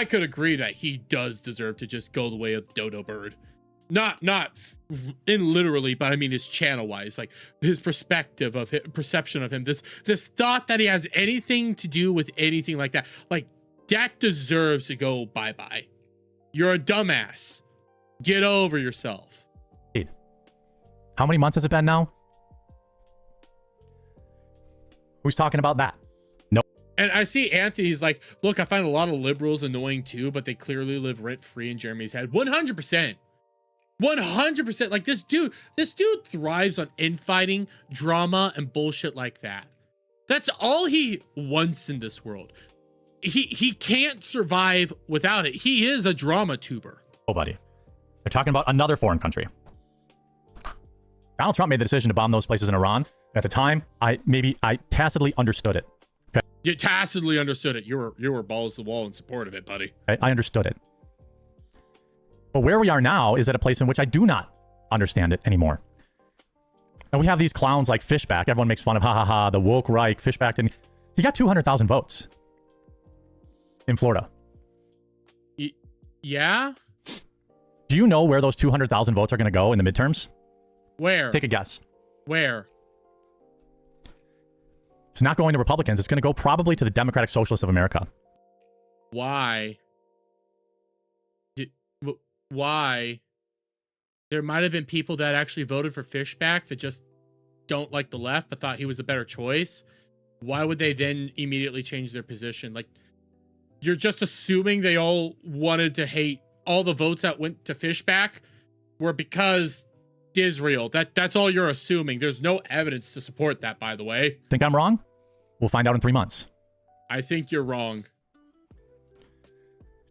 B: could agree that he does deserve to just go the way of Dodo Bird. Not in literally, but I mean his channel wise, like his perspective of his perception of him, this thought that he has anything to do with anything like that, deserves to go bye-bye. You're a dumbass. Get over yourself.
E: How many months has it been now? Who's talking about that? No.
B: And I see Anthony's like, look, I find a lot of liberals annoying too, but they clearly live rent-free in Jeremy's head. 100%. 100%. Like this dude thrives on infighting, drama, and bullshit like that. That's all he wants in this world. He can't survive without it. He is a drama tuber.
E: Oh, buddy. They're talking about another foreign country. Donald Trump made the decision to bomb those places in Iran. At the time, I tacitly understood it. Okay?
B: You tacitly understood it. You were balls to the wall in support of it, buddy.
E: I understood it. But where we are now is at a place in which I do not understand it anymore. And we have these clowns like Fishback. Everyone makes fun of, the woke Reich, Fishback. And he got 200,000 votes in Florida.
B: Yeah?
E: Do you know where those 200,000 votes are going to go in the midterms?
B: Where?
E: Take a guess.
B: Where?
E: It's not going to Republicans. It's going to go probably to the Democratic Socialists of America.
B: Why? Why? There might have been people that actually voted for Fishback that just don't like the left but thought he was a better choice. Why would they then immediately change their position? Like, you're just assuming they all wanted to hate all the votes that went to Fishback were because Israel. That's all you're assuming. There's no evidence to support that, by the way.
E: Think I'm wrong? We'll find out in 3 months.
B: I think you're wrong.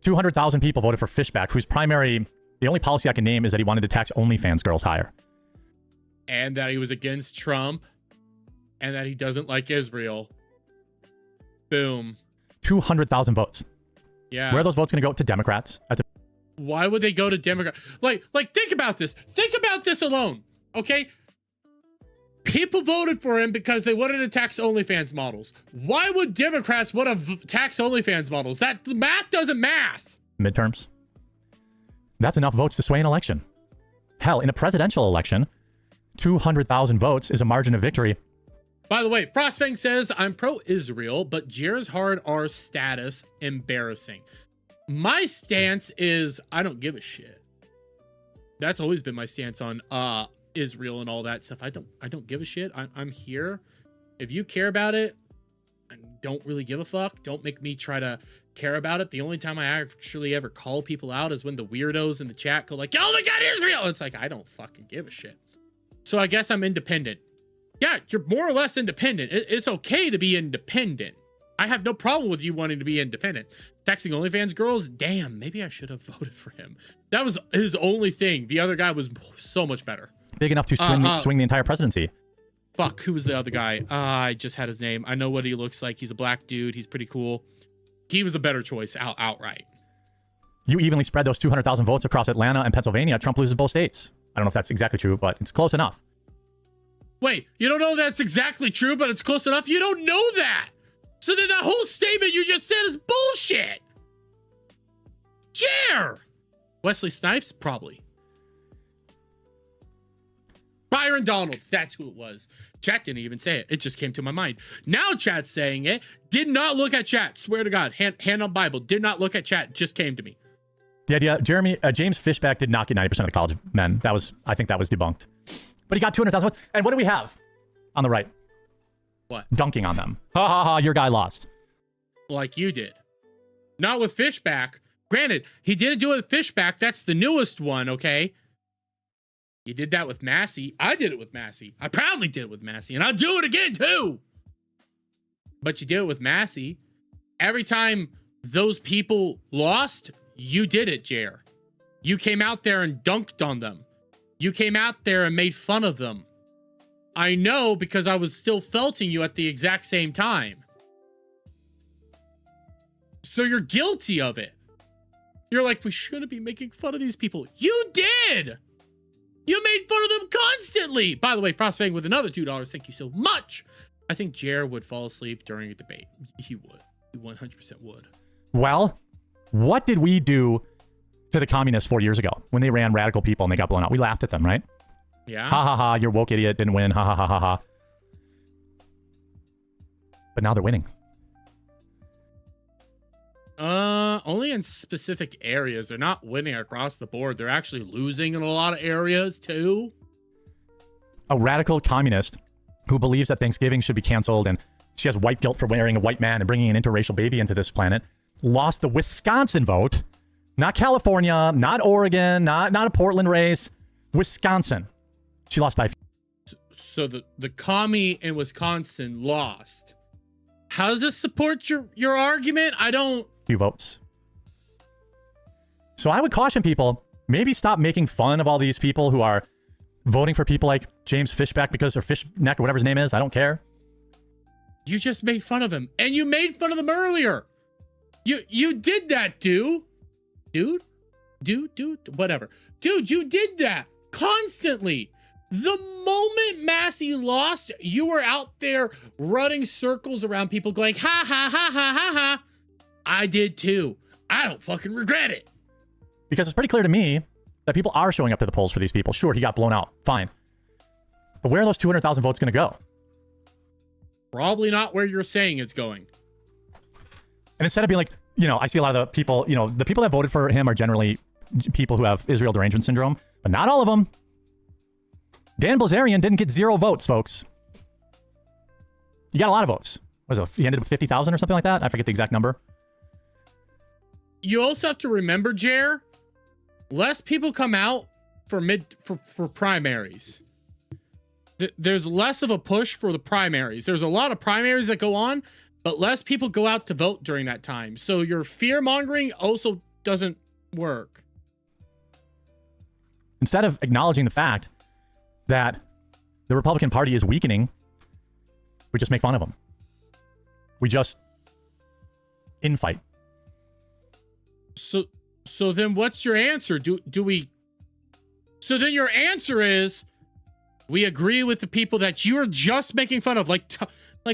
E: 200,000 people voted for Fishback, whose the only policy I can name is that he wanted to tax OnlyFans girls higher.
B: And that he was against Trump. And that he doesn't like Israel. Boom.
E: 200,000 votes.
B: Yeah.
E: Where are those votes going to go? To Democrats.
B: Why would they go to Democrat? Like, think about this. Think about this alone, okay? People voted for him because they wanted to tax OnlyFans models. Why would Democrats want to tax OnlyFans models? That math doesn't math.
E: Midterms. That's enough votes to sway an election. Hell, in a presidential election, 200,000 votes is a margin of victory.
B: By the way, Frostfang says, I'm pro-Israel, but Jer's hard R status embarrassing. My stance is, I don't give a shit. That's always been my stance on Israel and all that stuff. I don't give a shit. I'm here. If you care about it, I don't really give a fuck. Don't make me try to care about it. The only time I actually ever call people out is when the weirdos in the chat go like, oh my God, Israel. It's like, I don't fucking give a shit. So I guess I'm independent. Yeah, you're more or less independent. It's okay to be independent. I have no problem with you wanting to be independent. Taxing OnlyFans girls? Damn, maybe I should have voted for him. That was his only thing. The other guy was so much better.
E: Big enough to swing the entire presidency.
B: fuck, who was the other guy? I just had his name. I know what he looks like. He's a black dude. He's pretty cool. He was a better choice outright.
E: You evenly spread those 200,000 votes across Atlanta and Pennsylvania. Trump loses both states. I don't know if that's exactly true, but it's close enough.
B: Wait, you don't know that's exactly true, but it's close enough? You don't know that. So then that whole statement you just said is bullshit. Jer! Wesley Snipes? Probably. Byron Donalds, that's who it was. Chat didn't even say it. It just came to my mind. Now chat's saying it. Did not look at chat. Swear to God. Hand on Bible. Did not look at chat. Just came to me.
E: The idea, James Fishback did not get 90% of the college men. I think that was debunked. But he got 200,000 votes. And what do we have on the right?
B: What?
E: Dunking on them. Ha ha ha, your guy lost.
B: Like you did. Not with Fishback. Granted, he didn't do it with Fishback. That's the newest one, okay? You did that with Massey. I did it with Massey. I proudly did it with Massey. And I'll do it again, too. But you did it with Massey. Every time those people lost, you did it, Jer. You came out there and dunked on them. You came out there and made fun of them. I know because I was still felting you at the exact same time. So you're guilty of it. You're like, we shouldn't be making fun of these people. You did! You made fun of them constantly. By the way, prospecting with another $2. Thank you so much. I think Jer would fall asleep during a debate. He would. He 100% would.
E: Well, what did we do to the communists 4 years ago when they ran radical people and they got blown out? We laughed at them, right?
B: Yeah.
E: Ha ha ha, your woke idiot didn't win. Ha ha ha ha ha. But now they're winning.
B: Only in specific areas. They're not winning across the board. They're actually losing in a lot of areas too.
E: A radical communist who believes that Thanksgiving should be canceled and she has white guilt for marrying a white man and bringing an interracial baby into this planet lost the Wisconsin vote. Not California, not Oregon, not a Portland race. Wisconsin. She lost by...
B: So the commie in Wisconsin lost. How does this support your argument? I don't...
E: Few votes. So I would caution people, maybe stop making fun of all these people who are voting for people like James Fishback because, or Fishneck or whatever his name is. I don't care.
B: You just made fun of him. And you made fun of them earlier. You did that, dude. Dude, whatever. Dude, you did that constantly. The moment Massey lost, you were out there running circles around people going, ha, ha, ha, ha, ha, ha. I did too. I don't fucking regret it.
E: Because it's pretty clear to me that people are showing up to the polls for these people. Sure, he got blown out. Fine. But where are those 200,000 votes going to go?
B: Probably not where you're saying it's going.
E: And instead of being like, you know, I see a lot of the people, you know, the people that voted for him are generally people who have Israel derangement syndrome, but not all of them. Dan Bilzerian didn't get 0 votes, folks. He got a lot of votes. What is it? He ended up with 50,000 or something like that? I forget the exact number.
B: You also have to remember, Jer, less people come out for primaries. There's less of a push for the primaries. There's a lot of primaries that go on, but less people go out to vote during that time. So your fear mongering also doesn't work.
E: Instead of acknowledging the fact that the Republican Party is weakening, we just make fun of them. We just infight.
B: So then what's your answer? So then your answer is we agree with the people that you're just making fun of, like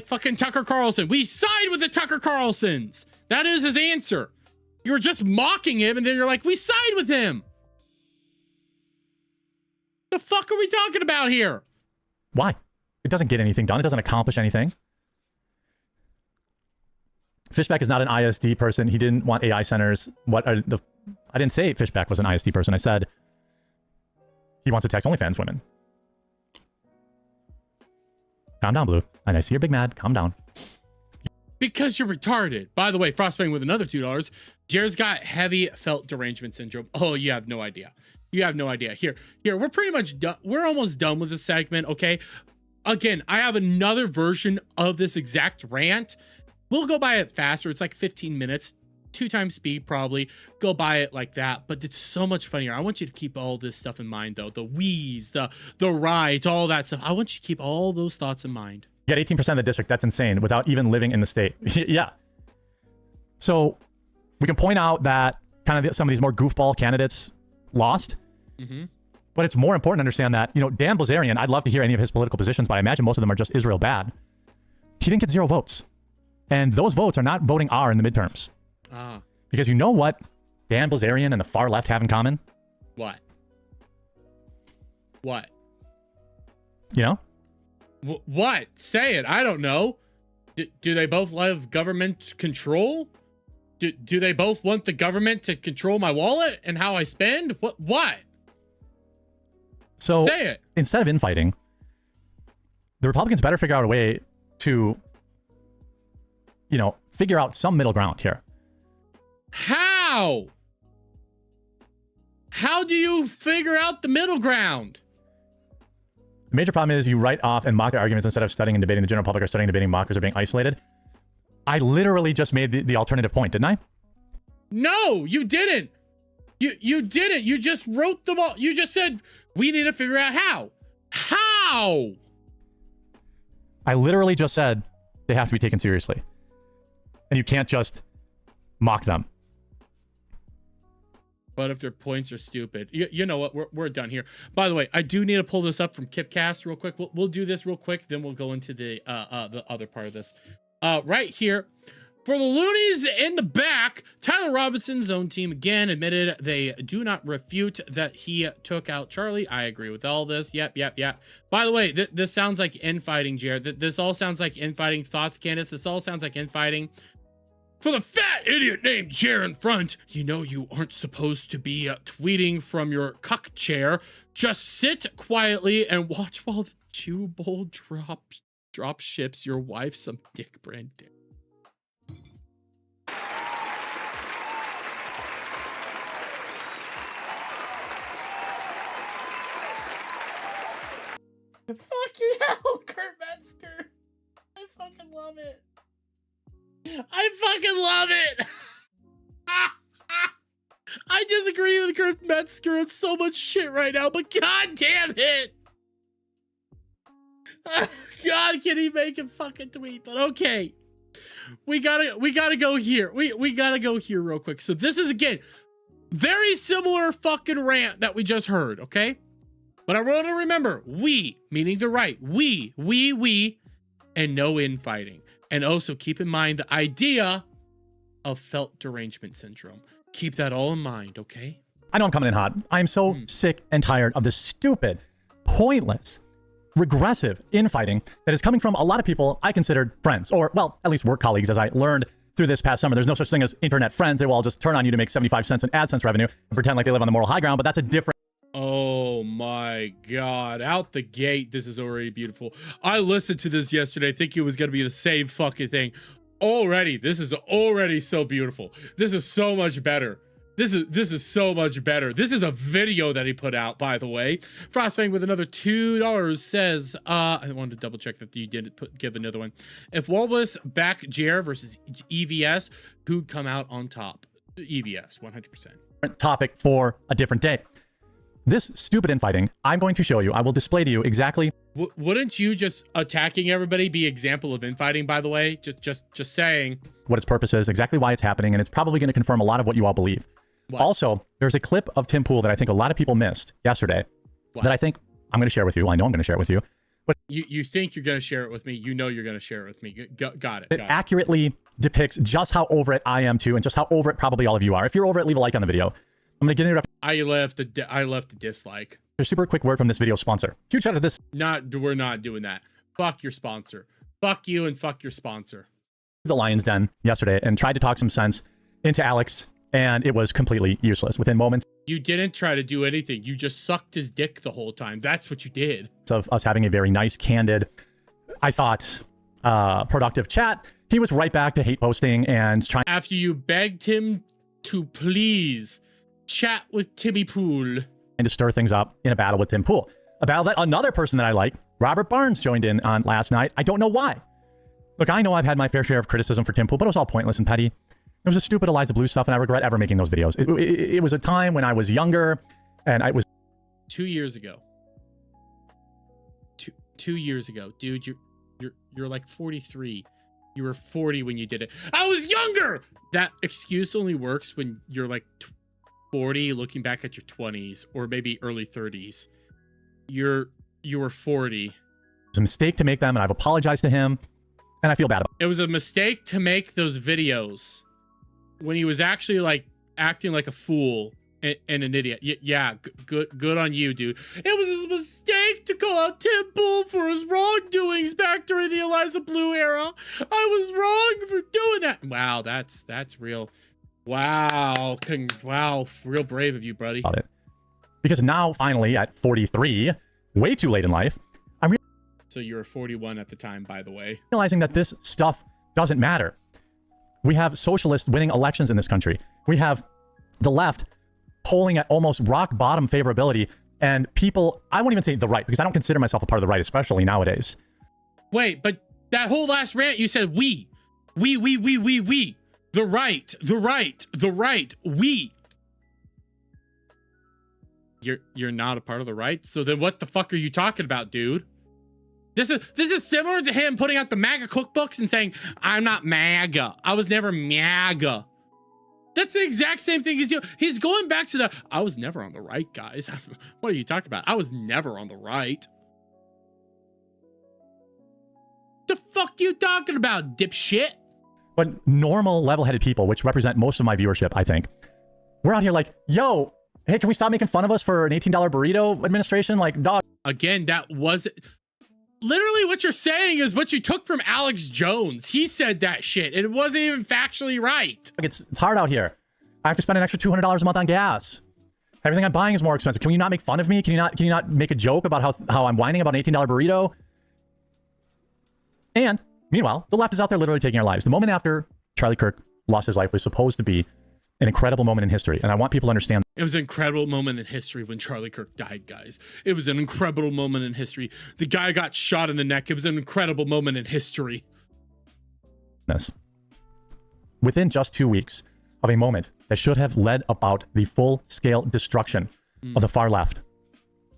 B: fucking Tucker Carlson. We side with the Tucker Carlsons. That is his answer. You were just mocking him and then you're like, we side with him. The fuck are we talking about here?
E: Why? It doesn't get anything done. It doesn't accomplish anything. Fishback is not an ISD person. He didn't want AI centers. I didn't say Fishback was an ISD person. I said he wants to tax OnlyFans women. Calm down, Blue. And I see you're big mad. Calm down.
B: Because you're retarded. By the way, frostbang with another $2. Jer's got heavy felt derangement syndrome. Oh, you have no idea. You have no idea. Here, we're pretty much done. We're almost done with this segment, okay? Again, I have another version of this exact rant. We'll go by it faster. It's like 15 minutes, 2 times speed probably. Go buy it like that. But it's so much funnier. I want you to keep all this stuff in mind, though. The wheeze, the rides, all that stuff. I want you to keep all those thoughts in mind.
E: Get 18% of the district. That's insane without even living in the state. Yeah. So we can point out that kind of some of these more goofball candidates lost. But it's more important to understand that, you know, Dan Bilzerian, I'd love to hear any of his political positions, but I imagine most of them are just Israel bad. He didn't get 0 votes. And those votes are not voting R in the midterms. Because you know what Dan Bilzerian and the far left have in common?
B: What? What?
E: You know?
B: What? Say it. I don't know. Do they both love government control? Do they both want the government to control my wallet and how I spend? What?
E: So
B: say it.
E: Instead of infighting, the Republicans better figure out a way to, you know, figure out some middle ground here.
B: How? How do you figure out the middle ground?
E: The major problem is you write off and mock their arguments instead of studying and debating. The general public are studying, debating, mockers are being isolated. I literally just made the alternative point, didn't I?
B: No, you didn't. You didn't. You just wrote them all. You just said, we need to figure out how. How?
E: I literally just said they have to be taken seriously. And you can't just mock them.
B: But if their points are stupid, you know what? We're done here. By the way, I do need to pull this up from Kipcast real quick. We'll do this real quick, then we'll go into the other part of this. Right here, for the loonies in the back, Tyler Robinson's own team again admitted they do not refute that he took out Charlie. I agree with all this. Yep. By the way, this sounds like infighting, Jared. This all sounds like infighting. Thoughts, Candace? This all sounds like infighting. For the fat idiot named Jared in front, you know you aren't supposed to be tweeting from your cuck chair. Just sit quietly and watch while the Chew Bowl drop ships your wife some dick brand dick. Fucking hell, Kurt Metzger. I fucking love it. I fucking love it. I disagree with Kurt Metzger on so much shit right now, but god damn it. God, can he make a fucking tweet? But okay. We gotta go here. We gotta go here real quick. So this is, again, very similar fucking rant that we just heard, okay? But I want to remember, we, meaning the right, we, and no infighting. And also keep in mind the idea of felt derangement syndrome. Keep that all in mind, okay?
E: I know I'm coming in hot. I'm so sick and tired of this stupid, pointless, regressive infighting that is coming from a lot of people I considered friends, or, well, at least work colleagues, as I learned through this past summer. There's no such thing as internet friends. They will all just turn on you to make 75 cents in AdSense revenue and pretend like they live on the moral high ground, but that's a different...
B: Oh my god, out the gate, this is already beautiful. I listened to this yesterday thinking it was going to be the same fucking thing. Already, this is already so beautiful. This is so much better. This is so much better. This is a video that he put out, by the way. Frostfang with another $2 says, I wanted to double check that you didn't give another one. If Walrus back JR versus EVS, who'd come out on top? EVS, 100%.
E: Topic for a different day. This stupid infighting, I'm going to show you. I will display to you exactly.
B: Wouldn't you just attacking everybody be example of infighting, by the way? Just saying.
E: What its purpose is, exactly why it's happening, and it's probably going to confirm a lot of what you all believe. What? Also, there's a clip of Tim Pool that I think a lot of people missed yesterday that I think I'm going to share with you. I know I'm going to share it with you. But
B: you think you're going to share it with me. You know you're going to share it with me. Got it.
E: It accurately depicts just how over it I am too, and just how over it probably all of you are. If you're over it, leave a like on the video. I'm going to get into it.
B: I left a dislike.
E: A super quick word from this video sponsor. Huge shout out to this.
B: We're not doing that. Fuck your sponsor. Fuck you and fuck your sponsor.
E: The Lion's Den yesterday and tried to talk some sense into Alex, and it was completely useless. Within moments.
B: You didn't try to do anything. You just sucked his dick the whole time. That's what you did.
E: Of us having a very nice, candid, I thought, productive chat, he was right back to hate posting and trying.
B: After you begged him to please chat with Timmy Pool.
E: And to stir things up in a battle with Tim Pool. A battle that another person that I like, Robert Barnes, joined in on last night. I don't know why. Look, I know I've had my fair share of criticism for Tim Pool, but it was all pointless and petty. It was a stupid Eliza Blue stuff, and I regret ever making those videos. It was a time when I was younger, and I was
B: 2 years ago. 2 years ago, dude. You're like 43. You were 40 when you did it. I was younger. That excuse only works when you're like 40, looking back at your 20s or maybe early 30s. You were 40.
E: It was a mistake to make them, and I've apologized to him, and I feel bad about it.
B: It was a mistake to make those videos when he was actually like acting like a fool and an idiot. Yeah, good on you, dude. It was a mistake to call out Tim Pool for his wrongdoings back during the Eliza Blue era. I was wrong for doing that. Wow, that's real. Wow, wow, real brave of you, buddy.
E: About it. Because now, finally, at 43, way too late in life, I'm
B: so you were 41 at the time, by the way.
E: Realizing that this stuff doesn't matter. We have socialists winning elections in this country. We have the left polling at almost rock bottom favorability, and people, I won't even say the right, because I don't consider myself a part of the right, especially nowadays. Wait,
B: but that whole last rant, you said we. The right, we. You're not a part of the right? So then what the fuck are you talking about, dude? This is similar to him putting out the MAGA cookbooks and saying, I'm not MAGA. I was never MAGA. That's the exact same thing he's doing. He's going back to I was never on the right, guys. What are you talking about? I was never on the right. The fuck you talking about, dipshit?
E: But normal, level-headed people, which represent most of my viewership, I think, we're out here like, yo, hey, can we stop making fun of us for an $18 burrito administration? Like, dog.
B: Again, that wasn't... Literally what you're saying is what you took from Alex Jones. He said that shit. It wasn't even factually right.
E: It's hard out here. I have to spend an extra $200 a month on gas. Everything I'm buying is more expensive. Can you not make fun of me? Can you not make a joke about how I'm whining about an $18 burrito? And meanwhile, the left is out there literally taking our lives. The moment after Charlie Kirk lost his life was supposed to be an incredible moment in history. And I want people to understand.
B: It was an incredible moment in history when Charlie Kirk died, guys. It was an incredible moment in history. The guy got shot in the neck. It was an incredible moment in history.
E: Within just 2 weeks of a moment that should have led about the full-scale destruction of the far left,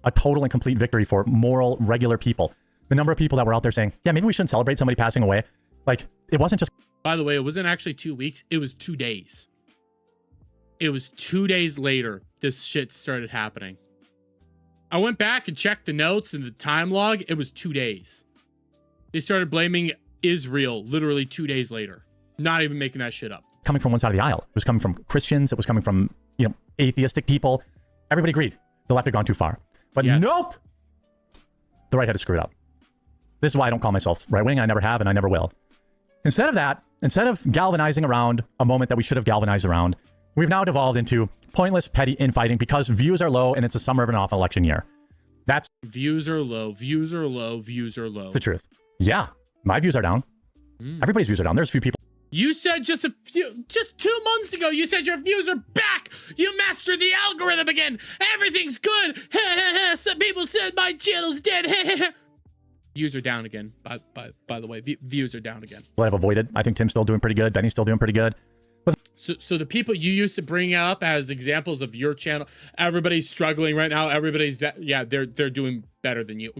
E: a total and complete victory for moral, regular people. The number of people that were out there saying, yeah, maybe we shouldn't celebrate somebody passing away. Like, it wasn't just...
B: By the way, it wasn't actually 2 weeks. It was 2 days. It was 2 days later this shit started happening. I went back and checked the notes and the time log. It was 2 days. They started blaming Israel literally 2 days later. Not even making that shit up.
E: Coming from one side of the aisle. It was coming from Christians. It was coming from, atheistic people. Everybody agreed. The left had gone too far. But nope! The right had to screw it up. This is why I don't call myself right-wing. I never have and I never will. Instead of that, instead of galvanizing around a moment that we should have galvanized around, we've now devolved into pointless, petty infighting because views are low and it's the summer of an off election year. That's...
B: Views are low. Views are low. Views are low.
E: The truth. Yeah. My views are down. Everybody's views are down. There's a few people...
B: You said just 2 months ago, you said your views are back. You mastered the algorithm again. Everything's good. Some people said my channel's dead. Views are down again. By the way, views are down again.
E: Well, I've avoided. I think Tim's still doing pretty good. Benny's still doing pretty good.
B: So the people you used to bring up as examples of your channel, everybody's struggling right now. Everybody's they're doing better than you.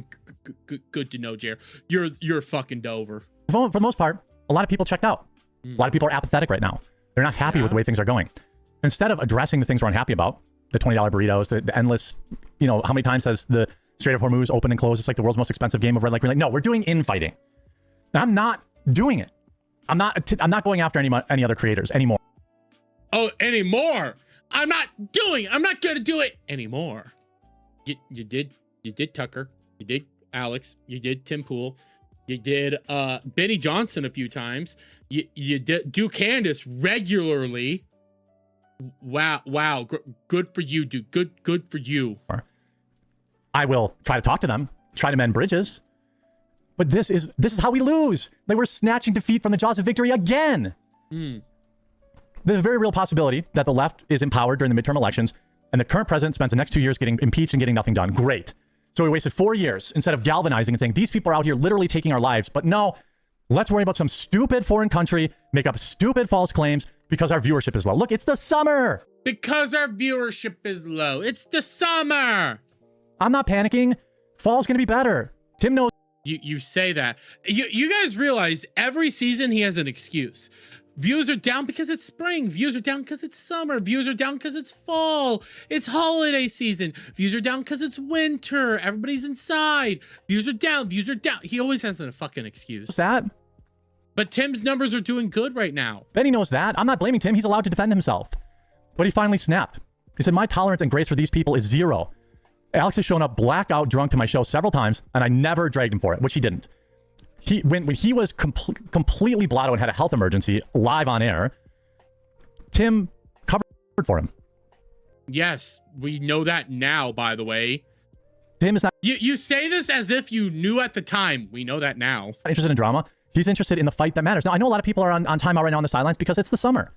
B: Good to know, Jer. You're fucking Dover.
E: For the most part, a lot of people checked out. A lot of people are apathetic right now. They're not happy with the way things are going. Instead of addressing the things we're unhappy about, the $20 burritos, the endless, how many times has the Strait of Hormuz open and closed? It's like the world's most expensive game of red light, green light. No, we're doing infighting. I'm not doing it. I'm not going after any other creators anymore.
B: Oh, anymore? I'm not gonna do it anymore. You did Tucker. You did Alex. You did Tim Pool. You did Benny Johnson a few times. You did do Candace regularly. Wow. Good for you, dude. Good for you.
E: I will try to talk to them, try to mend bridges. But this is how we lose. They were snatching defeat from the jaws of victory again. There's a very real possibility that the left is empowered during the midterm elections and the current president spends the next 2 years getting impeached and getting nothing done. Great. So we wasted 4 years instead of galvanizing and saying, these people are out here literally taking our lives. But no, Let's worry about some stupid foreign country, make up stupid false claims because our viewership is low. Look, it's the summer.
B: Because our viewership is low. It's the summer.
E: I'm not panicking. Fall's going to be better. Tim knows.
B: You say that. You guys realize every season he has an excuse. Views are down because it's spring. Views are down because it's summer. Views are down because it's fall. It's holiday season. Views are down because it's winter. Everybody's inside. Views are down. Views are down. He always has a fucking excuse.
E: That?
B: But Tim's numbers are doing good right now.
E: Benny knows that. I'm not blaming Tim. He's allowed to defend himself. But he finally snapped. He said, my tolerance and grace for these people is 0. Alex has shown up blackout drunk to my show several times, and I never dragged him for it, which he didn't. When he was completely blotto and had a health emergency live on air, Tim covered for him.
B: Yes, we know that now, by the way.
E: Tim is not...
B: You say this as if you knew at the time. We know that now.
E: Not interested in drama. He's interested in the fight that matters. Now, I know a lot of people are on timeout right now on the sidelines because it's the summer.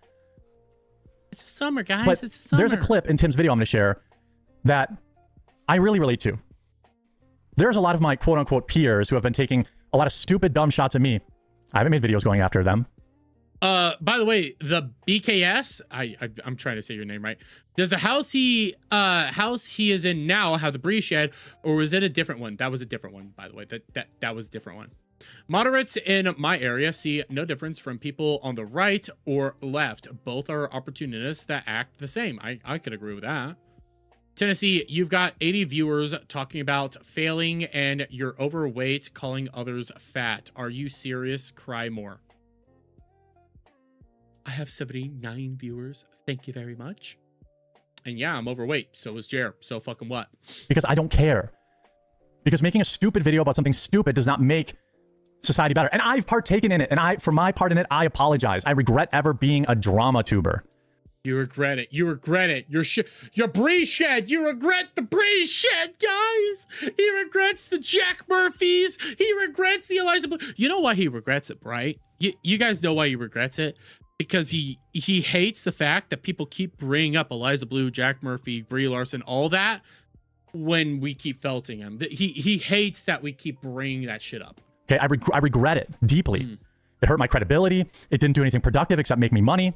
B: It's the summer, guys.
E: But
B: it's the summer.
E: There's a clip in Tim's video I'm going to share that I really relate to. There's a lot of my quote-unquote peers who have been taking a lot of stupid, dumb shots at me. I haven't made videos going after them.
B: By the way, the BKS, I'm trying to say your name right. Does the house he is in now have the breeze shed, or was it a different one? That was a different one, by the way. That was a different one. Moderates in my area see no difference from people on the right or left. Both are opportunists that act the same. I could agree with that. Tennessee, you've got 80 viewers talking about failing and you're overweight, calling others fat. Are you serious? Cry more. I have 79 viewers. Thank you very much. And yeah, I'm overweight. So is Jer. So fucking what?
E: Because I don't care. Because making a stupid video about something stupid does not make society better. And I've partaken in it. And for my part in it, I apologize. I regret ever being a drama tuber.
B: You regret it. You regret it. Your breeze shed. You regret the breeze shed, guys. He regrets the Jack Murphys. He regrets the Eliza Blue. You know why he regrets it, right? You guys know why he regrets it? Because he hates the fact that people keep bringing up Eliza Blue, Jack Murphy, Brie Larson, all that when we keep felting him. He hates that we keep bringing that shit up.
E: Okay, I regret it deeply. It hurt my credibility. It didn't do anything productive except make me money.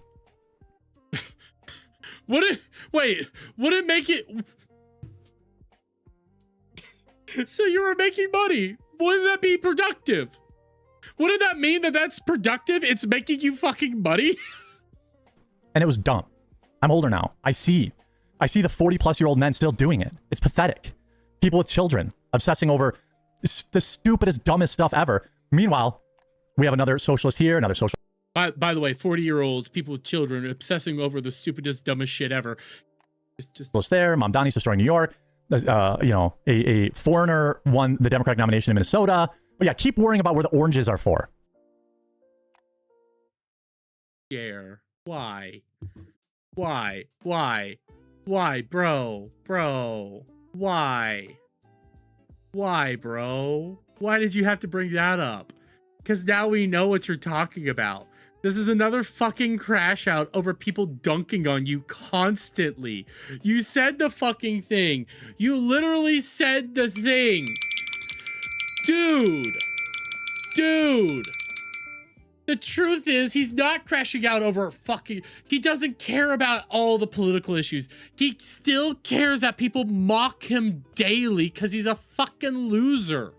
B: Would it make it? So you were making money. Wouldn't that be productive? Wouldn't that mean that that's productive? It's making you fucking money?
E: And it was dumb. I'm older now. I see the 40-plus-year-old men still doing it. It's pathetic. People with children obsessing over the stupidest, dumbest stuff ever. Meanwhile, we have another socialist here, another socialist.
B: By the way, 40-year-olds, people with children, obsessing over the stupidest, dumbest shit ever.
E: Just there. Mom Donnie's destroying New York. A foreigner won the Democratic nomination in Minnesota. But yeah, keep worrying about where the oranges are for.
B: Yeah. Why? Why, bro? Why? Why, bro? Why did you have to bring that up? Because now we know what you're talking about. This is another fucking crash out over people dunking on you constantly. You said the fucking thing. You literally said the thing. Dude. The truth is, he's not crashing out over fucking... He doesn't care about all the political issues. He still cares that people mock him daily because he's a fucking loser.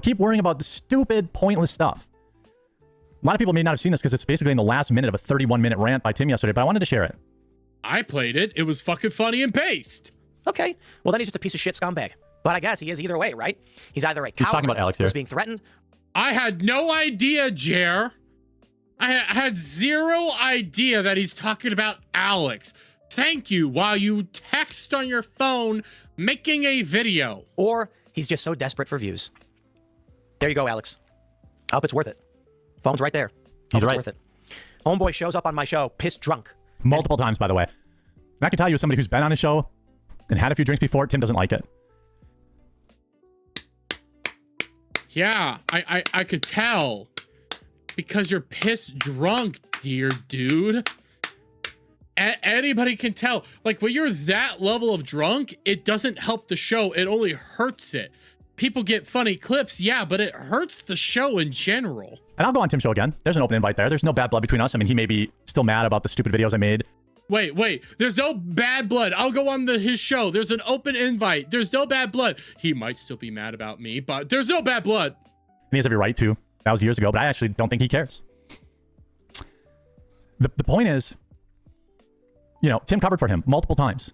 E: Keep worrying about the stupid, pointless stuff. A lot of people may not have seen this because it's basically in the last minute of a 31-minute rant by Tim yesterday, but I wanted to share it.
B: I played it. It was fucking funny and based.
M: Okay. Well, then he's just a piece of shit scumbag. But I guess he is either way, right? He's either a coward
E: He's talking about Alex here.
M: who's being threatened.
B: I had no idea, Jer. I had zero idea that he's talking about Alex. Thank you while you text on your phone making a video.
M: Or he's just so desperate for views. There you go, Alex. I hope it's worth it. Phone's right there.
E: He's right.
M: It's worth it. Homeboy shows up on my show, pissed drunk.
E: Multiple times, by the way. And I can tell you as somebody who's been on his show and had a few drinks before, Tim doesn't like it.
B: Yeah, I could tell. Because you're pissed drunk, dear dude. Anybody can tell. Like, when you're that level of drunk, it doesn't help the show. It only hurts it. People get funny clips, yeah, but it hurts the show in general.
E: And I'll go on Tim's show again. There's an open invite there. There's no bad blood between us. I mean, he may be still mad about the stupid videos I made.
B: Wait. There's no bad blood. I'll go on his show. There's an open invite. There's no bad blood. He might still be mad about me, but there's no bad blood.
E: And he has every right to. That was years ago, but I actually don't think he cares. The point is, you know, Tim covered for him multiple times.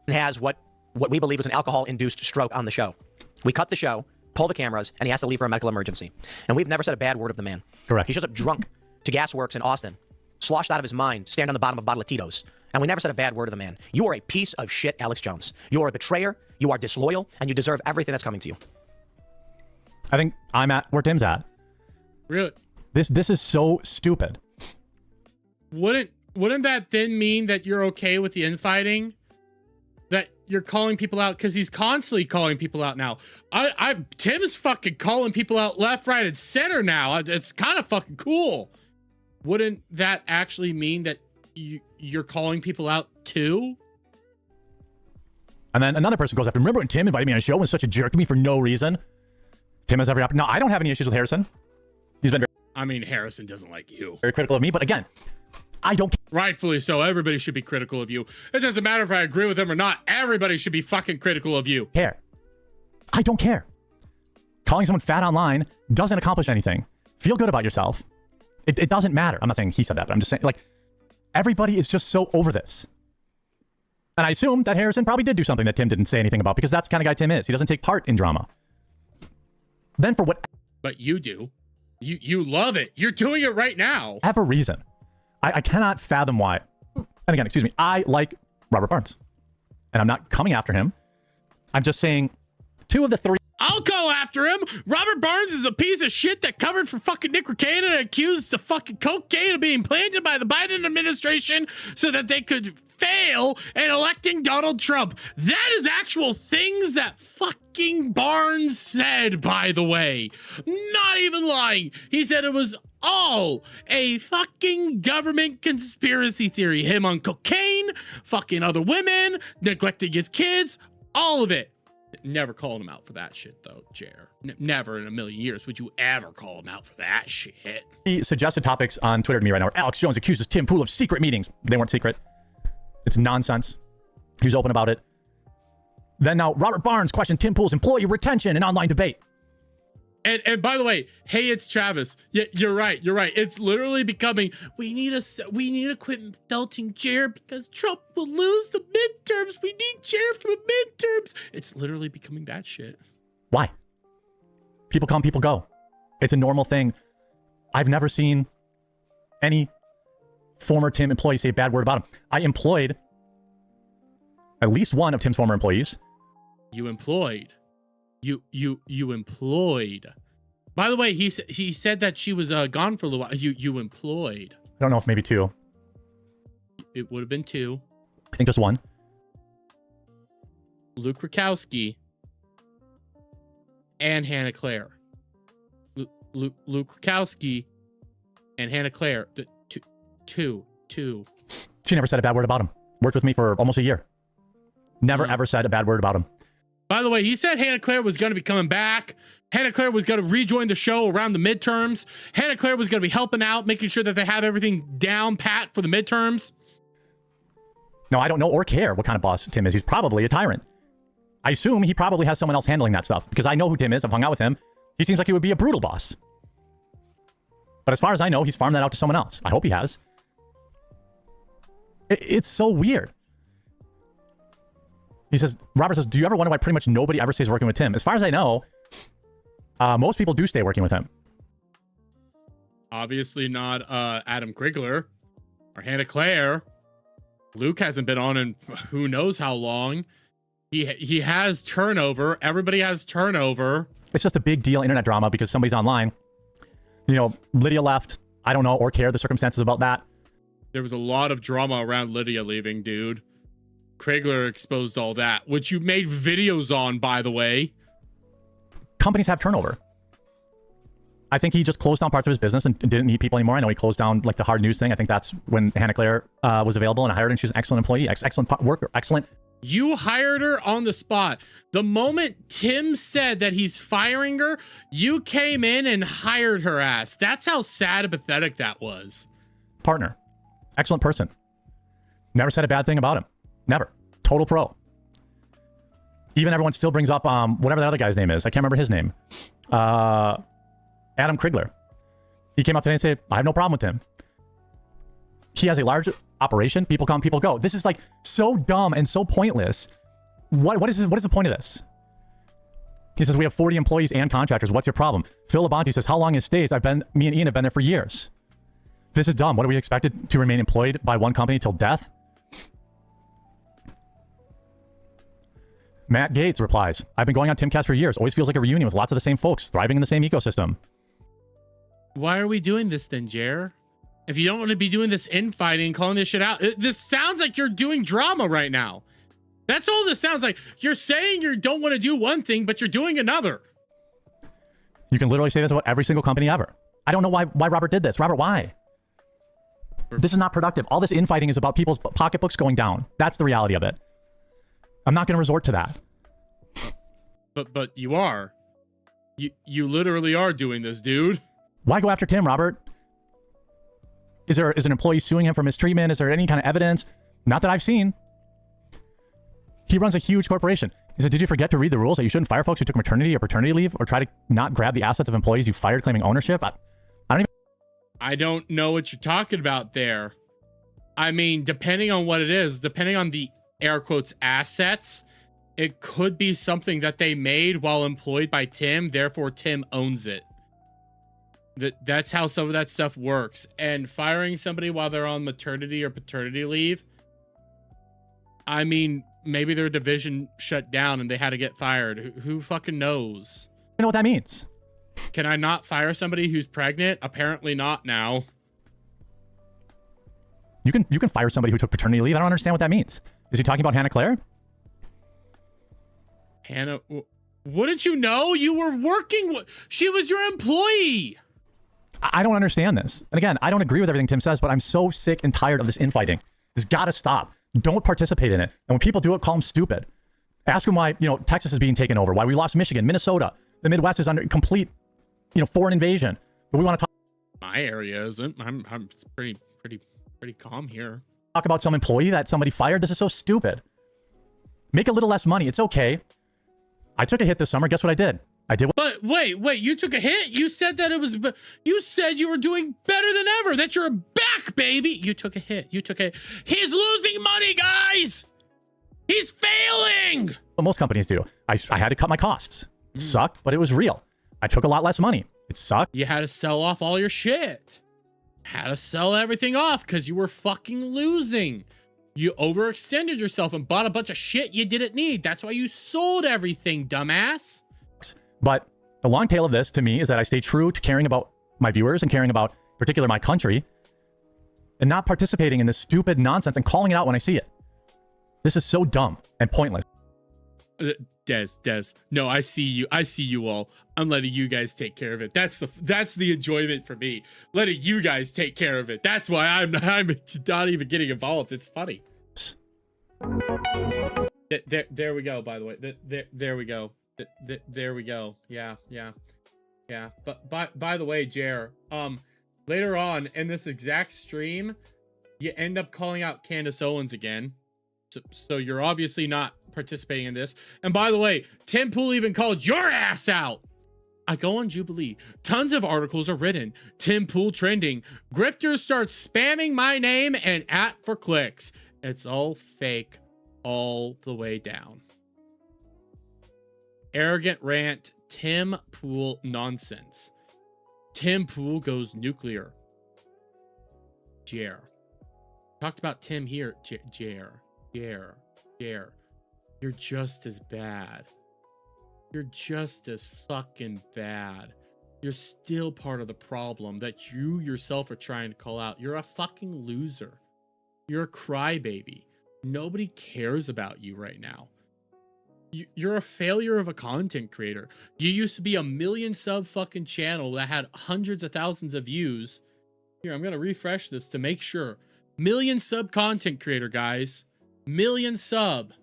M: Has what we believe was an alcohol-induced stroke on the show. We cut the show, pull the cameras, and he has to leave for a medical emergency. And we've never said a bad word of the man.
E: Correct.
M: He shows up drunk to Gasworks in Austin, sloshed out of his mind, standing on the bottom of a bottle of Tito's. And we never said a bad word of the man. You are a piece of shit, Alex Jones. You are a betrayer, you are disloyal, and you deserve everything that's coming to you.
E: I think I'm at where Tim's at.
B: Really?
E: This is so stupid.
B: Wouldn't that then mean that you're okay with the infighting? That you're calling people out? Because he's constantly calling people out now. Tim's fucking calling people out left, right, and center now. It's kind of fucking cool. Wouldn't that actually mean that you're calling people out too?
E: And then another person goes after, remember when Tim invited me on a show and was such a jerk to me for no reason? Tim has every opportunity. No, I don't have any issues with Harrison. He's been very...
B: I mean, Harrison doesn't like you.
E: Very critical of me, but again, I don't care.
B: Rightfully so. Everybody should be critical of you. It doesn't matter if I agree with them or not. Everybody should be fucking critical of you.
E: I don't care. Calling someone fat online doesn't accomplish anything. Feel good about yourself. It doesn't matter. I'm not saying he said that, but I'm just saying, like, everybody is just so over this. And I assume that Harrison probably did do something that Tim didn't say anything about, because that's the kind of guy Tim is. He doesn't take part in drama. Then for what...
B: But you do. You love it. You're doing it right now.
E: Have a reason. I cannot fathom why. And again, excuse me, I like Robert Barnes. And I'm not coming after him. I'm just saying 2 of the 3...
B: I'll go after him. Robert Barnes is a piece of shit that covered for fucking Nick Rekieta and accused the fucking cocaine of being planted by the Biden administration so that they could fail in electing Donald Trump. That is actual things that fucking Barnes said, by the way. Not even lying. He said it was all a fucking government conspiracy theory. Him on cocaine, fucking other women, neglecting his kids, all of it. Never called him out for that shit, though, Jer. Never in a million years would you ever call him out for that shit.
E: He suggested topics on Twitter to me right now. Alex Jones accuses Tim Pool of secret meetings. They weren't secret. It's nonsense. He was open about it. Then now, Robert Barnes questioned Tim Pool's employee retention in online debate.
B: And by the way, hey, it's Travis. Yeah, you're right. It's literally becoming, we need to quit belting Jared because Trump will lose the midterms. We need Jared for the midterms. It's literally becoming that shit.
E: Why? People come, people go. It's a normal thing. I've never seen any former Tim employee say a bad word about him. I employed at least one of Tim's former employees.
B: You employed. You employed. By the way, he said that she was gone for a little while. You employed.
E: I don't know if maybe 2.
B: It would have been 2.
E: I think just 1.
B: Luke Rakowski and Hannah Claire. Luke Rakowski and Hannah Claire. Two.
E: She never said a bad word about him. Worked with me for almost a year. Never ever said a bad word about him.
B: By the way, he said Hannah Claire was going to be coming back. Hannah Claire was going to rejoin the show around the midterms. Hannah Claire was going to be helping out, making sure that they have everything down pat for the midterms.
E: No, I don't know or care what kind of boss Tim is. He's probably a tyrant. I assume he probably has someone else handling that stuff because I know who Tim is. I've hung out with him. He seems like he would be a brutal boss. But as far as I know, he's farmed that out to someone else. I hope he has. It's so weird. He says, Robert says, do you ever wonder why pretty much nobody ever stays working with Tim? As far as I know, most people do stay working with him.
B: Obviously not Adam Krigler or Hannah Claire. Luke hasn't been on in who knows how long. He has turnover. Everybody has turnover.
E: It's just a big deal internet drama because somebody's online. You know, Lydia left. I don't know or care the circumstances about that.
B: There was a lot of drama around Lydia leaving, dude. Krigler exposed all that, which you made videos on, by the way.
E: Companies have turnover. I think he just closed down parts of his business and didn't need people anymore. I know he closed down like the hard news thing. I think that's when Hannah Claire was available and I hired her, and she's an excellent employee, excellent worker, excellent.
B: You hired her on the spot. The moment Tim said that he's firing her, you came in and hired her ass. That's how sad and pathetic that was.
E: Partner. Excellent person. Never said a bad thing about him. Never. Total pro. Even everyone still brings up whatever that other guy's name is. I can't remember his name. Adam Krigler. He came out today and said, I have no problem with him. He has a large operation. People come, people go. This is like so dumb and so pointless. What is the point of this? He says, we have 40 employees and contractors. What's your problem? Phil Labonte says, how long it stays? Me and Ian have been there for years. This is dumb. What are we expected to remain employed by one company till death? Matt Gates replies, I've been going on Timcast for years. Always feels like a reunion with lots of the same folks, thriving in the same ecosystem.
B: Why are we doing this then, Jer? If you don't want to be doing this infighting and calling this shit out, this sounds like you're doing drama right now. That's all this sounds like. You're saying you don't want to do one thing, but you're doing another.
E: You can literally say this about every single company ever. I don't know why Robert did this. Robert, why? This is not productive. All this infighting is about people's pocketbooks going down. That's the reality of it. I'm not going to resort to that.
B: But you are. You literally are doing this, dude.
E: Why go after Tim, Robert? Is an employee suing him for mistreatment? Is there any kind of evidence? Not that I've seen. He runs a huge corporation. He said, did you forget to read the rules that you shouldn't fire folks who took maternity or paternity leave or try to not grab the assets of employees you fired claiming ownership?
B: I don't know what you're talking about there. I mean, depending on what it is, depending on the air quotes assets, it could be something that they made while employed by Tim. Therefore, Tim owns it. That's how some of that stuff works. And firing somebody while they're on maternity or paternity leave, I mean, maybe their division shut down and they had to get fired. Who fucking knows?
E: You know what that means?
B: Can I not fire somebody who's pregnant? Apparently not now.
E: You can fire somebody who took paternity leave. I don't understand what that means. Is he talking about Hannah Claire?
B: Hannah, wouldn't you know? You were working with... She was your employee.
E: I don't understand this. And again, I don't agree with everything Tim says, but I'm so sick and tired of this infighting. It's got to stop. Don't participate in it. And when people do it, call them stupid. Ask them why, Texas is being taken over, why we lost Michigan, Minnesota. The Midwest is under complete, foreign invasion. But we want to talk...
B: My area isn't. I'm pretty calm here.
E: Talk about some employee that somebody fired. This is so stupid. Make a little less money. It's okay. I took a hit this summer. Guess what I did?
B: But wait, you took a hit? You said that you said you were doing better than ever, that you're back, baby. You took a hit. He's losing money, guys. He's failing.
E: What most companies do. I had to cut my costs. It sucked, but it was real. I took a lot less money. It sucked.
B: You had to sell off all your shit. Had to sell everything off because you were fucking losing. You overextended yourself and bought a bunch of shit you didn't need. That's why you sold everything, dumbass.
E: But the long tail of this to me is that I stay true to caring about my viewers and caring about, in particular, my country, and not participating in this stupid nonsense and calling it out when I see it. This is so dumb and pointless.
B: Des. No, I see you all. I'm letting you guys take care of it. That's the enjoyment for me. Letting you guys take care of it. That's why I'm not even getting involved. It's funny. There we go, by the way. There we go. There we go. Yeah. But by the way, Jer, later on in this exact stream, you end up calling out Candace Owens again. So you're obviously not participating in this. And by the way, Tim Pool even called your ass out. I go on Jubilee. Tons of articles are written. Tim Pool trending. Grifters start spamming my name and @ for clicks. It's all fake all the way down. Arrogant rant. Tim Pool nonsense. Tim Pool goes nuclear. Jer. Talked about Tim here. Jer. You're just as bad. You're just as fucking bad. You're still part of the problem that you yourself are trying to call out. You're a fucking loser. You're a crybaby. Nobody cares about you right now. You're a failure of a content creator. You used to be a 1 million sub fucking channel that had hundreds of thousands of views. Here, I'm going to refresh this to make sure. 1 million sub content creator, guys. 1 million sub.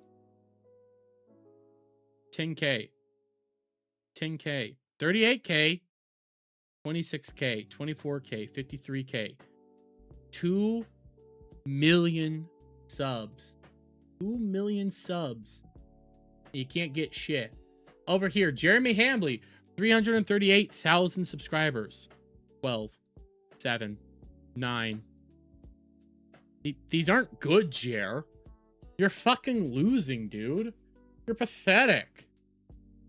B: 10K, 10K, 38K, 26K, 24K, 53K, 2 million subs. 2 million subs. You can't get shit. Over here, Jeremy Hambley, 338,000 subscribers. 12, 7, 9. These aren't good, Jer. You're fucking losing, dude. You're pathetic.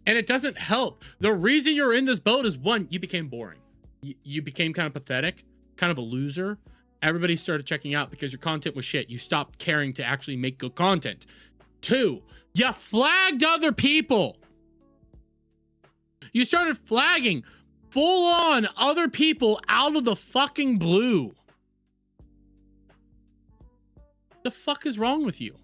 B: And it doesn't help. The reason you're in this boat is, one, you became boring. You became kind of pathetic, kind of a loser. Everybody started checking out because your content was shit. You stopped caring to actually make good content. 2, you flagged other people. You started flagging full on other people out of the fucking blue. The fuck is wrong with you?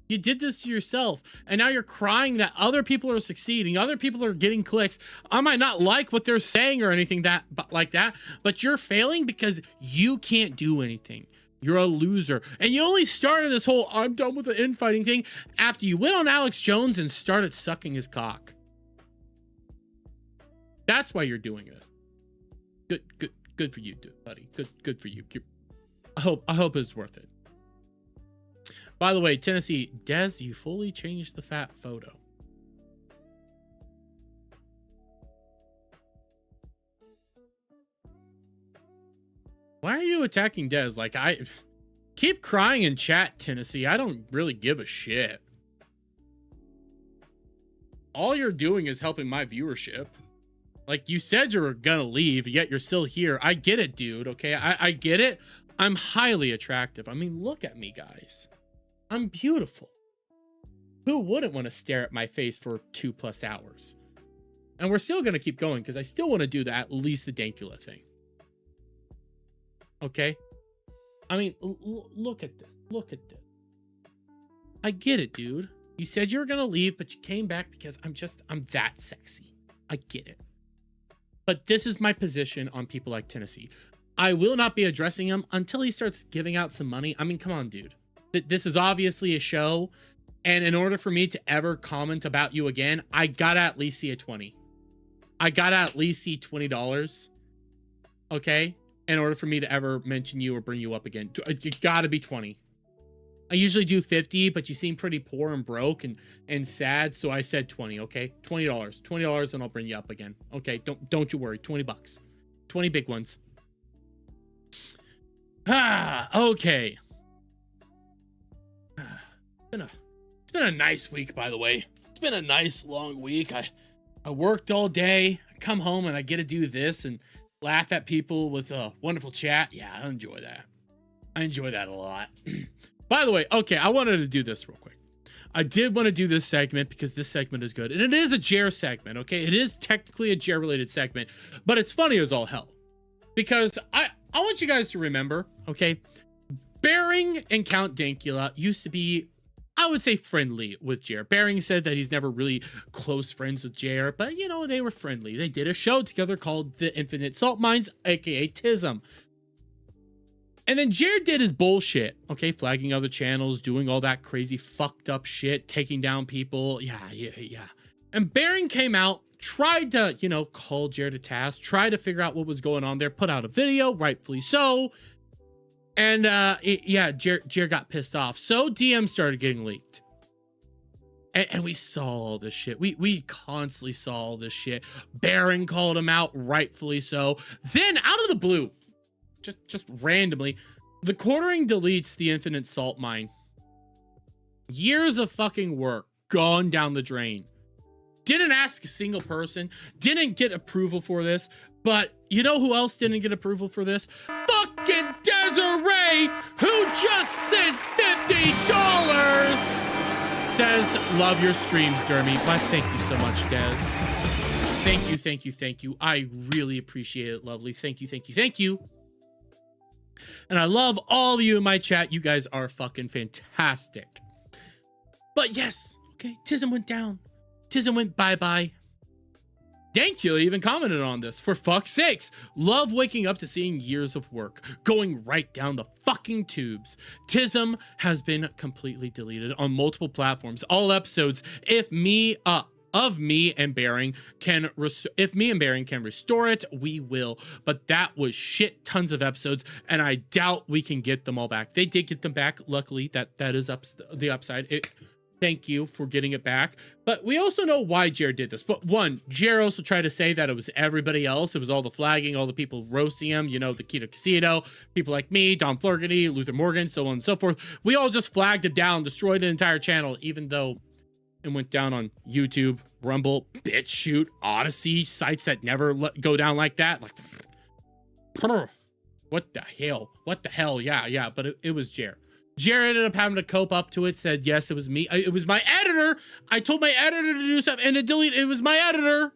B: You did this to yourself, and now you're crying that other people are succeeding, other people are getting clicks. I might not like what they're saying or anything like that, but you're failing because you can't do anything. You're a loser. And you only started this whole I'm done with the infighting thing after you went on Alex Jones and started sucking his cock. That's why you're doing this. Good for you, buddy. Good for you. I hope it's worth it. By the way, Tennessee, Des, you fully changed the fat photo. Why are you attacking Des? Like, I keep crying in chat, Tennessee. I don't really give a shit. All you're doing is helping my viewership. Like, you said you were gonna leave, yet you're still here. I get it, dude, okay? I get it. I'm highly attractive. I mean, look at me, guys. I'm beautiful. Who wouldn't want to stare at my face for 2+ hours? And we're still going to keep going because I still want to do at least the Dankula thing. Okay? I mean, look at this. Look at this. I get it, dude. You said you were going to leave, but you came back because I'm that sexy. I get it. But this is my position on people like Tennessee. I will not be addressing him until he starts giving out some money. I mean, come on, dude. This is obviously a show, and in order for me to ever comment about you again, I gotta at least see a 20. I gotta at least see $20, okay? In order for me to ever mention you or bring you up again. You gotta be 20. I usually do 50, but you seem pretty poor and broke and sad, so I said 20, okay? $20. $20 and I'll bring you up again. Okay, don't you worry. 20 bucks. 20 big ones. Okay. It's been a nice week, by the way. It's been a nice long week. I worked all day. I come home and I get to do this and laugh at people with a wonderful chat. Yeah, I enjoy that. I enjoy that a lot. By the way, okay, I wanted to do this real quick. I did want to do this segment because this segment is good. And it is a Jer segment, okay? It is technically a Jer related segment, but it's funny as all hell. Because I want you guys to remember, okay? Bering and Count Dankula used to be, I would say, friendly with Jer. Bering said that he's never really close friends with Jer, but, you know, they were friendly. They did a show together called The Infinite Salt Mines, aka TISM. And then Jer did his bullshit, okay? Flagging other channels, doing all that crazy fucked up shit, taking down people. Yeah. And Bering came out, tried to, you know, call Jer to task, tried to figure out what was going on there, put out a video, rightfully so. And Jer got pissed off. So DMs started getting leaked. And we saw all this shit. We constantly saw all this shit. Bering called him out, rightfully so. Then out of the blue, just randomly, the quartering deletes the Infinite Salt Mine. Years of fucking work gone down the drain. Didn't ask a single person, didn't get approval for this, but you know who else didn't get approval for this? Fucking Desiree, who just sent $50! Says, love your streams, Dermy. Why, thank you so much, Des. Thank you. I really appreciate it, lovely. Thank you. And I love all of you in my chat. You guys are fucking fantastic. But yes, okay, TISM went down. TISM went bye-bye. Dankula even commented on this. For fuck's sakes, love waking up to seeing years of work going right down the fucking tubes. Tism has been completely deleted on multiple platforms. All episodes, if me and Bearing can restore it, we will. But that was shit tons of episodes, and I doubt we can get them all back. They did get them back. Luckily, that is the upside. Thank you for getting it back. But we also know why Jared did this. But one, Jared also tried to say that it was everybody else. It was all the flagging, all the people roasting him, you know, the Keto Casino, people like me, Don Flurgany, Luther Morgan, so on and so forth. We all just flagged him down, destroyed an entire channel, even though it went down on YouTube, Rumble, BitChute, Odyssey, sites that never go down like that. Like, what the hell? What the hell? Yeah, but it was Jared. Jared ended up having to cope up to it, said, yes, it was me. It was my editor. I told my editor to do something and to delete it. It was my editor.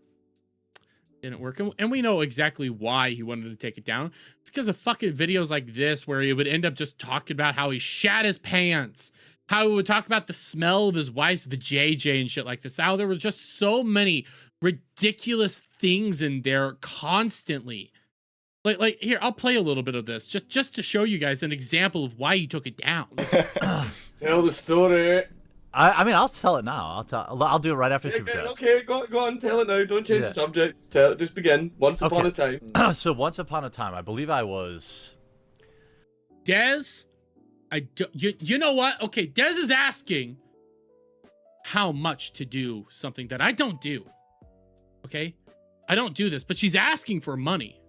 B: Didn't work. And we know exactly why he wanted to take it down. It's because of fucking videos like this where he would end up just talking about how he shat his pants, how he would talk about the smell of his wife's vajayjay and shit like this. How there was just so many ridiculous things in there constantly. Like here, I'll play a little bit of this just to show you guys an example of why he took it down.
N: Tell the story.
O: I mean, I'll tell it now. I'll do it right after Super Chats.
N: Okay, go on, tell it now. Don't change the subject. Just begin. Once upon a time.
O: So once upon a time, I believe I was.
B: Dez, you know what? Okay, Dez is asking how much to do something that I don't do. Okay, I don't do this, but she's asking for money.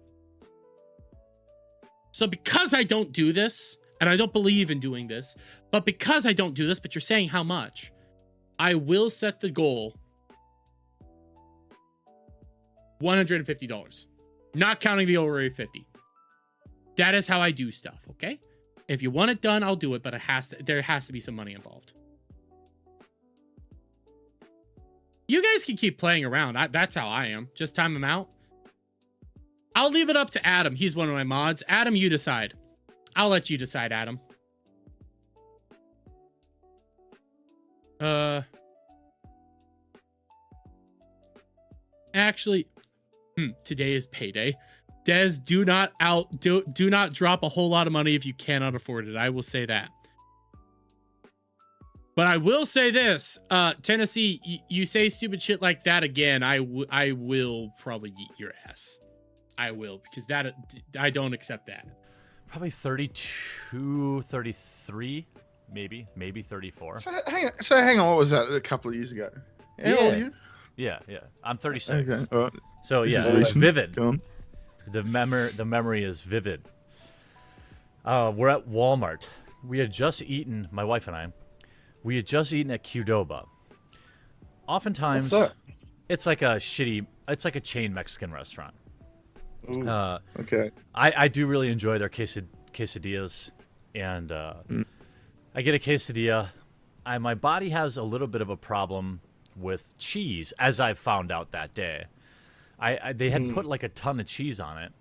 B: So because I don't do this, and I don't believe in doing this, but because I don't do this, but you're saying how much, I will set the goal $150, not counting the over 50. That is how I do stuff, okay? If you want it done, I'll do it, but there has to be some money involved. You guys can keep playing around. That's how I am. Just time them out. I'll leave it up to Adam. He's one of my mods. Adam, you decide. I'll let you decide, Adam. Actually, today is payday. Dez, do not drop a whole lot of money if you cannot afford it. I will say that. But I will say this, Tennessee, you say stupid shit like that again, I will probably eat your ass. I will, because I don't accept that.
O: Probably 32, 33, maybe 34.
P: So hang on, what was that a couple of years ago? How old are you?
O: Yeah. I'm 36.
P: Okay. All right.
O: So yeah, it was vivid. Go on. The memory is vivid. We're at Walmart. We had just eaten, my wife and I. We had just eaten at Qdoba. Oftentimes, it's like a chain Mexican restaurant.
P: Ooh, okay.
O: I do really enjoy their quesadillas, and I get a quesadilla. My body has a little bit of a problem with cheese, as I found out that day. They had put like a ton of cheese on it,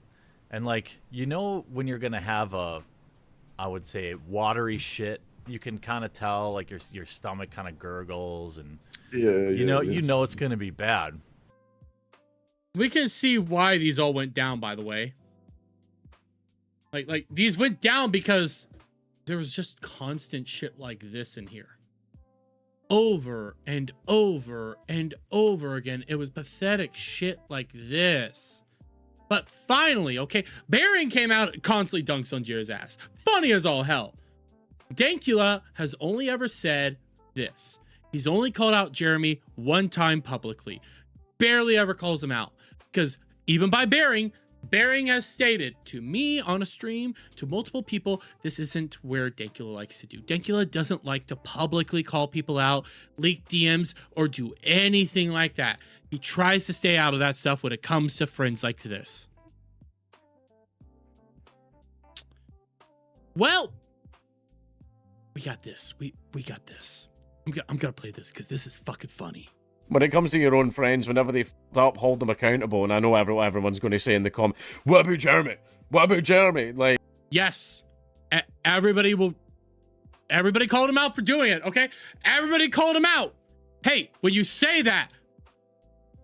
O: and like, you know, when you're gonna have I would say watery shit, you can kind of tell like your stomach kind of gurgles, and you know it's gonna be bad.
B: We can see why these all went down, by the way. Like these went down because there was just constant shit like this in here. Over and over and over again. It was pathetic shit like this. But finally, okay, Baron came out, constantly dunks on Jared's ass. Funny as all hell. Dankula has only ever said this. He's only called out Jeremy one time publicly. Barely ever calls him out. Because even by Baring has stated to me on a stream, to multiple people, this isn't where Dankula likes to do. Dankula doesn't like to publicly call people out, leak DMs, or do anything like that. He tries to stay out of that stuff when it comes to friends like this. Well, we got this. We got this. I'm gonna play this because this is fucking funny.
N: When it comes to your own friends, whenever they f***ed up, hold them accountable. And I know everyone's going to say in the comment, what about Jeremy? What about Jeremy? Like,
B: yes, everybody called him out for doing it, okay? Everybody called him out. Hey, when you say that,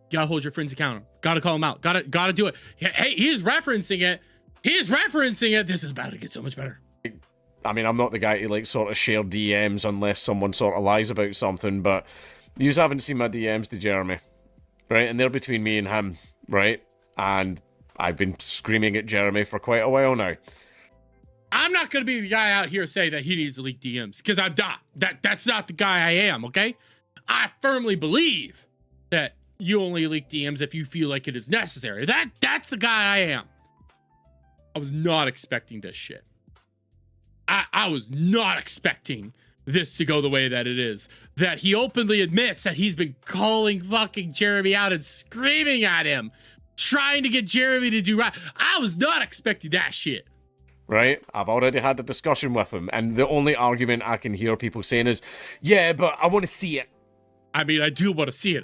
B: you gotta hold your friends accountable. Gotta call him out. Gotta do it. Hey, he's referencing it. This is about to get so much better.
N: I mean, I'm not the guy to like sort of share DMs unless someone sort of lies about something, but you haven't seen my DMs to Jeremy, right? And they're between me and him, right? And I've been screaming at Jeremy for quite a while now.
B: I'm not gonna be the guy out here saying that he needs to leak DMs, because I'm not. That's not the guy I am, okay? I firmly believe that you only leak DMs if you feel like it is necessary. That's the guy I am. I was not expecting this shit. I was not expecting this to go the way that it is. That he openly admits that he's been calling fucking Jeremy out and screaming at him, trying to get Jeremy to do right. I was not expecting that shit.
N: Right? I've already had a discussion with him, and the only argument I can hear people saying is, yeah, but I want to see it.
B: I mean, I do want to see it.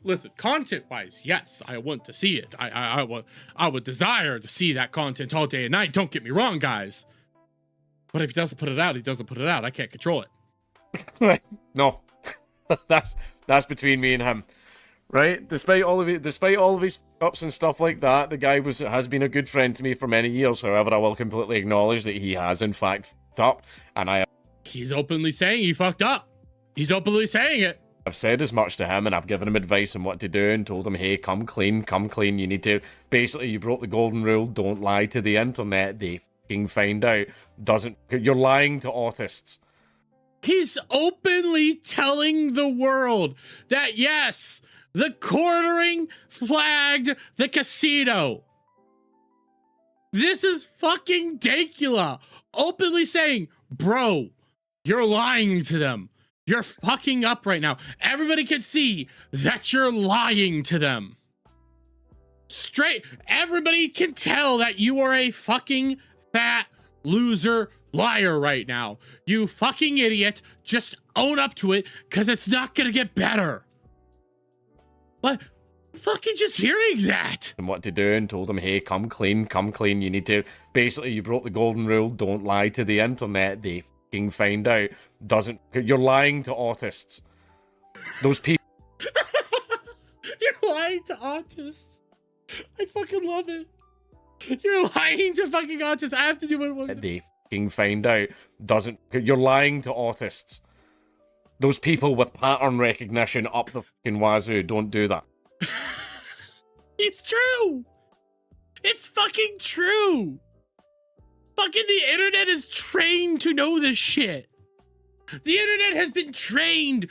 B: Listen, content-wise, yes, I want to see it. I would desire to see that content all day and night. Don't get me wrong, guys. But if he doesn't put it out, he doesn't put it out. I can't control
N: it. No, that's between me and him, right? Despite all of his ups and stuff like that, the guy has been a good friend to me for many years. However, I will completely acknowledge that he has in fact fucked up, and
B: he's openly saying he fucked up. He's openly saying it.
N: I've said as much to him, and I've given him advice on what to do, and told him, hey, come clean. You need to, basically, you broke the golden rule. Don't lie to the internet. They fucking find out. You're lying to autists.
B: He's openly telling the world that, yes, the quartering flagged the casino. This is fucking Dankula openly saying, bro, you're lying to them. You're fucking up right now. Everybody can see that you're lying to them. Everybody can tell that you are a fucking fat loser liar right now. You fucking idiot. Just own up to it, because it's not gonna get better. But fucking just hearing that.
N: And what to do, and told him, hey, come clean. You need to, basically, you broke the golden rule. Don't lie to the internet. They fucking find out. You're lying to autists. Those people.
B: You're lying to autists. I fucking love it. You're lying to fucking autists. I have to do it.
N: They fucking find out. You're lying to autists. Those people with pattern recognition up the fucking wazoo. Don't do that.
B: It's true. It's fucking true. Fucking the internet is trained to know this shit. The internet has been trained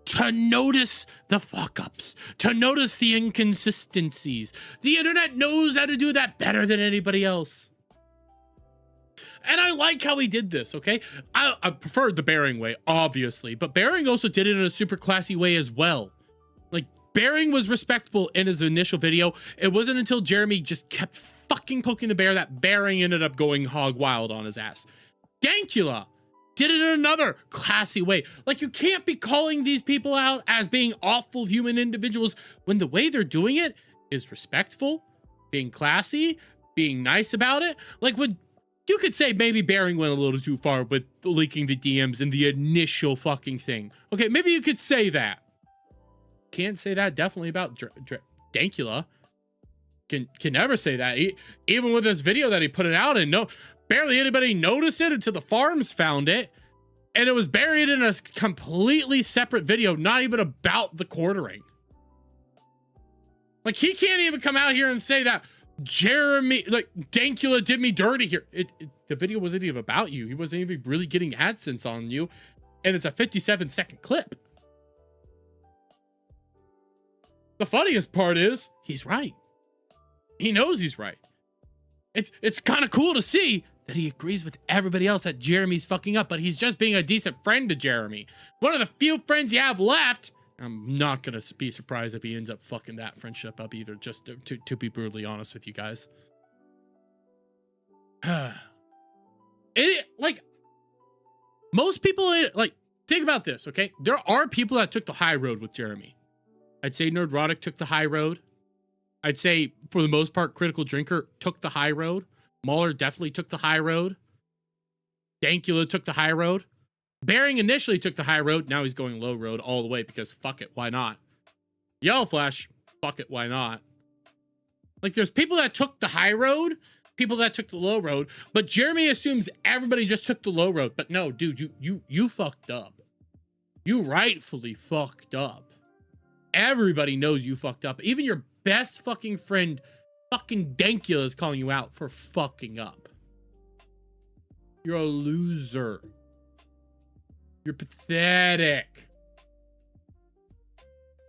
B: to notice the fuck-ups, to notice the inconsistencies. The internet knows how to do that better than anybody else. And I like how he did this, okay? I preferred the Bearing way, obviously, but Bearing also did it in a super classy way as well. Like, Bearing was respectable in his initial video. It wasn't until Jeremy just kept fucking poking the bear that Bearing ended up going hog wild on his ass. Dankula did it in another classy way. Like, you can't be calling these people out as being awful human individuals when the way they're doing it is respectful, being classy, being nice about it. Like, when you could say maybe Bearing went a little too far with leaking the DMs in the initial fucking thing. Okay, maybe you could say that. Can't say that definitely about Dankula. Can never say that. Even with this video that he put it out, and barely anybody noticed it until the farms found it, and it was buried in a completely separate video, not even about the quartering. Like, he can't even come out here and say that Dankula did me dirty here. The video wasn't even about you. He wasn't even really getting AdSense on you, and it's a 57-second clip. The funniest part is he's right. He knows he's right. It's kind of cool to see that he agrees with everybody else that Jeremy's fucking up, but he's just being a decent friend to Jeremy. One of the few friends you have left. I'm not going to be surprised if he ends up fucking that friendship up either, just to be brutally honest with you guys. Like, most people, like, think about this, okay? There are people that took the high road with Jeremy. I'd say Nerdrotic took the high road. I'd say, for the most part, Critical Drinker took the high road. Mauler definitely took the high road. Dankula took the high road. Bearing initially took the high road. Now he's going low road all the way because fuck it, why not? Yellow Flash, fuck it, why not? Like there's people that took the high road, people that took the low road, but Jeremy assumes everybody just took the low road. But no, dude, you fucked up. You rightfully fucked up. Everybody knows you fucked up. Even your best fucking friend, fucking Dankula, is calling you out for fucking up. You're a loser. You're pathetic.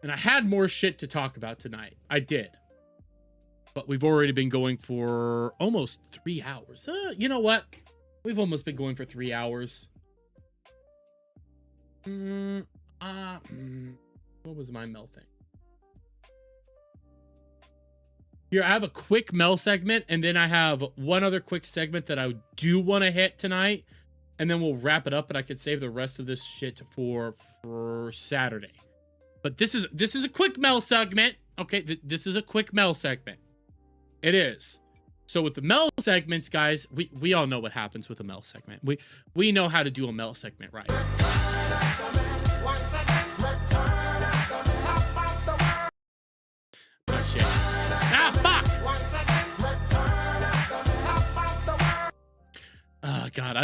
B: And I had more shit to talk about tonight. I did. But we've already been going for almost 3 hours. You know what? We've almost been going for 3 hours. What was my Mel thing? Here, I have a quick Mel segment, and then I have one other quick segment that I do want to hit tonight, and then we'll wrap it up, and I could save the rest of this shit for Saturday. But this is a quick Mel segment. Okay, this is a quick Mel segment. It is. So with the Mel segments, guys, we all know what happens with a Mel segment. We know how to do a Mel segment right. Oh, shit. Ah, fuck! Oh, God,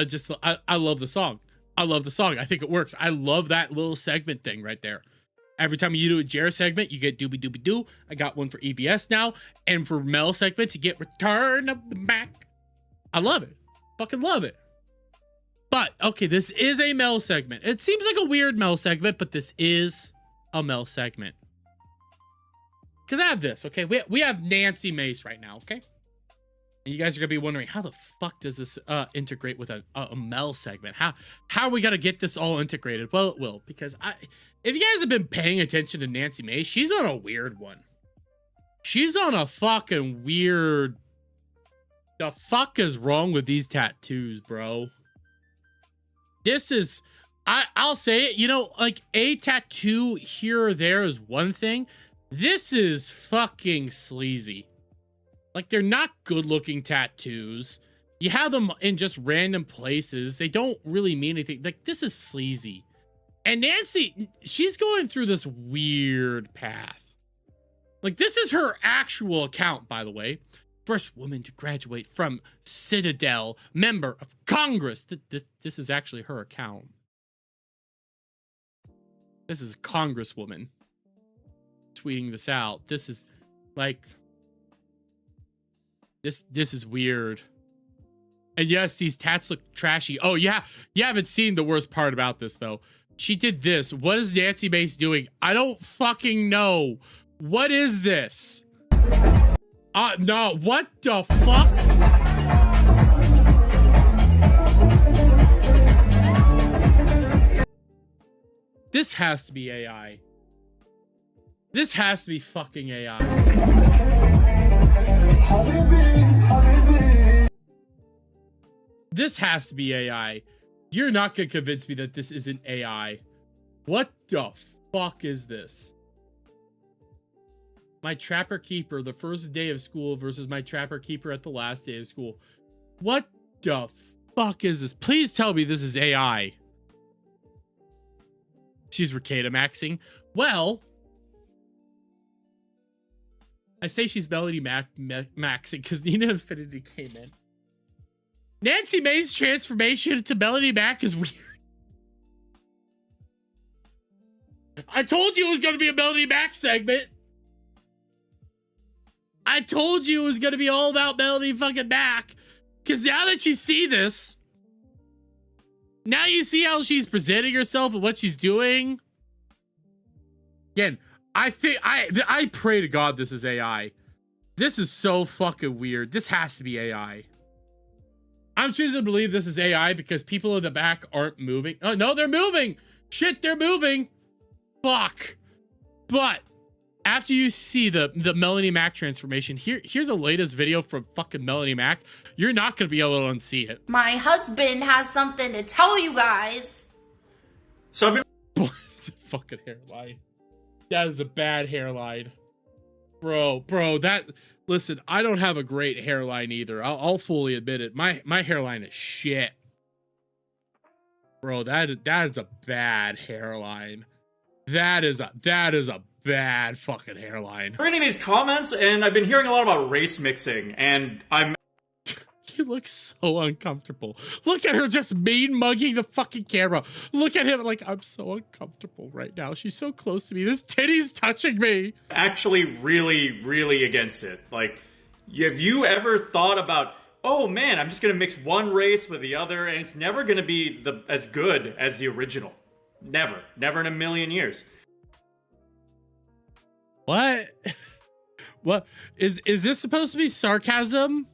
B: I love the song. I love the song. I think it works. I love that little segment thing right there. Every time you do a Jer segment, you get Doobie Doobie Doo. I got one for EVS now. And for Mel segments, you get Return of the Mac. I love it. Fucking love it. But, okay, this is a Mel segment. It seems like a weird Mel segment, but this is a Mel segment. Because I have this, okay? We have Nancy Mace right now, okay? And you guys are going to be wondering, how the fuck does this integrate with a Mel segment? How are we going to get this all integrated? Well, it will, because if you guys have been paying attention to Nancy Mace, she's on a weird one. She's on a fucking weird... The fuck is wrong with these tattoos, bro? This is... I'll say it, you know, like a tattoo here or there is one thing. This is fucking sleazy. Like, they're not good-looking tattoos. You have them in just random places. They don't really mean anything. Like, this is sleazy. And Nancy, she's going through this weird path. Like, this is her actual account, by the way. First woman to graduate from Citadel, member of Congress. This is actually her account. This is a congresswoman tweeting this out. This is, like... This is weird. And yes, these tats look trashy. Oh, yeah. You haven't seen the worst part about this, though. She did this. What is Nancy Mace doing? I don't fucking know. What is this? No. What the fuck? This has to be AI. This has to be fucking AI. This has to be AI. You're not gonna convince me that this isn't AI. What the fuck is this? My Trapper Keeper the first day of school versus my Trapper Keeper at the last day of school. What the fuck is this? Please tell me this is AI. She's Ricada maxing. Well, I say she's Melody maxing because Nina Infinity came in. Nancy Mace's transformation to Melody Mac is weird. I told you it was going to be a Melody Mac segment. I told you it was going to be all about Melody fucking Mac. Because now that you see this, now you see how she's presenting herself and what she's doing. Again, I pray to God this is AI. This is so fucking weird. This has to be AI. I'm choosing to believe this is AI because people in the back aren't moving. Oh, no, they're moving. Shit, they're moving. Fuck. But after you see the Melanie Mac transformation, here's the latest video from fucking Melanie Mac. You're not going to be able to unsee it.
Q: My husband has something to tell you guys.
B: So fucking hairline. That is a bad hairline. Bro, that... Listen, I don't have a great hairline either. I'll fully admit it. My hairline is shit. Bro, that is a bad hairline. That is a bad fucking hairline.
R: Reading these comments, and I've been hearing a lot about race mixing, and I'm...
B: He looks so uncomfortable. Look at her just mean mugging the fucking camera. Look at him like, I'm so uncomfortable right now. She's so close to me. This titty's touching me.
R: Actually really, really against it. Like, have you ever thought about, oh man, I'm just gonna mix one race with the other, and it's never gonna be as good as the original. Never. Never in a million years.
B: What? What? Is this supposed to be sarcasm?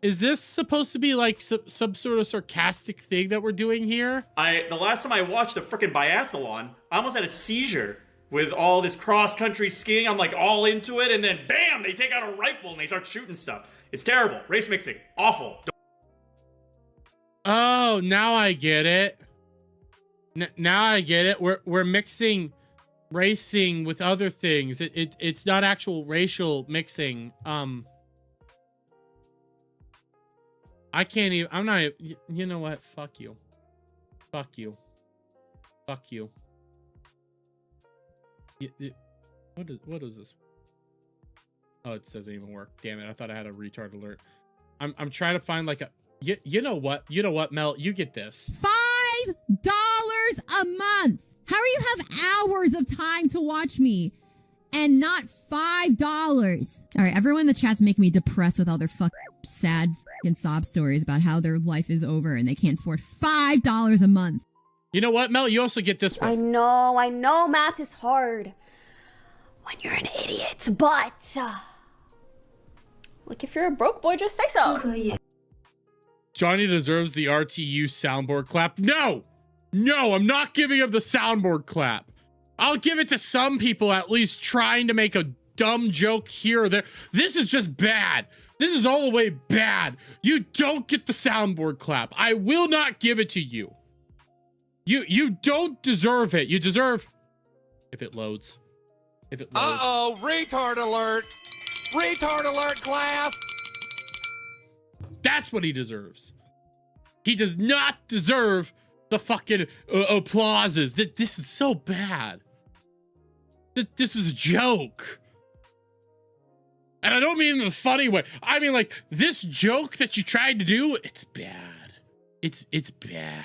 B: Is this supposed to be like some sort of sarcastic thing that we're doing here?
R: The last time I watched a freaking biathlon, I almost had a seizure with all this cross-country skiing. I'm like all into it, and then bam, they take out a rifle and they start shooting stuff. It's terrible. Race mixing. Awful.
B: Oh, now I get it. Now I get it. We're mixing racing with other things. It's not actual racial mixing. I can't even, I'm not, you know what? Fuck you. Fuck you. Fuck you. What is this? Oh, it doesn't even work. Damn it. I thought I had a retard alert. I'm trying to find like a, you know what, Mel, you get this.
S: $5 a month. How are you have hours of time to watch me and not $5? All right, everyone in the chat's making me depressed with all their fucking sad fucking sob stories about how their life is over and they can't afford $5 a month.
B: You know what, Mel? You also get this one.
T: I know math is hard when you're an idiot, but like if you're a broke boy, just say so.
B: Johnny deserves the RTU soundboard clap. No, I'm not giving him the soundboard clap. I'll give it to some people at least trying to make a dumb joke here or there. This is just bad. This is all the way bad. You don't get the soundboard clap. I will not give it to you. You don't deserve it. You deserve... If it loads. If it loads.
A: Uh-oh, retard alert. Retard alert, class.
B: That's what he deserves. He does not deserve the fucking applauses. This is so bad. This is a joke. And I don't mean in the funny way. I mean like this joke that you tried to do, it's bad. It's bad.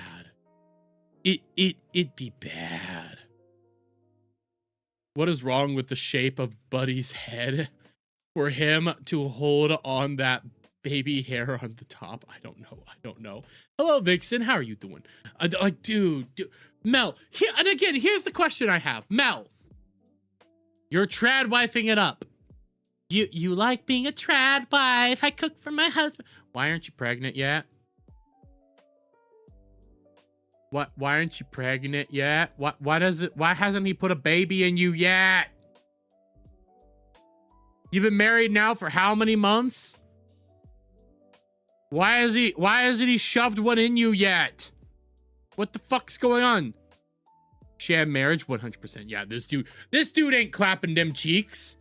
B: It'd be bad. What is wrong with the shape of Buddy's head for him to hold on that baby hair on the top? I don't know. Hello, Vixen. How are you doing? Like, dude, Mel. And again, here's the question I have. Mel, you're trad wifing it up. You like being a trad wife. I cook for my husband. Why aren't you pregnant yet? Why aren't you pregnant yet? Why hasn't he put a baby in you yet? You've been married now for how many months? Why hasn't he shoved one in you yet? What the fuck's going on? Sham marriage, 100%. Yeah, this dude ain't clapping them cheeks.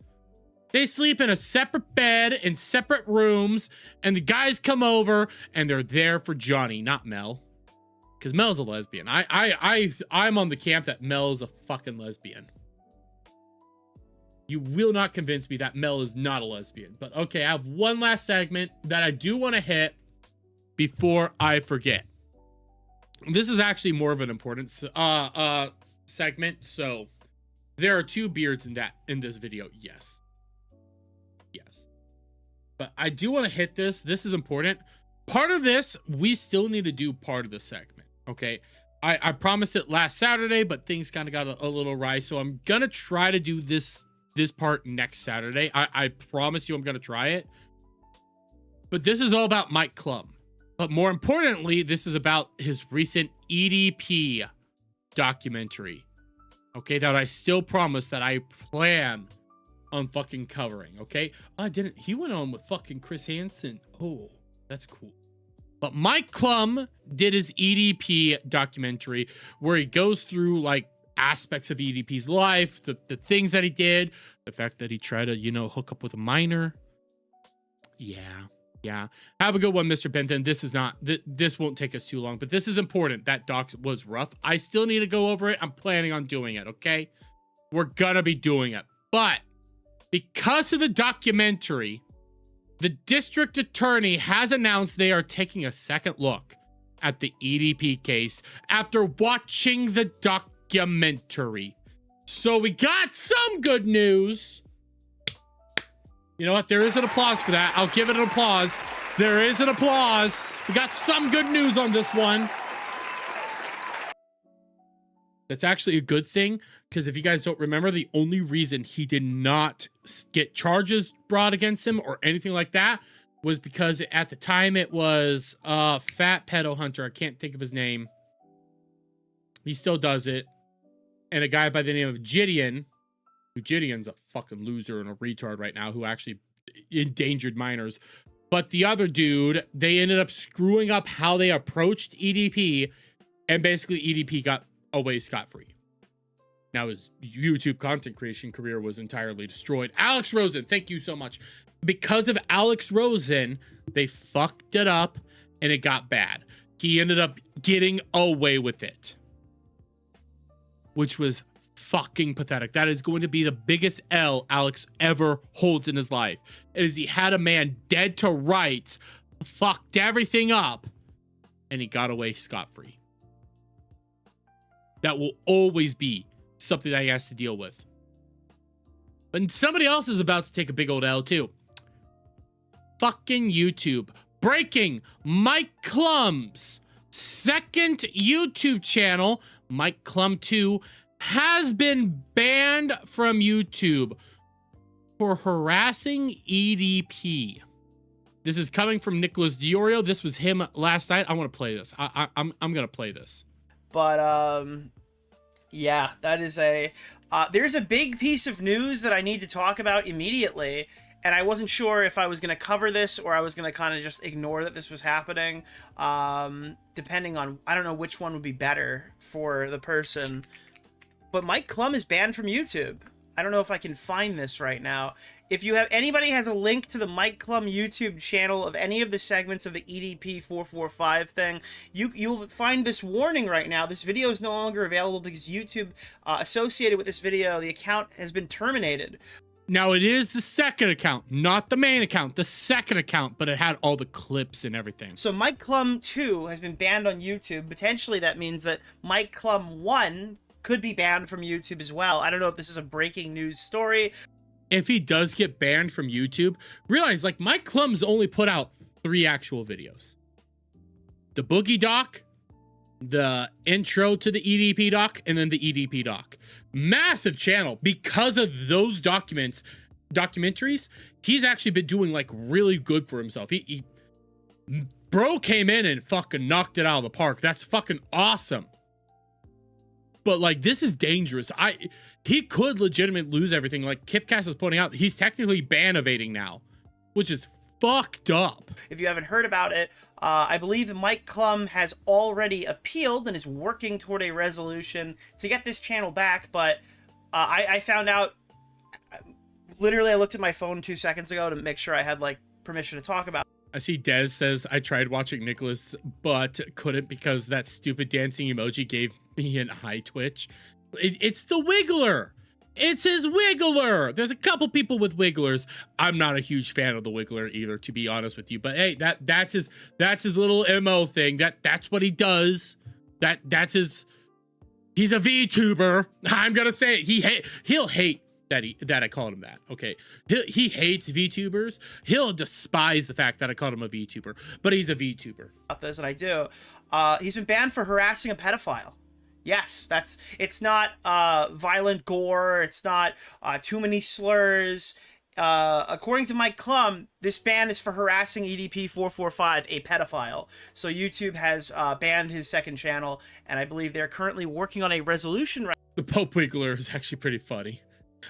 B: They sleep in a separate bed in separate rooms, and the guys come over and they're there for Johnny, not Mel. Because Mel's a lesbian. I'm on the camp that Mel is a fucking lesbian. You will not convince me that Mel is not a lesbian. But okay, I have one last segment that I do want to hit before I forget. This is actually more of an important segment. So there are two beards in this video. Yes. But I do want to hit this. This is important. Part of this, we still need to do part of the segment. Okay, I promised it last Saturday, but things kind of got a little awry. So I'm gonna try to do this part next Saturday. I promise you I'm gonna try it. But this is all about Mike Klum. But more importantly, this is about his recent EDP documentary. Okay, that I still promise that I plan on fucking covering. Okay, he went on with fucking Chris Hansen. Oh, that's cool. But Mike Klum did his EDP documentary where he goes through like aspects of EDP's life, the things that he did, the fact that he tried to, hook up with a minor. Yeah. Yeah. Have a good one, Mr. Benton. This is not, this won't take us too long, but this is important. That doc was rough. I still need to go over it. I'm planning on doing it, okay? We're gonna be doing it. But because of the documentary, the district attorney has announced they are taking a second look at the EDP case after watching the documentary. So we got some good news. You know what? There is an applause for that. I'll give it an applause. There is an applause. We got some good news on this one. That's actually a good thing, because if you guys don't remember, the only reason he did not get charges brought against him or anything like that was because at the time it was fat pedo hunter. I can't think of his name. He still does it. And a guy by the name of Gideon, who Gideon's a fucking loser and a retard right now, who actually endangered minors. But the other dude, they ended up screwing up how they approached EDP, and basically EDP got away scot-free. Now his YouTube content creation career was entirely destroyed. Alex Rosen, thank you so much. Because of Alex Rosen, they fucked it up and it got bad. He ended up getting away with it, which was fucking pathetic. That is going to be the biggest L Alex ever holds in his life. It is he had a man dead to rights, fucked everything up, and he got away scot-free. That will always be something that he has to deal with. But somebody else is about to take a big old L too. Fucking YouTube. Breaking: Mike Klum's second YouTube channel, Mike Klum 2, has been banned from YouTube for harassing EDP. This is coming from Nicholas Diorio. This was him last night. I want to play this. I'm gonna play this.
U: But yeah, that is there's a big piece of news that I need to talk about immediately, and I wasn't sure if I was going to cover this or I was going to kind of just ignore that this was happening, depending on, I don't know which one would be better for the person. But Mike Klum is banned from YouTube. I don't know if I can find this right now. If you have, anybody has a link to the Mike Klum YouTube channel of any of the segments of the EDP 445 thing, you'll find this warning right now. This video is no longer available because YouTube, associated with this video, the account has been terminated.
B: Now, it is the second account, not the main account, the second account, but it had all the clips and everything.
U: So Mike Klum 2 has been banned on YouTube. Potentially that means that Mike Klum 1 could be banned from YouTube as well. I don't know if this is a breaking news story.
B: If he does get banned from YouTube, realize, like, Mike Klum's only put out 3 actual videos. The Boogie doc, the intro to the EDP doc, and then the EDP doc. Massive channel. Because of those documentaries, he's actually been doing, like, really good for himself. Bro came in and fucking knocked it out of the park. That's fucking awesome. But, like, this is dangerous. He could legitimately lose everything. Like Kipcast is pointing out, he's technically ban evading now, which is fucked up.
U: If you haven't heard about it, I believe Mike Klum has already appealed and is working toward a resolution to get this channel back. But I found out, literally, I looked at my phone 2 seconds ago to make sure I had, like, permission to talk about it.
B: I see Dez says, I tried watching Nicholas, but couldn't because that stupid dancing emoji gave me an eye twitch. It's the Wiggler. It's his Wiggler. There's a couple people with Wigglers. I'm not a huge fan of the Wiggler either, to be honest with you. But hey, that's his little MO thing. That's what he does. That's his. He's a VTuber. I'm gonna say it. He'll hate that I called him that. Okay, he hates VTubers. He'll despise the fact that I called him a VTuber. But he's a VTuber.
U: About this, and I do. He's been banned for harassing a pedophile. Yes, it's not violent gore, it's not too many slurs. According to Mike Klum, this ban is for harassing EDP 445, a pedophile. So YouTube has banned his second channel, and I believe they're currently working on a resolution.
B: The Pope Wiggler is actually pretty funny.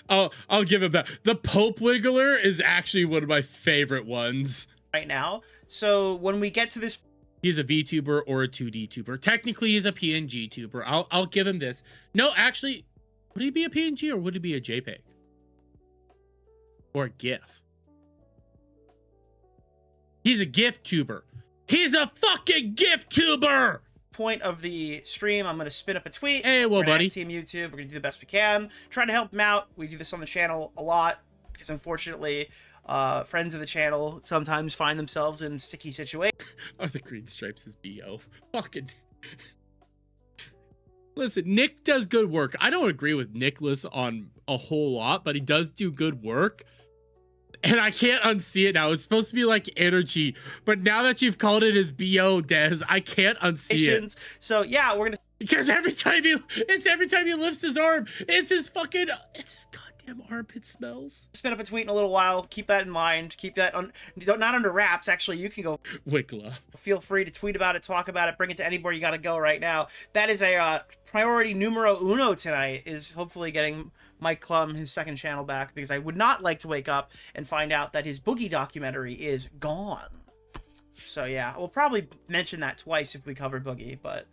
B: I'll give him that. The Pope Wiggler is actually one of my favorite ones
U: right now. So when we get to this,
B: he's a VTuber or a 2D tuber. Technically, he's a PNG tuber. I'll give him this. No, actually, would he be a PNG or would he be a JPEG? Or a GIF? He's a gift tuber. He's a fucking gift tuber.
U: Point of the stream, I'm going to spin up a tweet.
B: Hey, well, buddy.
U: Team YouTube, we're going to do the best we can. Try to help him out. We do this on the channel a lot because unfortunately, friends of the channel sometimes find themselves in sticky situations.
B: Oh, the green stripes is BO. Fucking. Listen, Nick does good work. I don't agree with Nicholas on a whole lot, but he does do good work. And I can't unsee it now. It's supposed to be like energy, but now that you've called it as BO, Dez, I can't unsee it.
U: So yeah, we're gonna
B: because every time he lifts his arm, it's his goddamn armpit smells.
U: Spin up a tweet in a little while. Keep that in mind. Keep that not under wraps. Actually, you can go.
B: Wickla.
U: Feel free to tweet about it, talk about it, bring it to anywhere you got to go right now. That is a priority numero uno tonight. Is hopefully getting Mike Klum his second channel back, because I would not like to wake up and find out that his Boogie documentary is gone. So yeah, we'll probably mention that twice if we cover Boogie, but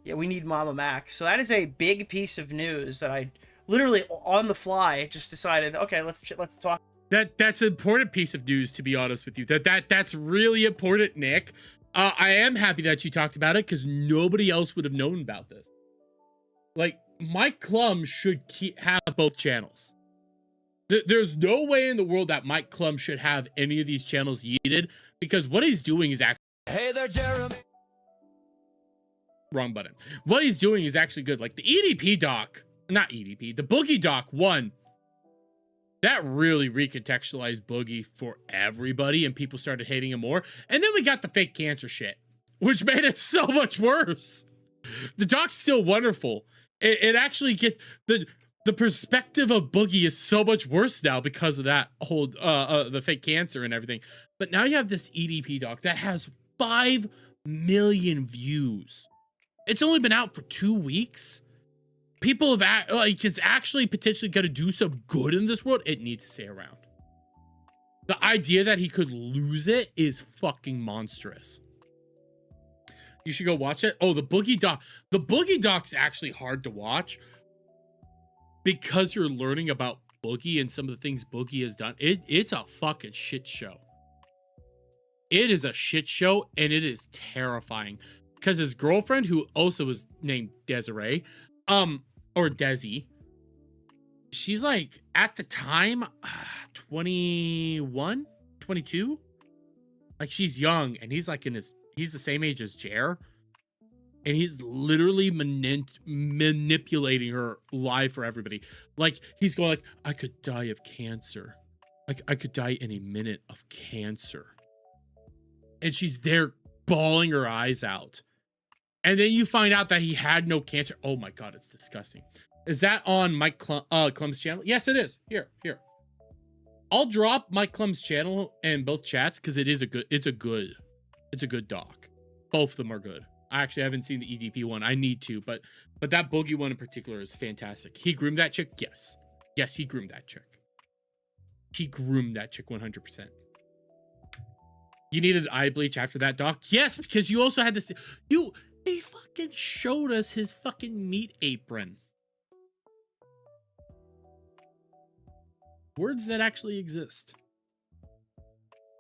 U: yeah, we need Mama Max. So that is a big piece of news that I literally on the fly just decided, okay, let's talk.
B: That's an important piece of news, to be honest with you. That's really important, Nick. I am happy that you talked about it because nobody else would have known about this. Like, Mike Klum should have both channels. There's no way in the world that Mike Klum should have any of these channels yeeted, because what he's doing is actually...
A: Hey there, Jeremy.
B: Wrong button. What he's doing is actually good. Like the EDP doc, not EDP, the Boogie doc 1, that really recontextualized Boogie for everybody, and people started hating him more. And then we got the fake cancer shit, which made it so much worse. The doc's still wonderful. It actually gets the perspective of Boogie is so much worse now because of that whole the fake cancer and everything. But now you have this EDP doc that has 5 million views. It's only been out for 2 weeks. People have it's actually potentially going to do some good in this world. It needs to stay around. The idea that he could lose it is fucking monstrous. You should go watch it. Oh, the Boogie doc. The Boogie doc's actually hard to watch because you're learning about Boogie and some of the things Boogie has done. It's a fucking shit show. It is a shit show, and it is terrifying because his girlfriend, who also was named Desiree, or Desi, she's like at the time 21, 22. Like, she's young, and he's like he's the same age as Jer, and he's literally manipulating her live for everybody. Like, he's going like, I could die of cancer. Like, I could die any minute of cancer. And she's there bawling her eyes out. And then you find out that he had no cancer. Oh my God, it's disgusting. Is that on Mike Klum's channel? Yes, it is. Here. I'll drop Mike Klum's channel in both chats because it's a good doc. Both of them are good. I actually haven't seen the EDP one. I need to, but that Boogie one in particular is fantastic. He groomed that chick? Yes. Yes, he groomed that chick. He groomed that chick 100%. You needed eye bleach after that, doc? Yes, because you also had this... They fucking showed us his fucking meat apron. Words that actually exist.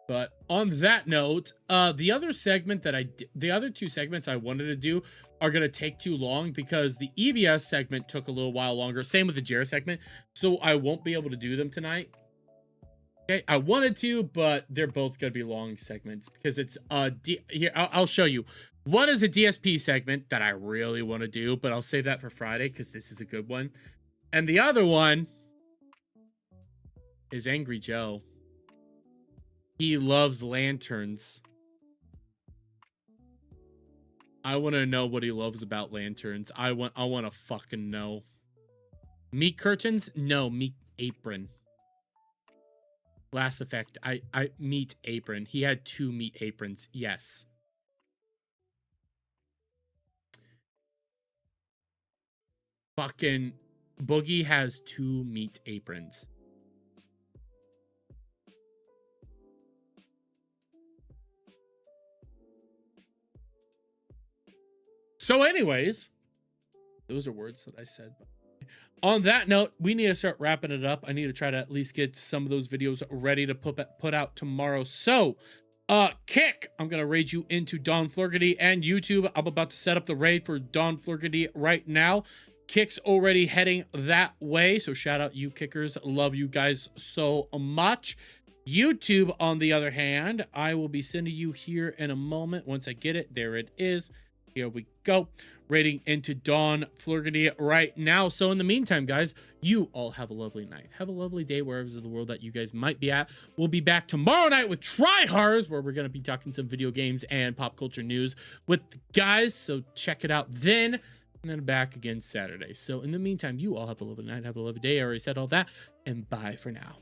B: But on that note, the other two segments I wanted to do are going to take too long because the EVS segment took a little while longer. Same with the Jer segment. So I won't be able to do them tonight. Okay, I wanted to, but they're both going to be long segments because it's here, I'll show you. One is a DSP segment that I really want to do, but I'll save that for Friday because this is a good one. And the other one is Angry Joe. He loves lanterns. I want to know what he loves about lanterns. I want to fucking know. Meat curtains? No, meat apron. Last Effect. I meat apron. He had 2 meat aprons. Yes. Fucking Boogie has 2 meat aprons. So anyways, those are words that I said. On that note, we need to start wrapping it up. I need to try to at least get some of those videos ready to put out tomorrow. So Kick, I'm gonna raid you into Don Flurgity and YouTube. I'm about to set up the raid for Don Flurgity right now. Kick's already heading that way, so shout out you kickers. Love you guys so much. YouTube, on the other hand, I will be sending you here in a moment. Once I get it, there it is. Here we go. Raiding into Don Flurgity right now. So in the meantime, guys, you all have a lovely night. Have a lovely day wherever in the world that you guys might be at. We'll be back tomorrow night with Tryhards, where we're going to be talking some video games and pop culture news with the guys. So check it out then. And then back again Saturday. So in the meantime, you all have a lovely night. Have a lovely day. I already said all that. And bye for now.